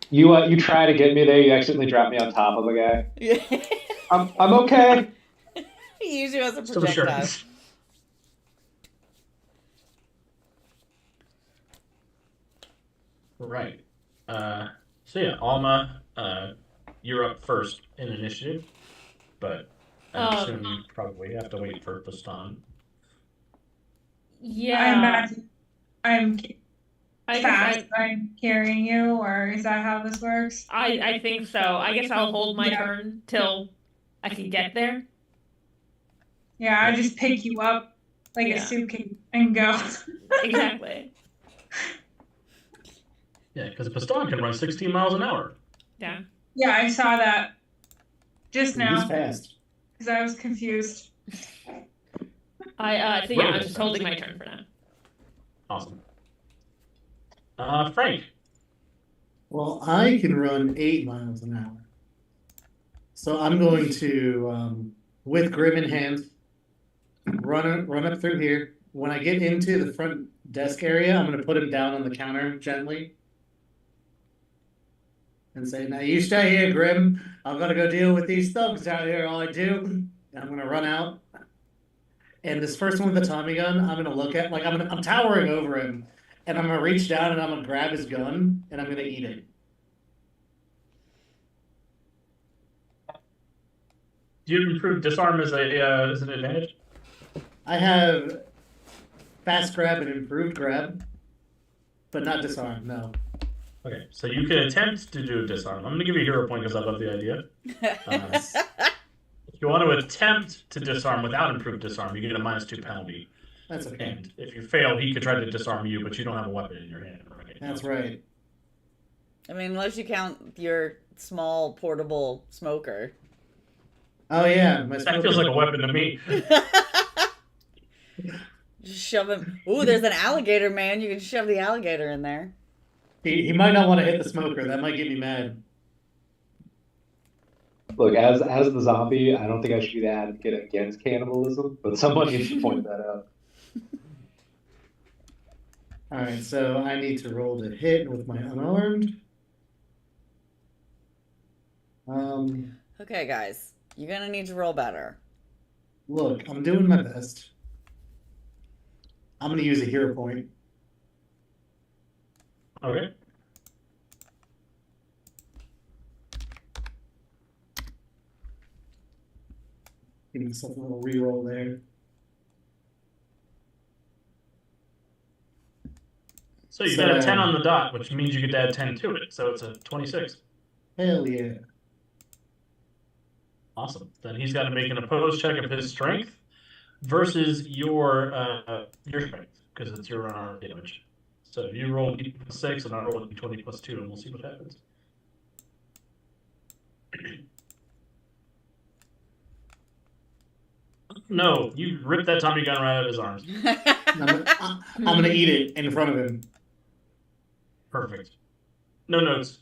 You try to get me there, you accidentally drop me on top of a guy. Yeah. I'm okay. He use you as a Still projectile. sure. Right. So yeah, Alma, you're up first in initiative, but I assume you probably have to wait for Bastan. Yeah. I'm I fast. guess I'm carrying you, or is that how this works? I think so. I guess I'll hold my turn till I can get there. Yeah, I just pick you up like a suitcase and go. Exactly. Yeah, because Bastan can run 16 miles an hour. Yeah. Yeah, I saw that just He's now fast. because I was confused. So yeah, I'm just holding my turn for now. Awesome. Frank. Well, I can run 8 miles an hour. So I'm going to, with Grim in hand, run up through here. When I get into the front desk area, I'm going to put him down on the counter gently. And say, now you stay here, Grim. I'm going to go deal with these thugs out here, all I do. And I'm going to run out. And this first one with the Tommy gun, I'm going to look at, like, I'm towering over him. And I'm going to reach down and I'm going to grab his gun and I'm going to eat it. Do you improve disarm as an advantage? I have fast grab and improved grab, but not disarm, no. Okay, so you can attempt to do a disarm. I'm going to give you a hero point because I love the idea. If you want to attempt to disarm without improved disarm, you get a -2 penalty. That's okay. And if you fail, he could try to disarm you, but you don't have a weapon in your hand. Right? That's right. I mean, unless you count your small portable smoker. Oh yeah, That feels like a weapon to me. Just shove him. Ooh, there's an alligator, man. You can shove the alligator in there. He might not want to hit the smoker. That might get me mad. Look, as the zombie, I don't think I should be the advocate against cannibalism, but someone needs to point that out. All right, so I need to roll to hit with my unarmed. Okay, guys. You're gonna need to roll better. Look, I'm doing my best. I'm gonna use a hero point. Okay. Give myself a little reroll there. So you got a 10 on the dot, which means you get to add 10 to it. So it's a 26. Hell yeah. Awesome. Then he's got to make an opposed check of his strength versus your strength, because it's your unarmed damage. So if you roll d6 and I roll a d20 plus 2, and we'll see what happens. No, you ripped that Tommy gun right out of his arms. I'm gonna eat it in front of him. Perfect. No notes.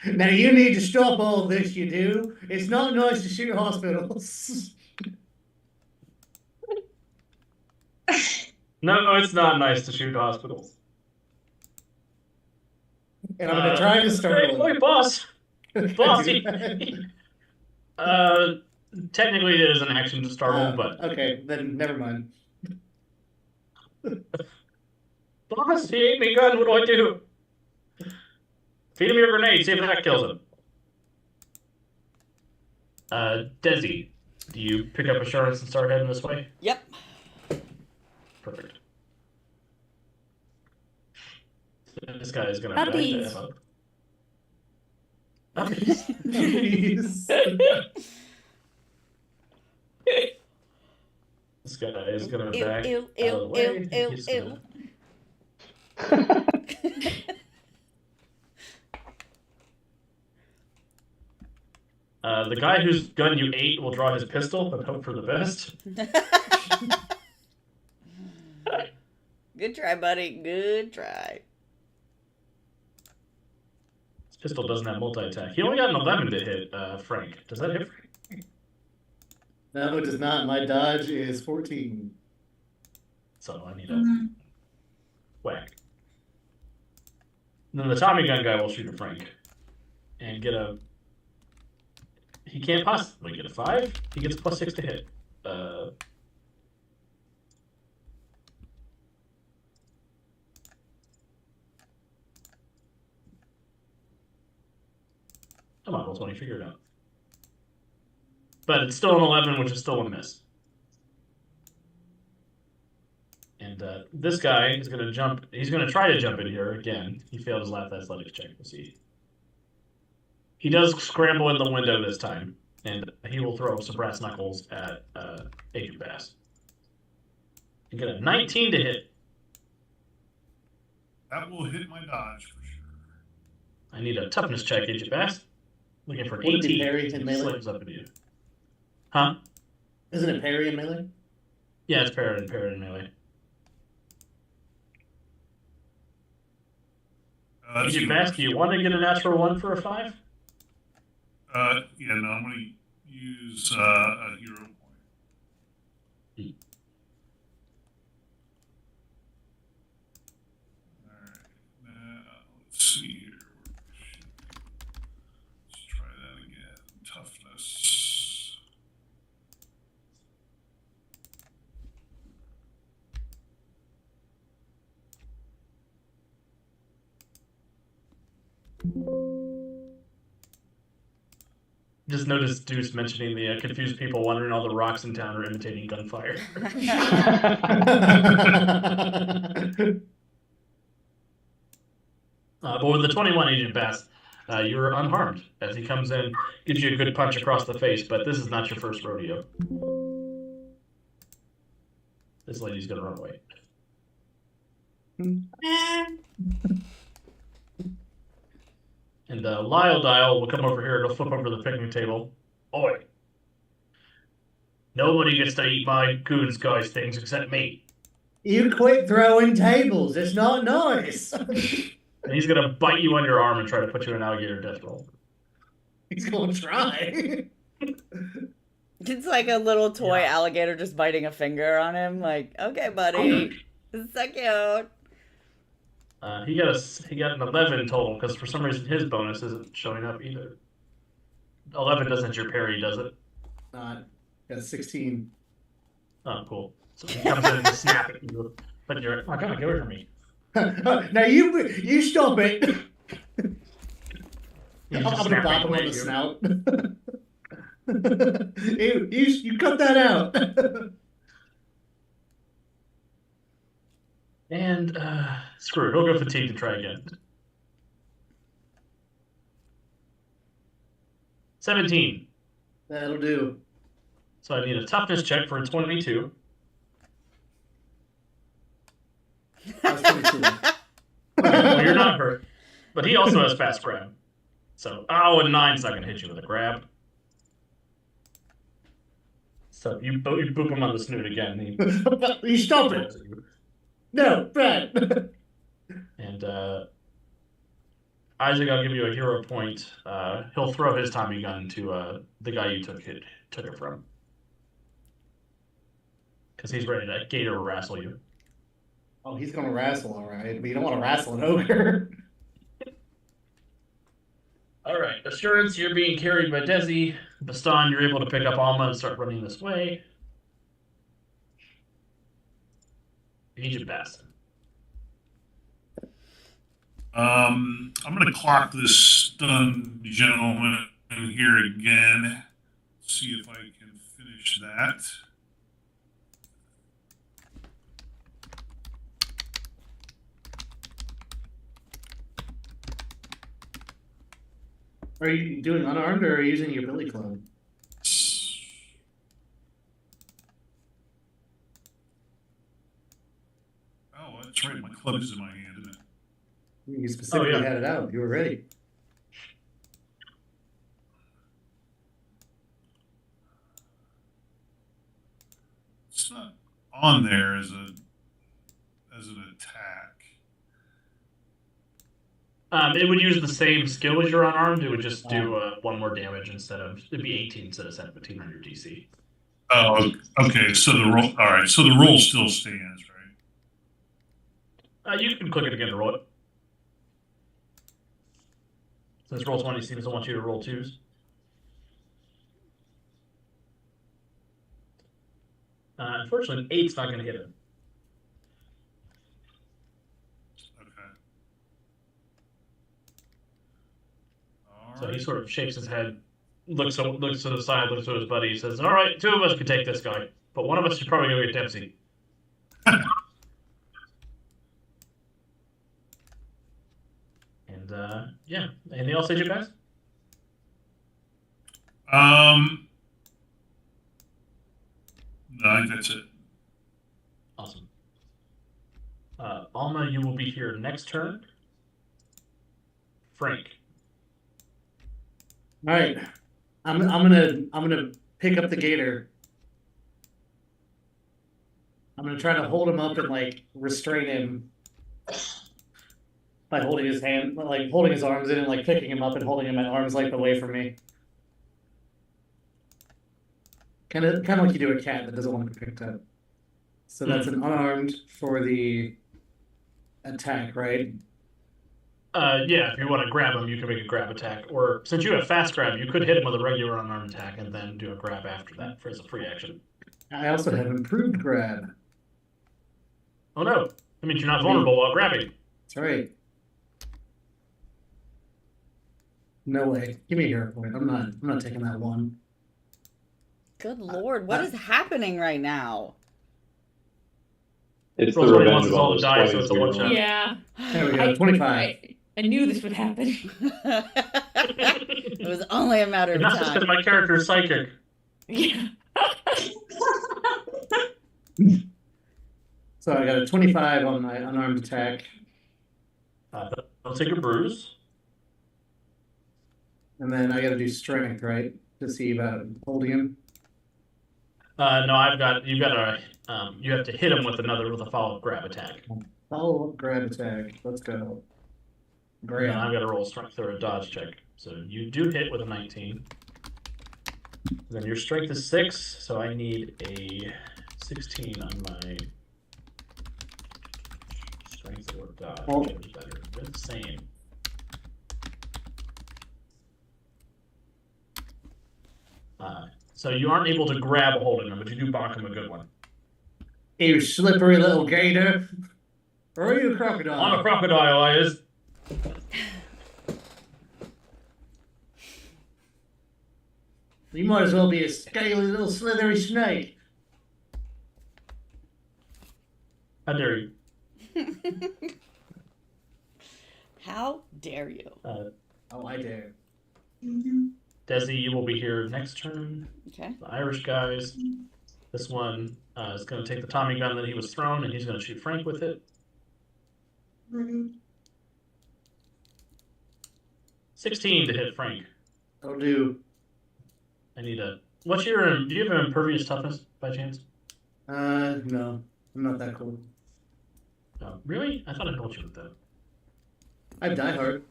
Now you need to stop all this, you do. It's not nice to shoot hospitals. No, it's not nice to shoot hospitals. And I'm gonna try to startle him. Wait, boss. Boss, technically it is an action to startle, but okay, then never mind. boss, he ate me gun. What do I do? Feed him your grenade. See if that kills him. Desi, do you pick up assurance and start heading this way? Yep. Perfect. This guy is gonna Puppies. back that up. Puppies. Please. This guy is gonna Ew, back ew, out of the way. ew, He's ew, gonna- The guy whose gun you ate will draw his pistol and hope for the best. Good try, buddy. Good try. His pistol doesn't have multi-attack. He only got an 11 to hit Frank. Does that hit Frank? No, it does not. My dodge is 14. So I need a whack. And then the Tommy gun guy will shoot at Frank. And get a... He can't possibly get a 5. He gets a +6 to hit. Come on, roll 20, figure it out. But it's still an 11, which is still a miss. And this guy is going to jump. He's going to try to jump in here again. He failed his last athletics check. We'll see. He does scramble in the window this time, and he will throw some brass knuckles at Agent Bass. You get a 19 to hit. That will hit my dodge for sure. I need a toughness check, Agent Bass. Looking for an Wouldn't it be 18. parry in He melee? slams up at you. Huh? Isn't it parry in melee? Yeah, it's parried and melee. That's Agent gonna- Bass, do you want to get a natural 1 for a 5? Yeah, no, I'm going to use a hero point. Alright, now let's see here. Let's try that again. Toughness. Just noticed Deuce mentioning the confused people wondering all the rocks in town are imitating gunfire. But with the 21 Agent Bass, you're unharmed as he comes in, gives you a good punch across the face, but this is not your first rodeo. This lady's gonna run away. And Lyle Dial will come over here and he'll flip over the picnic table. Oi! Nobody gets to eat my Goons guys things except me. You quit throwing tables. It's not nice. And he's gonna bite you on your arm and try to put you in an alligator death roll. He's gonna try. It's like a little toy Yeah. alligator just biting a finger on him. Like, okay, buddy. This is so cute. He got an 11 total because for some reason his bonus isn't showing up either. 11 doesn't your parry, does it? Not. Got 16. Oh, cool. So he comes in and snap at you, but you're oh god, get away from me. Now you stop it. He's I'm just gonna snapping bop him away on at the you. snout. you cut that out. And screw it, he'll go fatigue to try again. 17. That'll do. So I need a toughness check for a 22. That's 22. Well, you're not hurt. But he also has fast grab. So, oh, a 9's not going to hit you with a grab. So you boop him on the snoot again. You stop it! No, Brad! And Isaac, I'll give you a hero point. He'll throw his Tommy gun to the guy you took it from, because he's ready to gator wrestle you. Oh, he's gonna wrestle, alright. But you don't want to wrestle an ogre. All right, Assurance, you're being carried by Desi. Baston, you're able to pick up Alma and start running this way. Agent Baston. I'm going to clock this stunned gentleman in here again. See if I can finish that. Are you doing unarmed or are you using your billy club? Oh, that's right. My club is in my hand, isn't it? You specifically yeah. had it out. You were ready. It's not on there as an attack. It would use the same skill as your unarmed. It would just do one more damage instead of it'd be 18 instead of 17 on your DC. Oh, okay. So the roll. All right. So the roll still stands, right? You can click it again to roll it. Since roll 20 seems to want you to roll 2s. Unfortunately, 8's not going to hit him. Okay. So he sort of shakes his head, looks to the side, looks to his buddy, he says, "All right, 2 of us can take this guy, but one of us should probably go get Dempsey." And yeah, anything else, Agent Bass? No, I think that's it. Awesome. Alma, you will be here next turn. Frank. All right, I'm gonna pick up the gator. I'm gonna try to hold him up and like restrain him by holding his hand, like holding his arms in and like picking him up and holding him at arm's length away from me. Kind of like you do a cat that doesn't want to be picked up. So that's an unarmed for the attack, right? Yeah, if you want to grab him, you can make a grab attack. Or since you have fast grab, you could hit him with a regular unarmed attack and then do a grab after that as a free action. I also have improved grab. Oh no, that means you're not vulnerable while grabbing. That's right. No way. Give me a hero point. I'm not taking that one. Good lord, what is happening right now? It's the Rolls only revenge once of is all all it those dies, so 20s it's a you one-shot. rolled. Yeah. There we go. 25. I knew this would happen. It was only a matter of Not just because time. my character is psychic. Yeah. So I got a 25 on my unarmed attack, I'll take a bruise. and then I got to do strength, right, to see about holding him. No, you have to hit him with a follow-up grab attack. Follow up grab attack. Let's go. And Grab. then I've got to roll a strength or a dodge check. So you do hit with a 19. Then your strength is 6, so I need a 16 on my strength or dodge. Oh. Which is better. They're the same. So you aren't able to grab a hold of him, but you do bonk him a good one. You slippery little gator. Or are you a crocodile? I'm a crocodile, I is. You might as well be a scaly little slithery snake. How dare you? How dare you? Oh, I dare. Desi, you will be here next turn. Okay. The Irish guys. This one is going to take the Tommy gun that he was thrown, and he's going to shoot Frank with it. 16 to hit Frank. I'll do. I need a What's your? Do you have an impervious toughness by chance? No, I'm not that cool. Oh, really? I thought I told you with that. I Die Hard.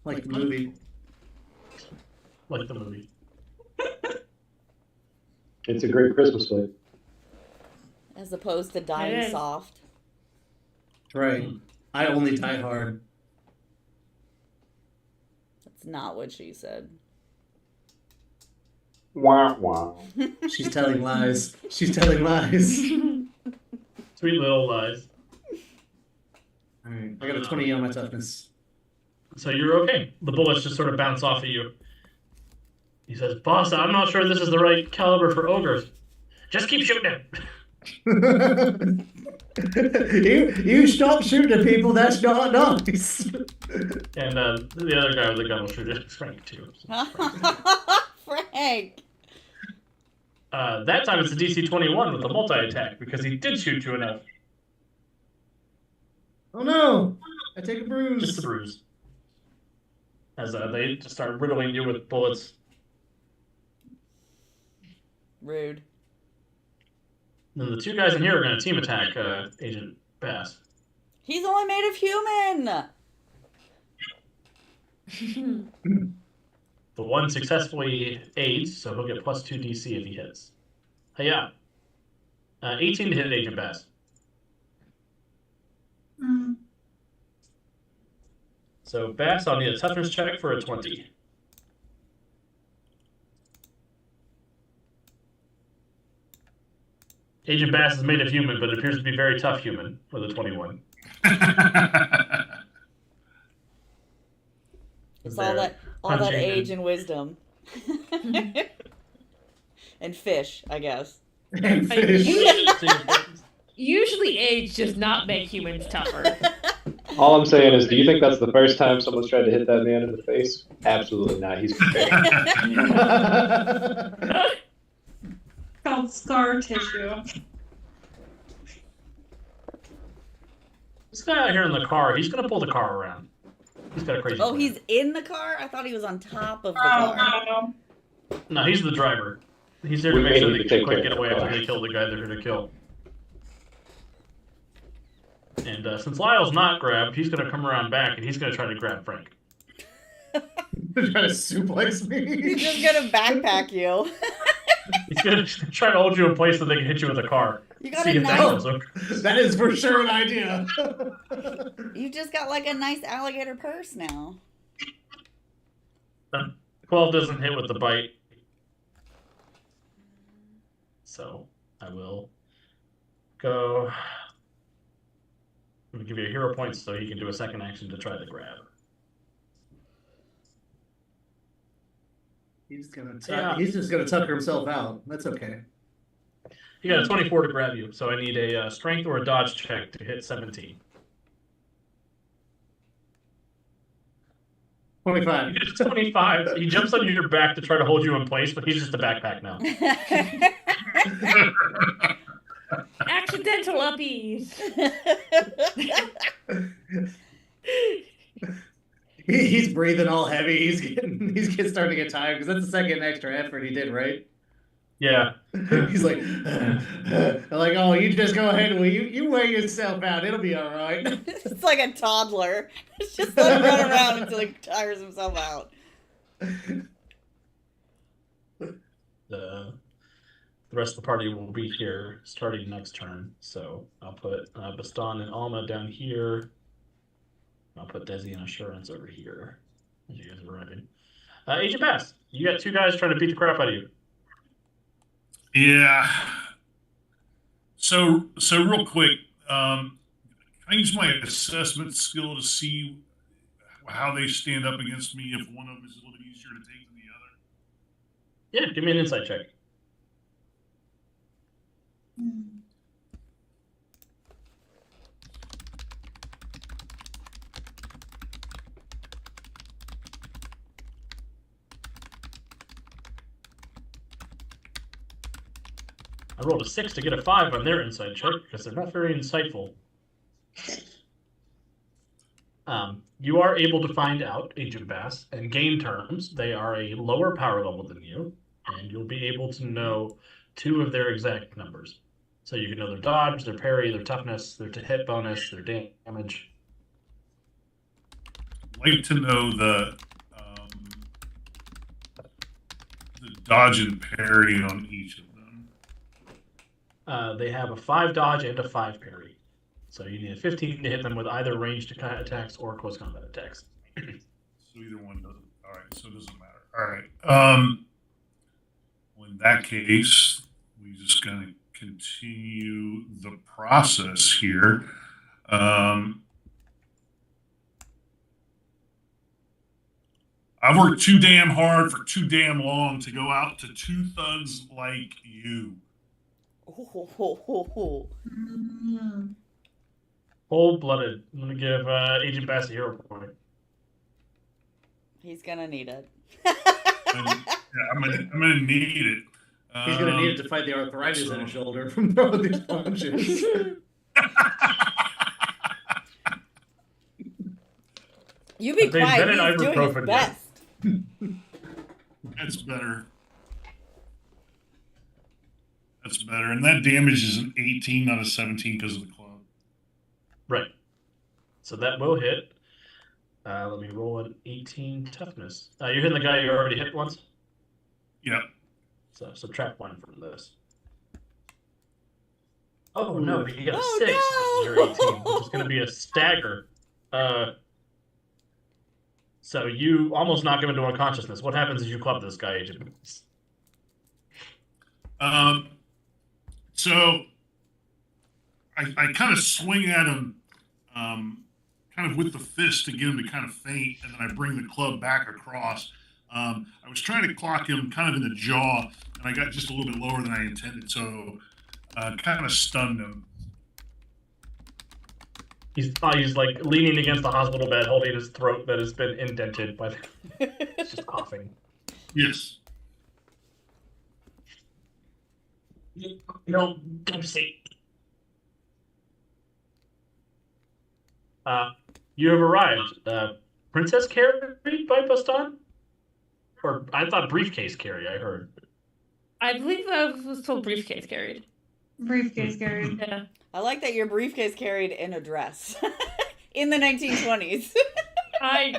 Like the movie. Like the movie. It's a great Christmas play. As opposed to It dying is. soft. Right. I only Die Hard. That's not what she said. Wah wah. She's telling lies. She's telling lies. Sweet little lies. Alright, I got a 20 on my toughness. So you're okay. The bullets just sort of bounce off at you. He says, "Boss, I'm not sure this is the right caliber for ogres. Just keep shooting it." you stop shooting at people, that's not nice. And the other guy with the gun will shoot at Frank too. So Frank! that time it's a DC 21 with a multi-attack because he did shoot you enough. Oh no! I take a bruise. Just a bruise. As they just start riddling you with bullets. Rude. Then the two guys in here are going to team attack Agent Bass. He's only made of human! The one successfully aids, so he'll get +2 DC if he hits. Hey, yeah. 18 to hit Agent Bass. Mm. So Bass, I'll need a toughness check for a 20. Agent Bass is made of human, but appears to be very tough human with a 21. It's all that punching age and- and wisdom. And fish, I guess. And fish. Usually age does not make humans tougher. All I'm saying is, do you think that's the first time someone's tried to hit that man in the face? Absolutely not. He's prepared. Called scar tissue. This guy out here in the car, he's going to pull the car around. He's got a crazy Oh, plan. he's in the car? I thought he was on top of the Oh, car. no. No, he's the driver. He's there We to make may sure need they to can't take quite care get of away the after car. they kill the guy they're going to kill. And since Lyle's not grabbed, he's going to come around back and he's going to try to grab Frank. Trying to suplex me. He's just gonna backpack you. He's going to try to hold you in place so they can hit you with a car. You got See a if that nice. goes over. That is for sure an idea. You just got like a nice alligator purse now. 12 doesn't hit with the bite. So I will go. I'm going to give you a hero point so you can do a second action to try to grab. He's Yeah. just gonna tucker himself out. That's okay. You got a 24 to grab you, so I need a strength or a dodge check to hit 17. 25. It's 25. He jumps on your back to try to hold you in place, but he's just a backpack now. Accidental uppies. He's breathing all heavy. He's getting starting to get tired because that's the second extra effort he did, right? Yeah. He's like, like, oh, you just go ahead and you wear yourself out. It'll be all right. It's like a toddler. It's just let him run around until he tires himself out. The rest of the party will be here starting next turn. So I'll put Baston and Alma down here. I'll put Desi and Assurance over here as you guys are arriving. Agent Bass, you got two guys trying to beat the crap out of you. Yeah. So real quick, I use my assessment skill to see how they stand up against me if one of them is a little bit easier to take than the other. Yeah, give me an insight check. I rolled a 6 to get a 5 on their insight check because they're not very insightful. You are able to find out, Agent Bass, in game terms, they are a lower power level than you. and you'll be able to know 2 of their exact numbers. So you can know their dodge, their parry, their toughness, their hit bonus, their damage. I'd like to know the dodge and parry on each of them. They have a 5 dodge and a 5 parry. So you need a 15 to hit them with either ranged attacks or close combat attacks. So either one doesn't. All right, so it doesn't matter. All right. Well, in that case, we're just going to continue the process here. I've worked too damn hard for too damn long to go out to 2 thugs like you. Mm. Cold-blooded. I'm going to give Agent Bass a hero point. He's gonna need it. I'm gonna need it. He's gonna need it to fight the arthritis in his shoulder from throwing these punches. You be They quiet. invented He's doing ibuprofen his yet. best. That's better. That's better. And that damage is an 18, not a 17 because of the club. Right. So that will hit. Let me roll an 18 toughness. You're hitting the guy you already hit once? Yep. So subtract 1 from this. Oh no, you got a Oh, 6 no! versus your 18, which is going to be a stagger. So you almost knock him into unconsciousness. What happens is you club this guy, Agent? So I kind of swing at him, kind of with the fist to get him to kind of faint, and then I bring the club back across. I was trying to clock him kind of in the jaw, and I got just a little bit lower than I intended, so kind of stunned him. He's like leaning against the hospital bed, holding his throat that has been indented by the... He's just coughing. Yes. No, Dempsey. You have arrived. Princess carried by Baston? Or I thought briefcase carry, I heard. I believe I was told briefcase carried. Briefcase carried. Yeah. I like that your briefcase carried in a dress in the 1920s. I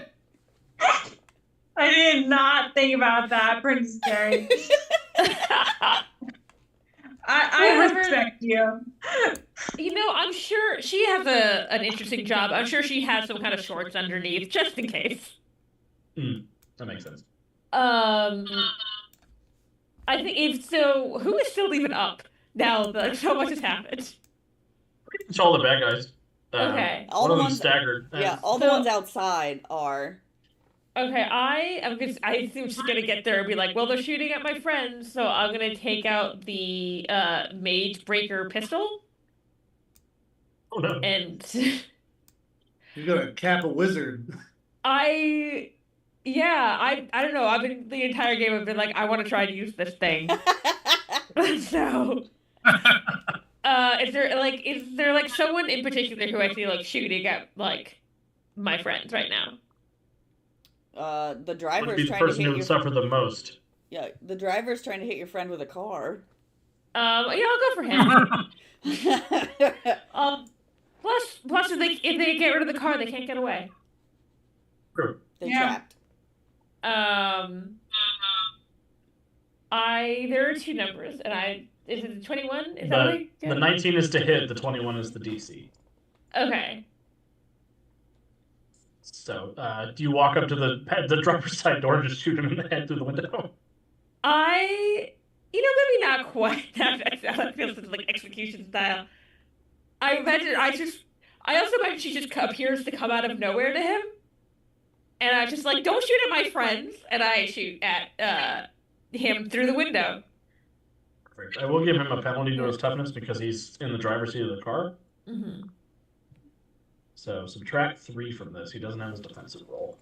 did not think about that, Princess Carrie. I Whatever. respect you. You know, I'm sure she has an interesting job. I'm sure she has some kind of shorts underneath, just in case. That makes sense. I think if so, who is still even up now that so much has happened? Pretty much all the bad guys. Okay. All One the of them ones- staggered. Yeah, all the ones outside are. Okay, I think I'm just gonna get there and be like, well, they're shooting at my friends, so I'm gonna take out the Mage Breaker pistol Oh no. and You're gonna cap a wizard. I don't know. I've been the entire game. I've been like, I want to try to use this thing. So, is there like someone in particular who I feel like shooting at like my friends right now? The Would driver's be the trying to person who hit would your suffer the most. yeah. The driver's trying to hit your friend with a car. Yeah, I'll go for him. Plus, if they get rid of the car, they can't get away. True. They're Yeah. trapped. There are 2 numbers, and is it 21? Is that The, right? the 19 is to hit, the 21 is the DC. Okay. So, do you walk up to the driver's side door and just shoot him in the head through the window? Maybe not quite. That feels like execution style. I also imagine she just appears to come out of nowhere to him. And I'm just like, don't shoot at my friends. And I shoot at him through the window. Perfect. I will give him a penalty to his toughness because he's in the driver's seat of the car. Mm-hmm. So subtract 3 from this. He doesn't have his defensive roll.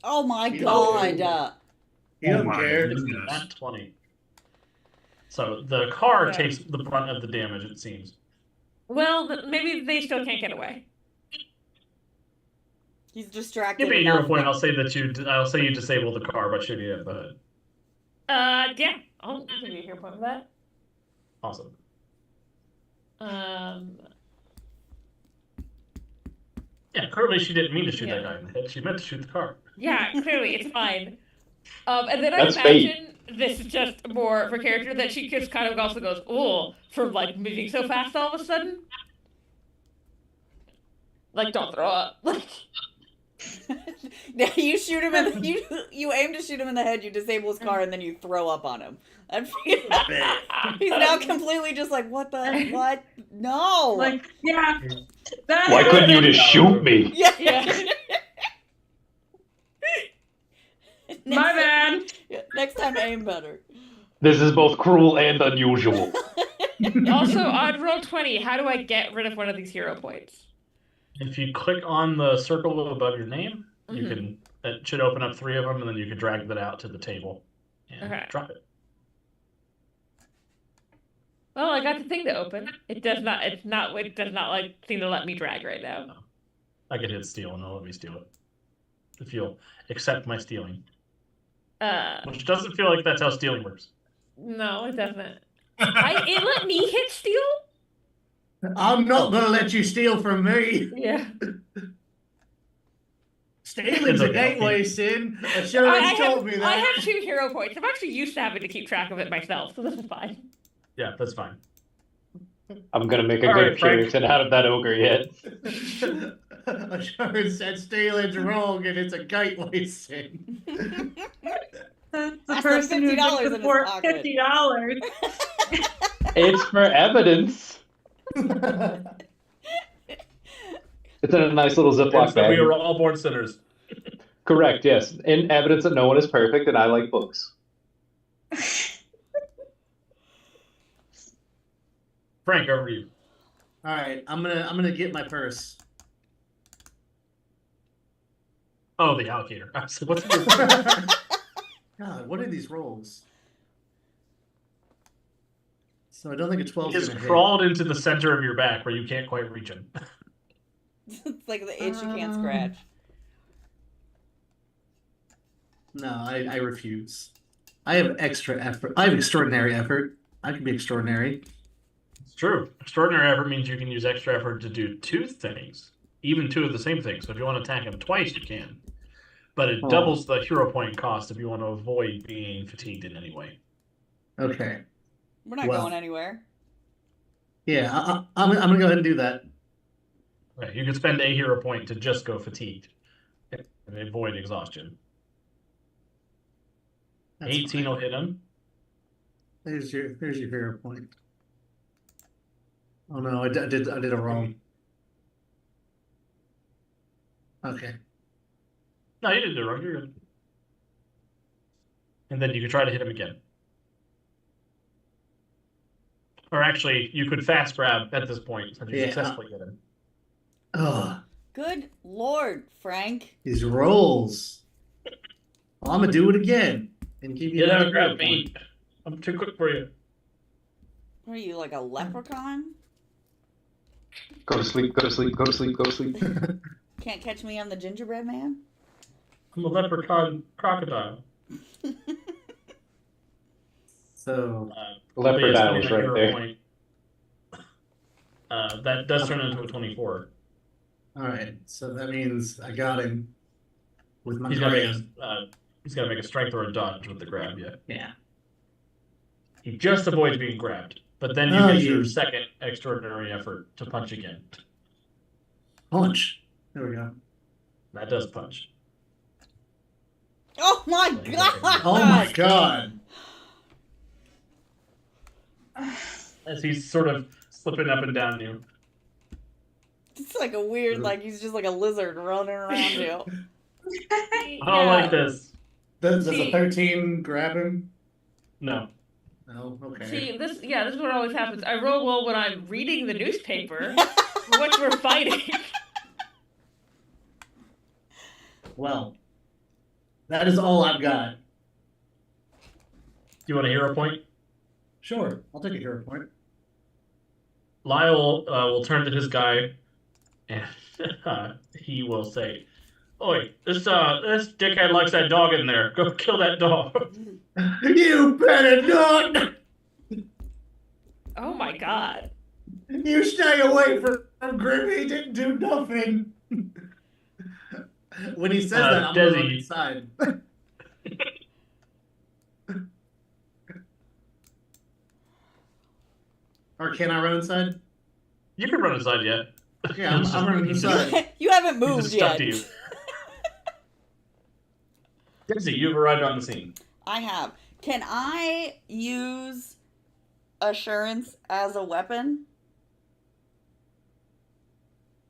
Oh my You god. don't- He doesn't my care. It's goodness. not 20. So the car Okay. takes the brunt of the damage, it seems. Well, maybe they still can't get away. He's distracted. Give me a hero enough point. that- I'll say you disable the car by shooting it at the hood. Yeah, I'll give you a hero point for that. Awesome. Yeah, clearly she didn't mean to shoot that guy in the head. She meant to shoot the car. Yeah, clearly it's fine. And then I That's fate. imagine this is just more for character that she just kind of also goes, "Oh," for like moving so fast all of a sudden. Like, don't throw up. Like, Yeah, you shoot him in you aim to shoot him in the head, you disable his car, and then you throw up on him. He's now completely just like, what? No. Like, yeah. That Why couldn't you happened. just shoot me? Yeah. yeah. My bad. Yeah, next time, aim better. This is both cruel and unusual. Also, on Roll20, how do I get rid of one of these hero points? If you click on the circle above your name, you Mhm. can. That should open up 3 of them, and then you can drag that out to the table and Okay. drop it. Well, I got the thing to open. It does not. It does not like seem to let me drag right now. I could hit steal, and it'll let me steal it. If you'll accept my stealing, which doesn't feel like that's how stealing works. No, it doesn't. It let me hit steal. I'm not gonna let you steal from me. Yeah. Stealing's a gateway sin. Assurance told me that. I have 2 hero points. I'm actually used to having to keep track of it myself, so this is fine. Yeah, that's fine. I'm gonna make a All good right, Frank. Puritan out of that ogre yet. Assurance said stealing's wrong and it's a gateway sin. That's the That's person who $50 gets in the his for pocket. $50. It's for evidence. It's in a nice little Ziploc And so we bag. are all born sinners. Correct, yes. In evidence that no one is perfect and I like books. Frank, over to you. All right, I'm gonna get my purse. Oh, the allocator. So what's your God, what are these rolls? So I don't think a 12 He is has gonna hit. crawled into the center of your back where you can't quite reach him. It's like the itch you can't scratch. No, I refuse. I have extra effort. I have extraordinary effort. I can be extraordinary. It's true. Extraordinary effort means you can use extra effort to do 2 things, even 2 of the same thing. So if you want to attack him twice, you can. But it Oh. doubles the hero point cost if you want to avoid being fatigued in any way. Okay. We're not Well. going anywhere. Yeah, I'm gonna go ahead and do that. Right, you could spend a hero point to just go fatigued and avoid exhaustion. That's 18 fine. will hit him. There's your hero point. Oh no, I did it wrong. Okay. No, you didn't do it wrong. You're good. And then you could try to hit him again. Or actually, you could fast grab at this point since you Yeah. successfully hit him. Oh, Good Lord, Frank. these rolls. Well, I'm gonna do it again and give you Get out, another grab hero me. point. I'm too quick for you. What are you, like a leprechaun? Go to sleep, go to sleep, go to sleep, go to sleep. Can't catch me on the gingerbread man? I'm a leprechaun crocodile. So Leopard but yes, Isle give me is that right hero there. point. That does turn into a 24. all right, so that means I got him with my He's got grab. to make a strength or a dodge with the grab, yeah. Yeah. He just avoids being grabbed, but then you Oh, get your you- second extraordinary effort to punch again. Punch. There we go. That does punch. Oh my Well, he's god! okay. Oh my god. As he's sort of slipping up and down you. It's like a weird, like he's just like a lizard running around you. I don't like this. Does a See- 13 grab him? No. No, okay. See, this is what always happens. I roll well when I'm reading the newspaper, which we're fighting. Well, that is all I've got. Do you want a hero point? Sure, I'll take a hero point. Lyle will turn to his guy and he will say, Oi, this dickhead likes that dog in there. Go kill that dog. You better not! Oh my god. You stay away from Grim. He didn't do nothing. When he says that, I'm gonna run Desi. inside. Or can I run inside? You can run inside yet. Yeah, I'm running inside. You haven't He's moved just stuck yet. to you. Desi, you've arrived on the scene. I have. Can I use assurance as a weapon?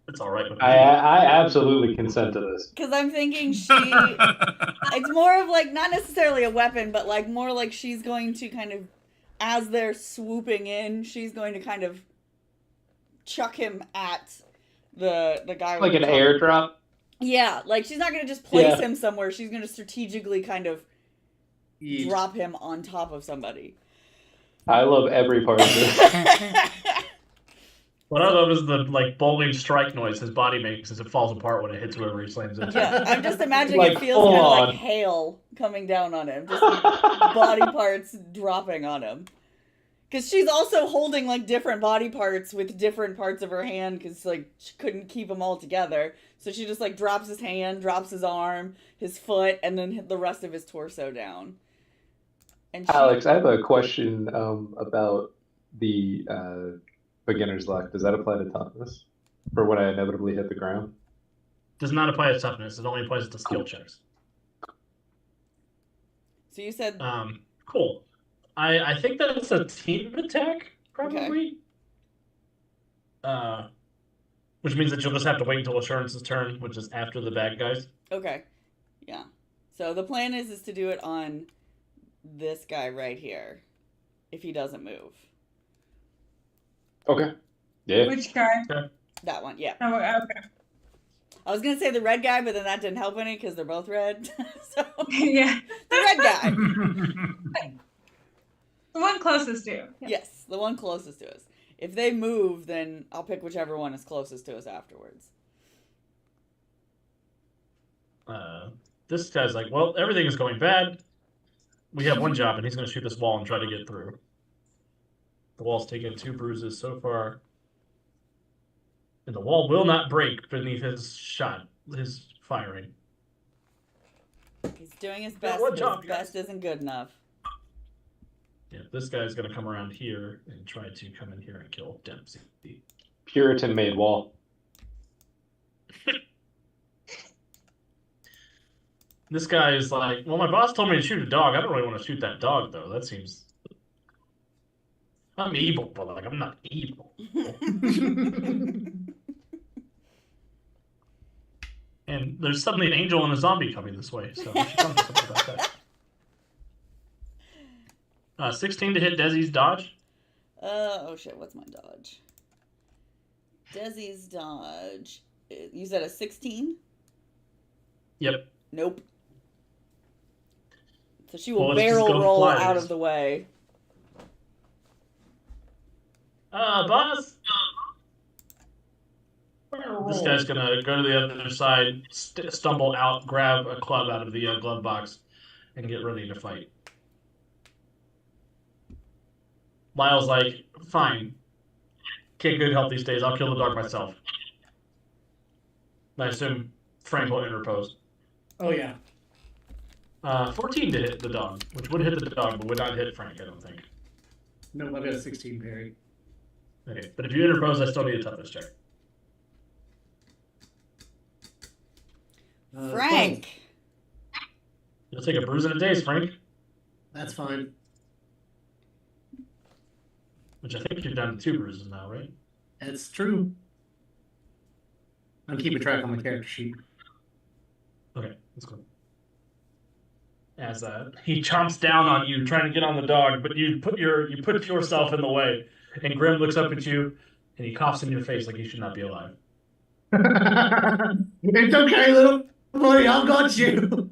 It's all right with me. I absolutely consent to this. Because I'm thinking it's more of like, not necessarily a weapon, but like more like she's going to kind of, as they're swooping in, she's going to kind of chuck him at the guy. Like with an the dog. airdrop. Yeah, like she's not going to just place Yeah. him somewhere. She's going to strategically kind of Yeet. drop him on top of somebody. I love every part of this. What I love is the like bowling strike noise his body makes as it falls apart when it hits whoever he slams into. Yeah, I'm just imagining Like, it feels full kind of on. like hail coming down on him. Just body parts dropping on him. Because she's also holding like different body parts with different parts of her hand because like she couldn't keep them all together. So she just like drops his hand, drops his arm, his foot, and then hit the rest of his torso down. And she, Alex, I have a question about the beginner's luck. Does that apply to toughness for when I inevitably hit the ground? Does not apply to toughness. It only applies to skill checks. So you said Cool. I think that's a team attack, probably. Which means that you'll just have to wait until Assurance's turn, which is after the bad guys. okay, yeah. So the plan is to do it on this guy right here, if he doesn't move. Okay. Yeah. Which guy? That one, yeah. Oh, okay. I was gonna say the red guy, but then that didn't help any because they're both red. So Yeah. the red guy, The one closest to you. Yeah. yes, the one closest to us. If they move, then I'll pick whichever one is closest to us afterwards. This guy's like, well, everything is going bad. We have one job, and he's going to shoot this wall and try to get through. The wall's taken 2 bruises so far. And the wall will not break beneath his shot, his firing. He's doing his best, what but job, his best isn't good enough. Yeah, this guy's going to come around here and try to come in here and kill Dempsey. Puritan made wall. This guy is like, well, my boss told me to shoot a dog. I don't really want to shoot that dog, though. That seems... I'm evil, but like, I'm not evil. And there's suddenly an angel and a zombie coming this way, so we should talk to something about that. 16 to hit Desi's dodge. Oh shit, what's my dodge? Desi's dodge. You said a 16? Yep. Nope. So she will Well, let's just barrel go roll fly out this. of the way. Boss! This guy's gonna go to the other side, stumble out, grab a club out of the glove box, and get ready to fight. Lyle's like, fine. Can't good help these days. I'll kill the dog myself. I assume Frank will interpose. Oh yeah. 14 to hit the dog, which would hit the dog, but would not hit Frank, I don't think. No, I've got a 16 parry. Okay, but if you interpose, I still need a toughness check. Frank! You'll take a bruise in a daze, Frank. That's fine. Which I think you're down to 2 bruises now, right? That's true. I'm keeping track on my character sheet. Okay, that's cool. As he chomps down on you, trying to get on the dog, but you put yourself in the way. And Grim looks up at you, and he coughs in your face like you should not be alive. It's okay, little boy. I've got you.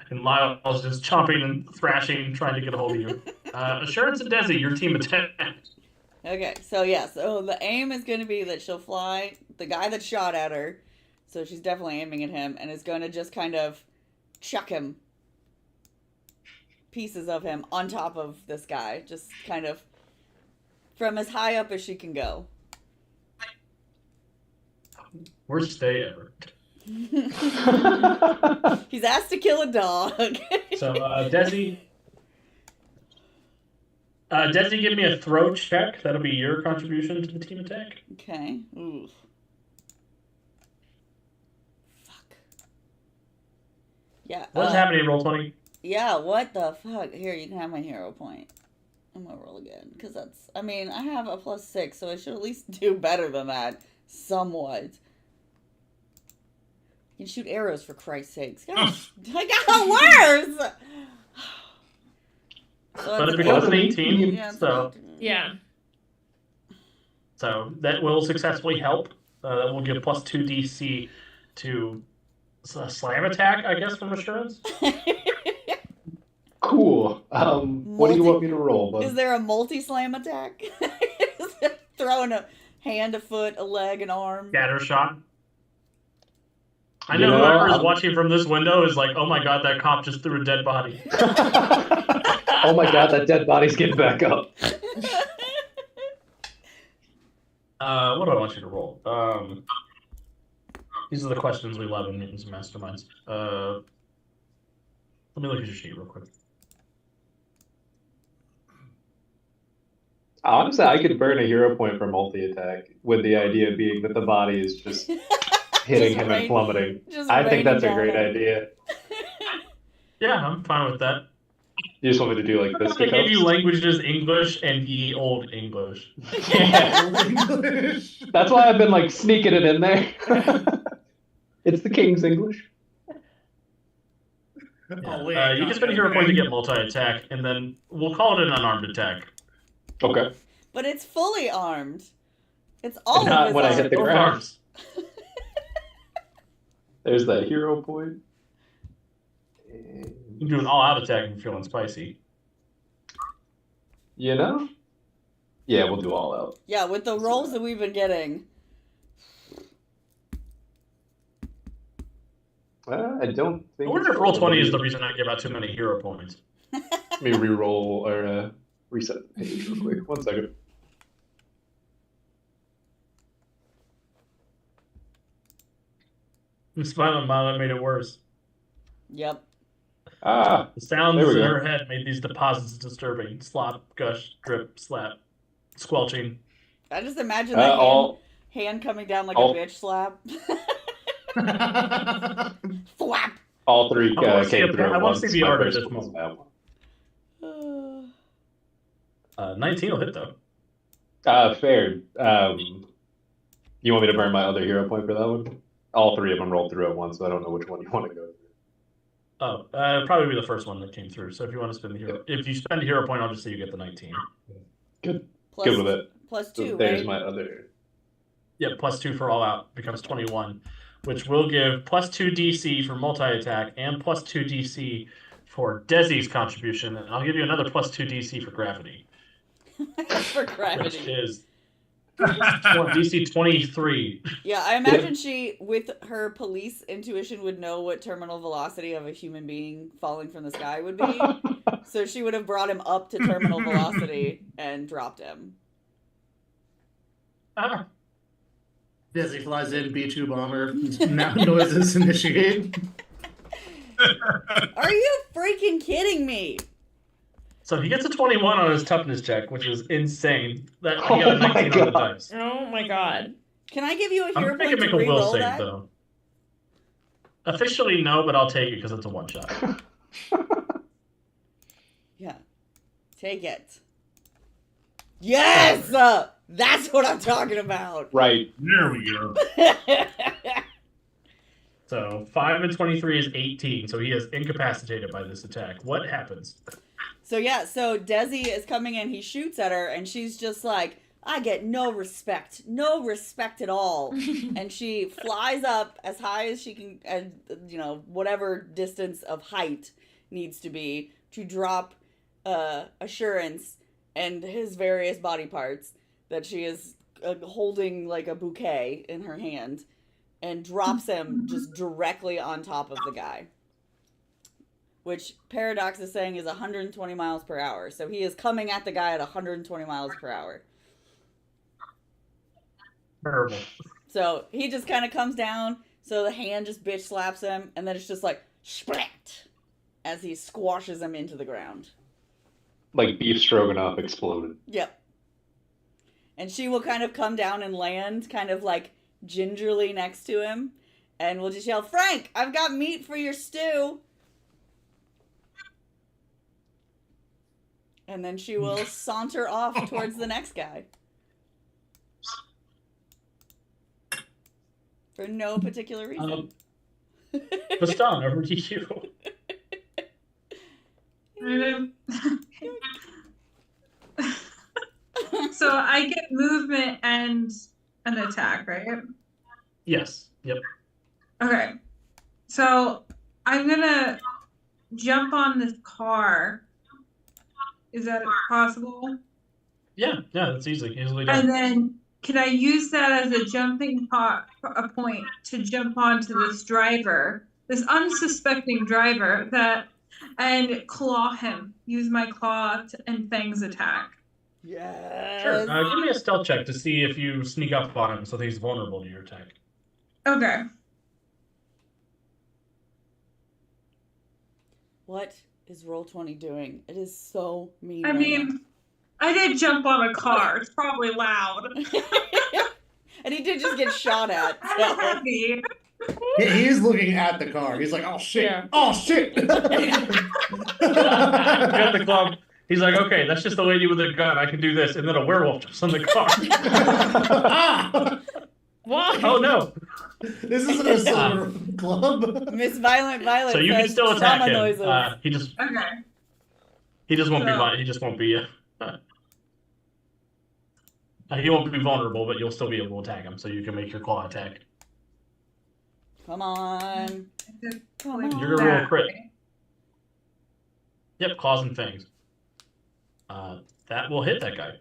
And Lyle's just chomping and thrashing, trying to get a hold of you. Assurance and Desi, your team attack. Okay, so yeah, so the aim is going to be that she'll fly, the guy that shot at her So she's definitely aiming at him and is going to just kind of chuck him. Pieces of him on top of this guy. Just kind of from as high up as she can go. Worst day ever. He's asked to kill a dog. So, Desi, give me a throw check. That'll be your contribution to the team attack. Okay. Oof. Fuck. Yeah. What's happening? Roll 20. Yeah, what the fuck? Here, you can have my hero point. I'm gonna roll again. Because that's... I mean, I have a +6, so I should at least do better than that. Somewhat. You can shoot arrows, for Christ's sakes. Gosh, I got worse! So But it it's becomes an 8. 18, Yeah, it's so 18. Yeah. so that will successfully help. That will give +2 DC to slam attack, I guess, from assurance. Cool. What do you want me to roll, bud? Is there a multi-slam attack? Throwing a hand, a foot, a leg, an arm. Scatter shot. I You know know, whoever is watching from this window is like, oh my god, that cop just threw a dead body. Oh my god, that dead body's getting back up. What do I want you to roll? These are the questions we love in Mutants and Masterminds. Let me look at your sheet real quick. Honestly, I could burn a hero point for multi-attack, with the idea being that the body is just hitting Just him rain- and plummeting. just I think that's a raining great down. idea. Yeah, I'm fine with that. You just want me to do like this? They gave you languages English and ye old English. English. That's why I've been like sneaking it in there. It's the King's English. Oh, wait, You can spend a hero point to get multi-attack, and then we'll call it an unarmed attack. Okay. But it's fully armed. It's all Not of his when I arm. hit the Both ground. arms. There's that hero point. You can do an all-out attack if you're feeling spicy. You know? Yeah, we'll do all out. Yeah, with the rolls that we've been getting. I don't I think. wonder if roll 20 is the reason I give out too many hero points. Let me re-roll or reset the page real quick. 1 second. And Smiling Violet made it worse. Yep. Ah, The sounds There we in go. her head made these deposits disturbing. Slop, gush, drip, slap, squelching. I just imagine that all hand coming down like all- a bitch slap. Flap. all three I wanna see came a- through. I at wanna see once. the My art of first this one was moment. that one. 19 will hit, though. Fair. You want me to burn my other hero point for that one? All three of them rolled through at once, so I don't know which one you want to go through. Oh, probably be the first one that came through. So if you want to spend the hero, if you spend a hero point, I'll just say you get the 19. Good. Plus, Good with it. plus So 2, there's right? my other. Yeah, +2 for all out becomes 21, which will give +2 DC for multi-attack and +2 DC for Desi's contribution, and I'll give you another +2 DC for gravity, For which gravity. is DC 23. Yeah, I imagine she, with her police intuition, would know what terminal velocity of a human being falling from the sky would be. So she would have brought him up to terminal velocity and dropped him. Ah, Desi flies in, B2 bomber. Now noises initiate. Are you freaking kidding me? so he gets a 21 on his toughness check, which is insane. That he got Oh a 19 my on the God. dice. Oh my god. Can I give you a I'm hero gonna make point him to make a will re-roll save that? though. Officially no, but I'll take it because it's a one shot. Yeah. Take it. Yes! That's what I'm talking about. Right. There we go. So 5 and 23 is 18, so he is incapacitated by this attack. What happens? So yeah, so Desi is coming in, he shoots at her, and she's just like, I get no respect at all. And she flies up as high as she can, whatever distance of height needs to be to drop Assurance and his various body parts that she is holding like a bouquet in her hand. and drops him just directly on top of the guy. Which Paradox is saying is 120 miles per hour. So he is coming at the guy at 120 miles per hour. Terrible. So he just kind of comes down. So the hand just bitch slaps him. And then it's just like, splat, as he squashes him into the ground. Like beef stroganoff exploded. Yep. And she will kind of come down and land kind of like gingerly next to him. And we'll just yell, Frank, I've got meat for your stew. And then she will saunter off towards the next guy. For no particular reason. Baston, over to you. So I get movement and an attack, right? Yes. Yep. Okay. So I'm gonna jump on this car. Is that possible? Yeah, that's easily And done. then can I use that as a jumping a point to jump onto this driver, this unsuspecting driver, and claw him? Use my claw and fangs attack. Yes. Sure. Give me a stealth check to see if you sneak up on him so that he's vulnerable to your attack. Okay. What is Roll20 doing? It is so mean. I mean, I did jump on a car. It's probably loud. And he did just get shot at. I'm So. happy. He is looking at the car. He's like, oh shit. Yeah. Oh shit. Got the club. He's like, okay, that's just a lady with a gun. I can do this. And then a werewolf jumps on the car. Ah! Why? Oh, no. This isn't a silver club. Miss Violent Violet So you can says still attack trauma him. noises. He just Okay. won't be So- violent. He just won't be. He won't be vulnerable, but you'll still be able to attack him. So you can make your claw attack. Come on. Come on. You're gonna roll a crit. Yep, claws and fangs. That will hit that guy.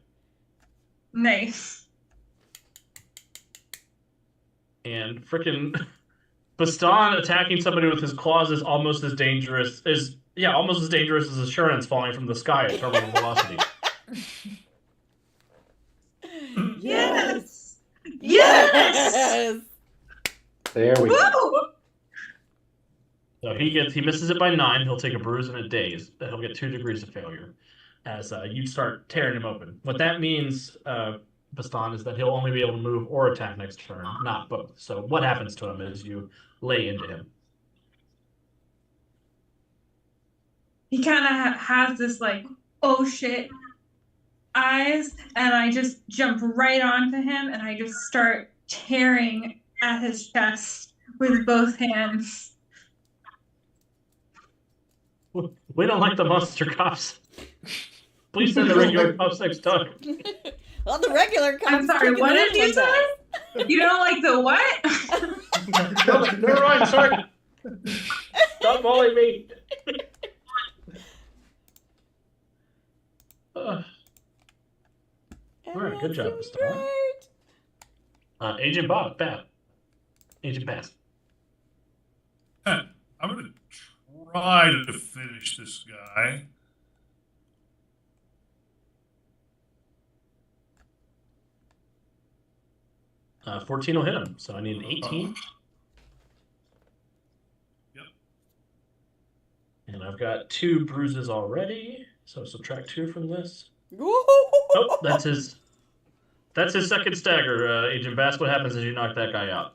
Nice. And frickin' Baston attacking somebody with his claws is almost as dangerous as Assurance falling from the sky at terminal velocity. Yes. Yes. There we go. Woo! So he misses it by 9. He'll take a bruise and a daze. He'll get 2 degrees of failure as you start tearing him open. What that means, Baston, is that he'll only be able to move or attack next turn, not both. So what happens to him is you lay into him. He kind of has this like, oh shit eyes, and I just jump right onto him and I just start tearing at his chest with both hands. We don't like the monster cops. Please send the regular cops next time. Well, the regular cops. I'm sorry, took what it did you one say? time. You don't like the what? No, never mind, sorry. Stop bullying me. Alright, good job, Everyone's Baston. doing great. Agent Bob, Bat. Agent Bass. I'm gonna try to finish this guy. Uh, 14 will hit him, so I need an 18. Yep. And I've got 2 bruises already, so subtract 2 from this. Woo! Oh, that's his second stagger, Agent Bass. What happens is you knock that guy out.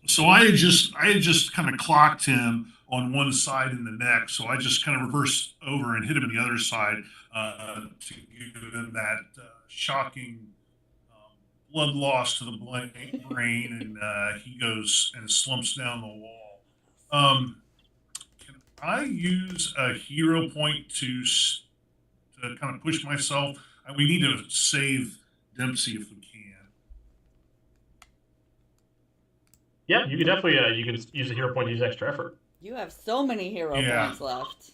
So I had just kind of clocked him on one side in the neck, so I just kind of reversed over and hit him on the other side to give him that shocking blood loss to the brain, and he goes and slumps down the wall. Can I use a hero point to kind of push myself? We need to save Dempsey if we can. Yeah, you can definitely you can use a hero point to use extra effort. You have so many hero Yeah. points left.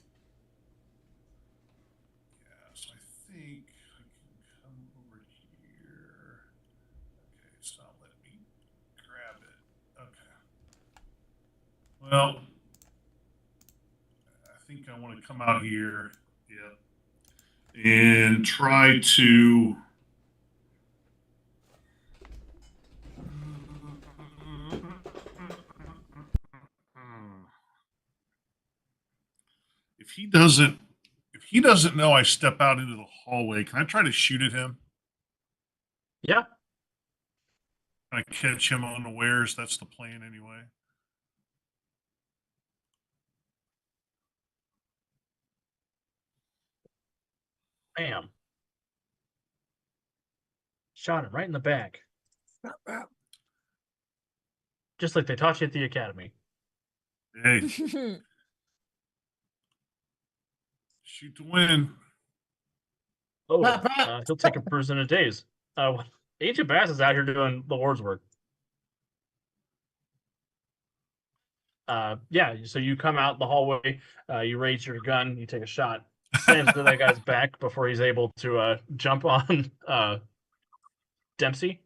Yeah, so I think I can come over here. Well, I think I want to come out here, yeah, and try to. If he doesn't know I step out into the hallway, can I try to shoot at him? Yeah. Can I catch him unawares? That's the plan anyway. Bam. Shot him right in the back. Just like they taught you at the academy. Hey, shoot to win. Oh, Pop, pop. he'll take a bruise in a daze. Agent Bass is out here doing the Lord's work. Yeah, so you come out the hallway, you raise your gun, you take a shot, slams to that guy's back before he's able to jump on Dempsey.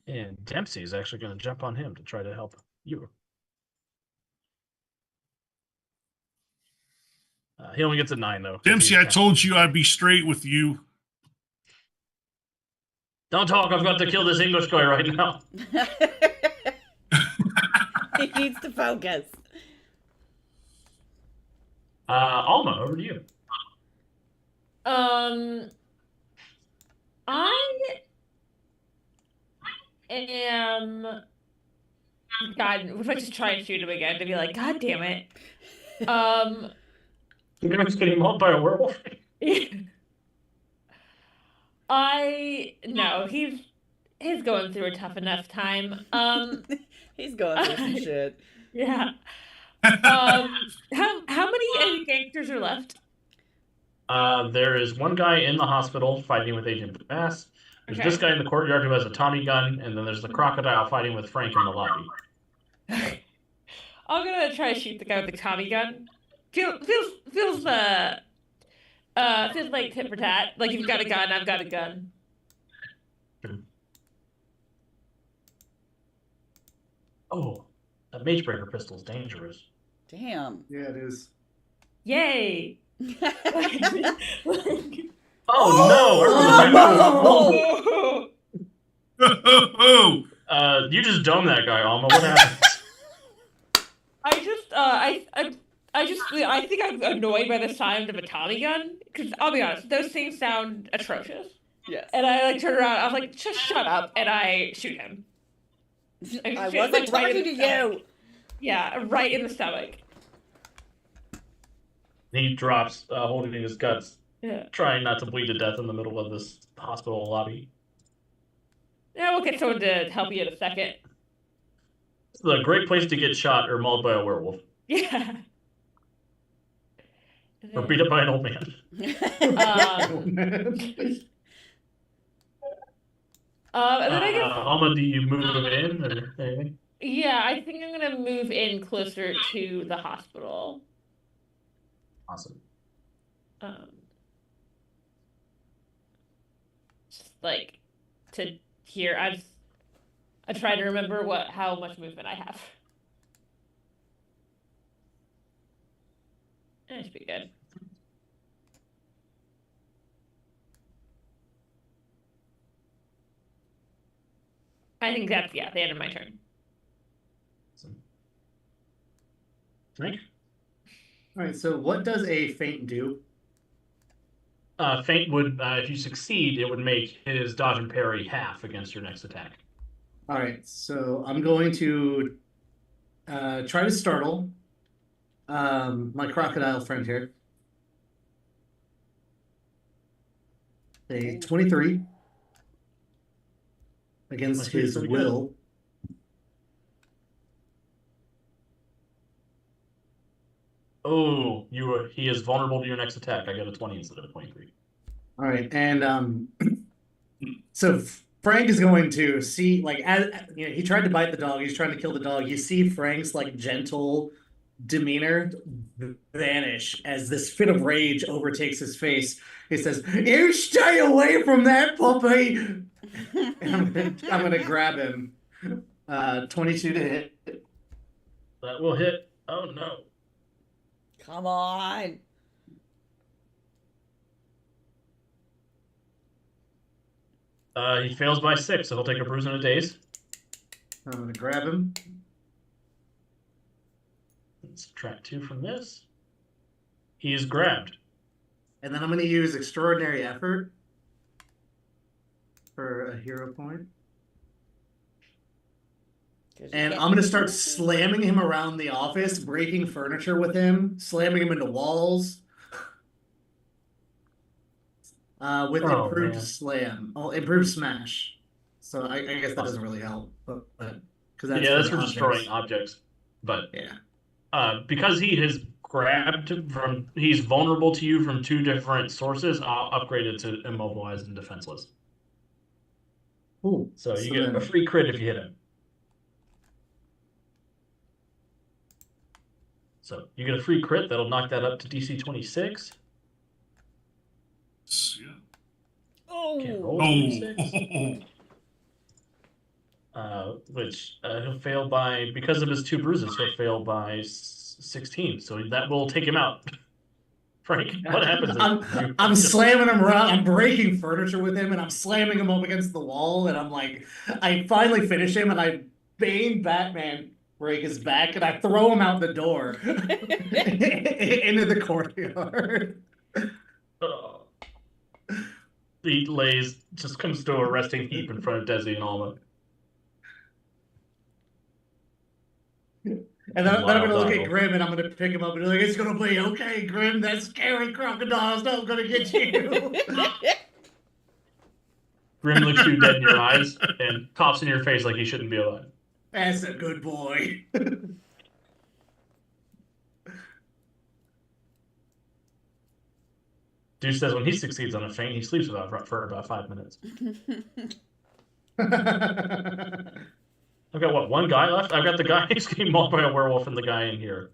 And Dempsey is actually going to jump on him to try to help you. He only gets a 9, though. Dempsey, I told you I'd be straight with you. Don't talk. I've got to kill this English guy right now. He needs to focus. Alma, over to you. I am. God, would I just try and shoot him again to be like, God damn it. You're going to getting mauled by a werewolf? No, he's going through a tough enough time. He's going through some shit. Yeah. How many enemy gangsters are left? There is one guy in the hospital fighting with Agent Bass. There's Okay. this guy in the courtyard who has a Tommy gun, and then there's the crocodile fighting with Frank in the lobby. I'm gonna try to shoot the guy with the Tommy gun. Feels like tit for tat. Like you've got a gun, I've got a gun. Oh, that Magebreaker pistol is dangerous. Damn. Yeah, it is. Yay! Oh, no! Oh! You just domed that guy, Alma. What happened? I think I'm annoyed by the sound of a Tommy gun. Because I'll be honest, those things sound atrocious. Yes. And I turn around, I was like, just shut up, and I shoot him. I shoot, wasn't right in talking the to stomach. you. Yeah, right in the stomach. He drops, holding his guts, Yeah. trying not to bleed to death in the middle of this hospital lobby. Yeah, we'll get someone to help you in a second. It's a great place to get shot or mauled by a werewolf. Yeah. Or beat up by an old man. And then I guess, Alma, do you move in or anything? yeah, I think I'm gonna move in closer to the hospital. Awesome. Just like to here, I try to remember how much movement I have. That should be good. I think that's the end of my turn. Awesome. Frank? All right, so what does a feint do? Feint would, if you succeed, it would make his dodge and parry half against your next attack. All right, so I'm going to try to startle my crocodile friend here. A 23 against 23 is his pretty good. will. Oh, he is vulnerable to your next attack. I got a 20 instead of a 23. All right, and so Frank is going to see, like, as you know, he tried to bite the dog. He's trying to kill the dog. You see Frank's like gentle demeanor vanish as this fit of rage overtakes his face. He says, "You stay away from that puppy!" And I'm gonna grab him. 22 to hit. That will hit. Oh no. Come on. He fails by 6, so he'll take a bruise and a daze. I'm gonna grab him. Subtract 2 from this. He is grabbed. And then I'm gonna use extraordinary effort for a hero point. 'Cause you And can't I'm gonna do start anything. slamming him around the office, breaking furniture with him, slamming him into walls. With Oh, improved man. slam. Oh, improved smash. So I guess that doesn't really help. But because That's for destroying objects. But Yeah. because he has grabbed from, he's vulnerable to you from 2 different sources, I'll upgrade it to immobilized and defenseless. Ooh, So you get then- a free crit if you hit him. So you get a free crit that'll knock that up to DC 26. Yeah. Can't Oh. roll Oh. 26. Which he'll fail by, because of his 2 bruises, he'll fail by 16. So that will take him out. Frank, what happens? I'm slamming him around. I'm breaking furniture with him, and I'm slamming him up against the wall. And I'm like, I finally finish him, and I Bane Batman break his back, and I throw him out the door into the courtyard. Oh. He lays, just comes to a resting heap in front of Desi and Alma. And then I'm gonna look Wild at dog. Grim, and I'm gonna pick him up and be like, "It's gonna be okay, Grim. That scary crocodile's not gonna get you." Grim looks you dead in your eyes and coughs in your face like he shouldn't be alive. That's a good boy. Deuce says when he succeeds on a feint, he sleeps for about 5 minutes. I've got, what, 1 guy left? I've got the guy who's getting mauled by a werewolf and the guy in here.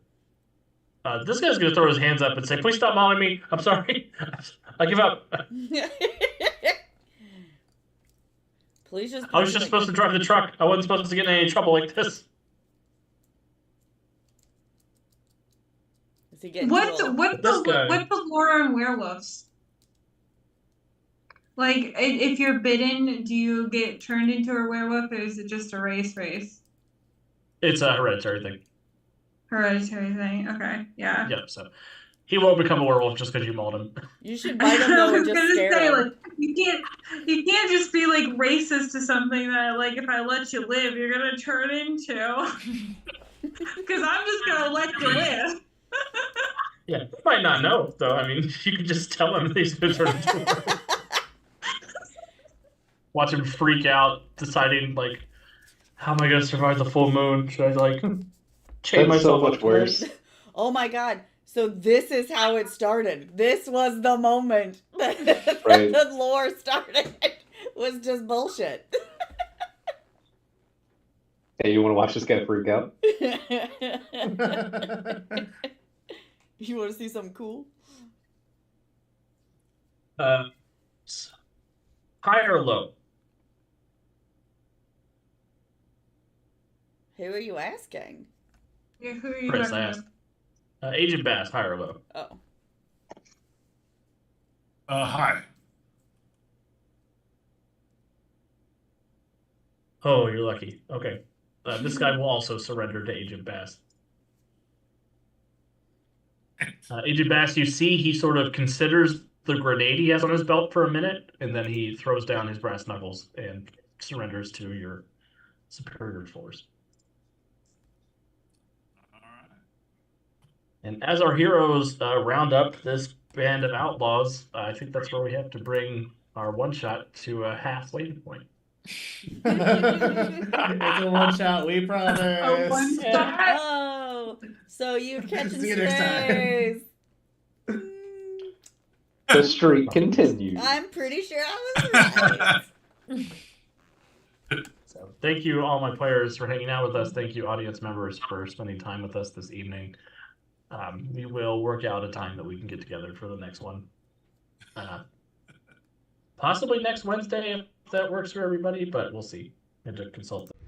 This guy's going to throw his hands up and say, "Please stop mauling me. I'm sorry. I give up. Please just. I was just supposed to drive the truck. I wasn't supposed to get in any trouble like this." Is he getting What's killed? what's This the guy- what's the lore on werewolves? Like, if you're bitten, do you get turned into a werewolf, or is it just a race? It's a hereditary thing. Hereditary thing. Okay, yeah. Yeah, so he won't become a werewolf just because you mauled him. You should bite him I though was and just gonna scare say, him. like, you can't just be like racist to something that, like, if I let you live, you're gonna turn into. Because I'm just gonna let you live. Yeah, he might not know, though. I mean, you could just tell him that he's going to turn into a werewolf. Watch him freak out, deciding, like, how am I going to survive the full moon? Should I, like, chain That's so myself much up? worse. Oh my god. So this is how it started. This was the moment that Right. the lore started. Was just bullshit. Hey, you want to watch this guy freak out? You want to see something cool? High or low? Who are you asking? Yeah, who are you Chris, talking I about? asked. Agent Bass, high or low? Oh. Hi. Oh, you're lucky. Okay. This guy will also surrender to Agent Bass. Agent Bass, you see, he sort of considers the grenade he has on his belt for a minute, and then he throws down his brass knuckles and surrenders to your superior force. All right. And as our heroes round up this band of outlaws, I think that's where we have to bring our one-shot to a halfway point. It's a one shot. We promise. A one shot? Oh, so you catching See you next time. strays. The streak continues. I'm pretty sure I was right. So Thank you, all my players, for hanging out with us. Thank you, audience members, for spending time with us this evening. We will work out a time that we can get together for the next one. Possibly next Wednesday, if that works for everybody, but we'll see. I had to consult them.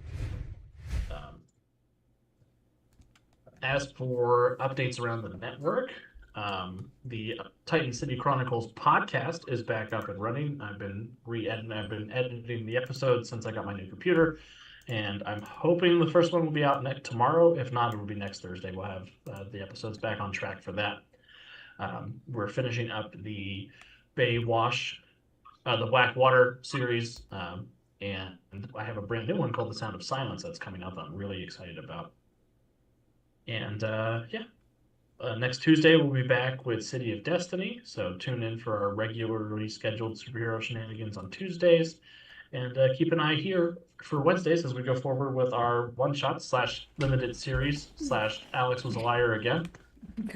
As for updates around the network, the Titan City Chronicles podcast is back up and running. I've been editing the episodes since I got my new computer, and I'm hoping the first one will be out tomorrow. If not, it will be next Thursday. We'll have the episodes back on track for that. We're finishing up the Baywatch, the Blackwater series, and I have a brand new one called The Sound of Silence that's coming up that I'm really excited about. And next Tuesday we'll be back with City of Destiny, so tune in for our regularly scheduled superhero shenanigans on Tuesdays, and keep an eye here for Wednesdays as we go forward with our one-shot / limited series / Alex was a liar again.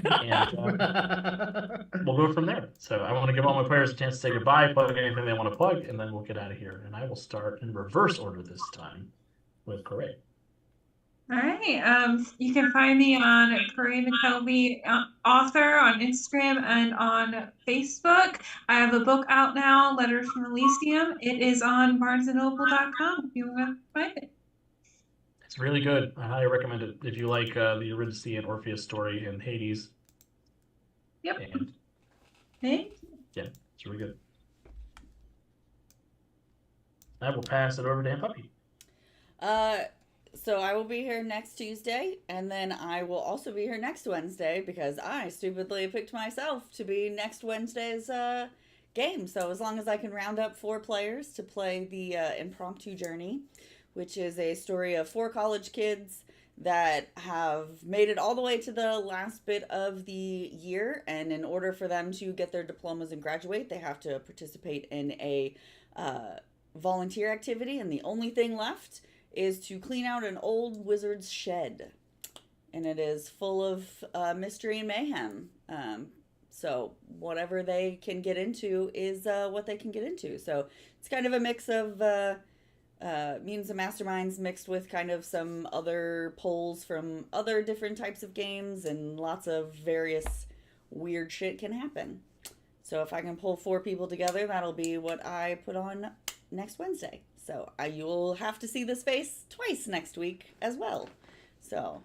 And we'll go from there. So I want to give all my players a chance to say goodbye, plug anything they want to plug, and then we'll get out of here. And I will start in reverse order this time with Corey. All right. You can find me on Corey McKelvey, author on Instagram and on Facebook. I have a book out now, Letters from Elysium. It is on BarnesandNoble.com if you want to find it. It's really good. I highly recommend it if you like the Eurydice and Orpheus story in Hades. Yep. And, Thanks. yeah, it's really good. I will pass it over to Aunt Puppy. So I will be here next Tuesday, and then I will also be here next Wednesday because I stupidly picked myself to be next Wednesday's game. So as long as I can round up 4 players to play the Impromptu Journey, which is a story of 4 college kids that have made it all the way to the last bit of the year, and in order for them to get their diplomas and graduate, they have to participate in a volunteer activity, and the only thing left is to clean out an old wizard's shed, and it is full of mystery and mayhem. So whatever they can get into is what they can get into. So it's kind of a mix of Mutants and Masterminds mixed with kind of some other polls from other different types of games, and lots of various weird shit can happen. So if I can pull 4 people together, that'll be what I put on next Wednesday. So you'll have to see this face twice next week as well. So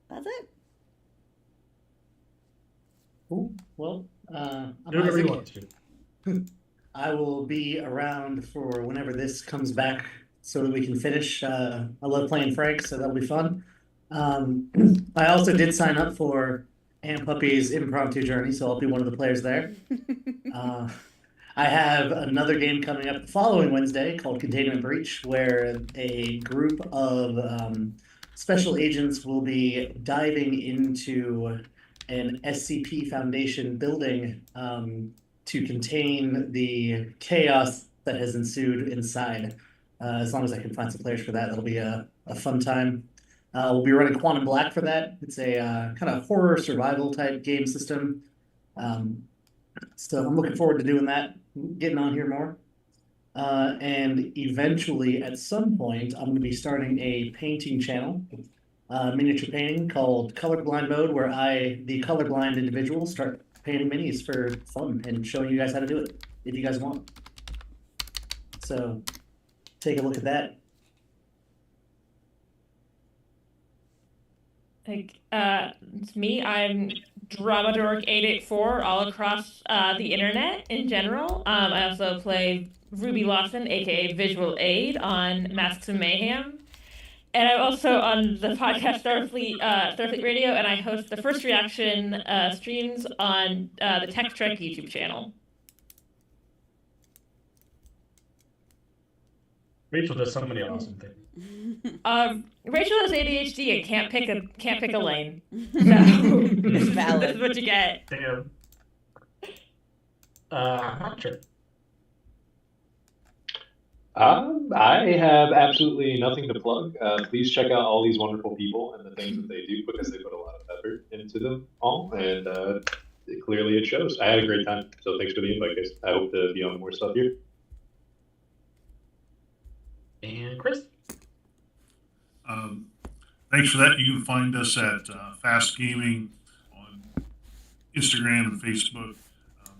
that's it. Cool. Well, I'm Do whatever you Isaac. want to. I will be around for whenever this comes back so that we can finish. I love playing Frank, so that'll be fun. I also did sign up for Aunt Puppy's Impromptu Journey, so I'll be one of the players there. I have another game coming up the following Wednesday called Containment Breach, where a group of special agents will be diving into an SCP Foundation building to contain the chaos that has ensued inside. As long as I can find some players for that, that'll be a fun time. We'll be running Quantum Black for that. It's a kind of horror survival type game system. So I'm looking forward to doing that, getting on here more. And eventually, at some point, I'm going to be starting a painting channel, miniature painting called Colorblind Mode, where the colorblind individual, start painting minis for fun and showing you guys how to do it, if you guys want. So take a look at that. It's me. I'm Dramadork884 all across the internet in general. I also play Ruby Lawson, aka Visual Aid, on Masks of Mayhem. And I'm also on the podcast Starfleet Radio, and I host the First Reaction streams on the Tech Trek YouTube channel. Rachel does so many awesome things. Rachel has ADHD and can't pick a lane. So this Valid. is what you get. Damn. Hunter. I have absolutely nothing to plug. Please check out all these wonderful people and the things that they do, because they put a lot of effort into them all, and clearly it shows. I had a great time, so thanks for the invite, guys. I hope to be on more stuff here. And Chris? Thanks for that. You can find us at Fast Gaming on Instagram and Facebook.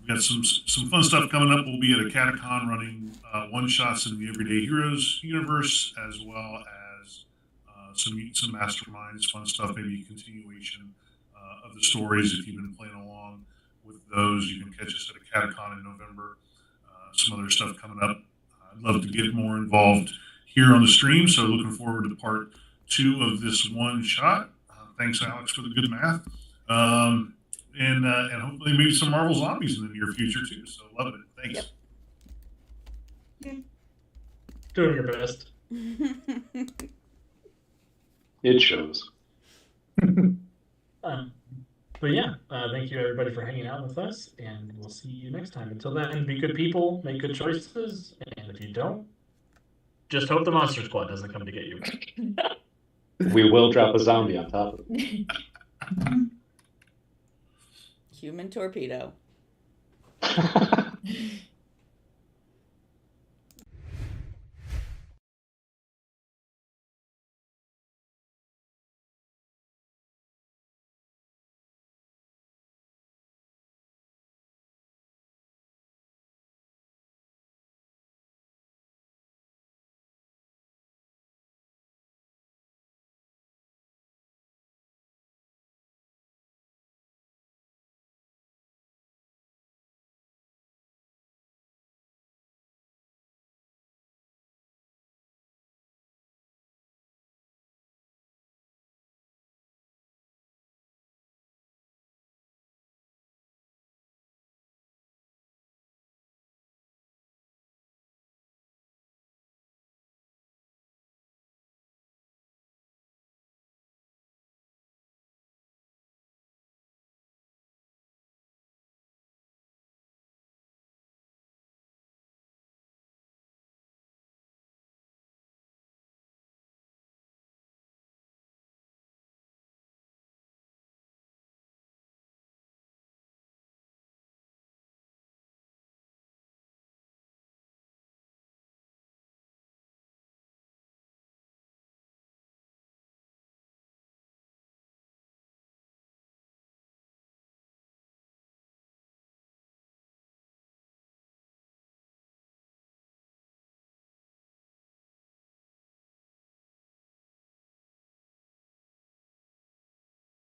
We got some fun stuff coming up. We'll be at a Catacon running one-shots in the Everyday Heroes universe, as well as some masterminds, fun stuff, maybe a continuation of the stories. If you've been playing along with those, you can catch us at a Catacon in November. Some other stuff coming up. I'd love to get more involved here on the stream, so looking forward to part 2 of this one shot. Thanks, Alex, for the good math. And hopefully maybe some Marvel Zombies in the near future too. So love it. Thanks. Yep. Doing your best. It shows. But yeah, thank you everybody for hanging out with us, and we'll see you next time. Until then, be good people, make good choices, and if you don't, just hope the Monster Squad doesn't come to get you. We will drop a zombie on top of it. Human torpedo.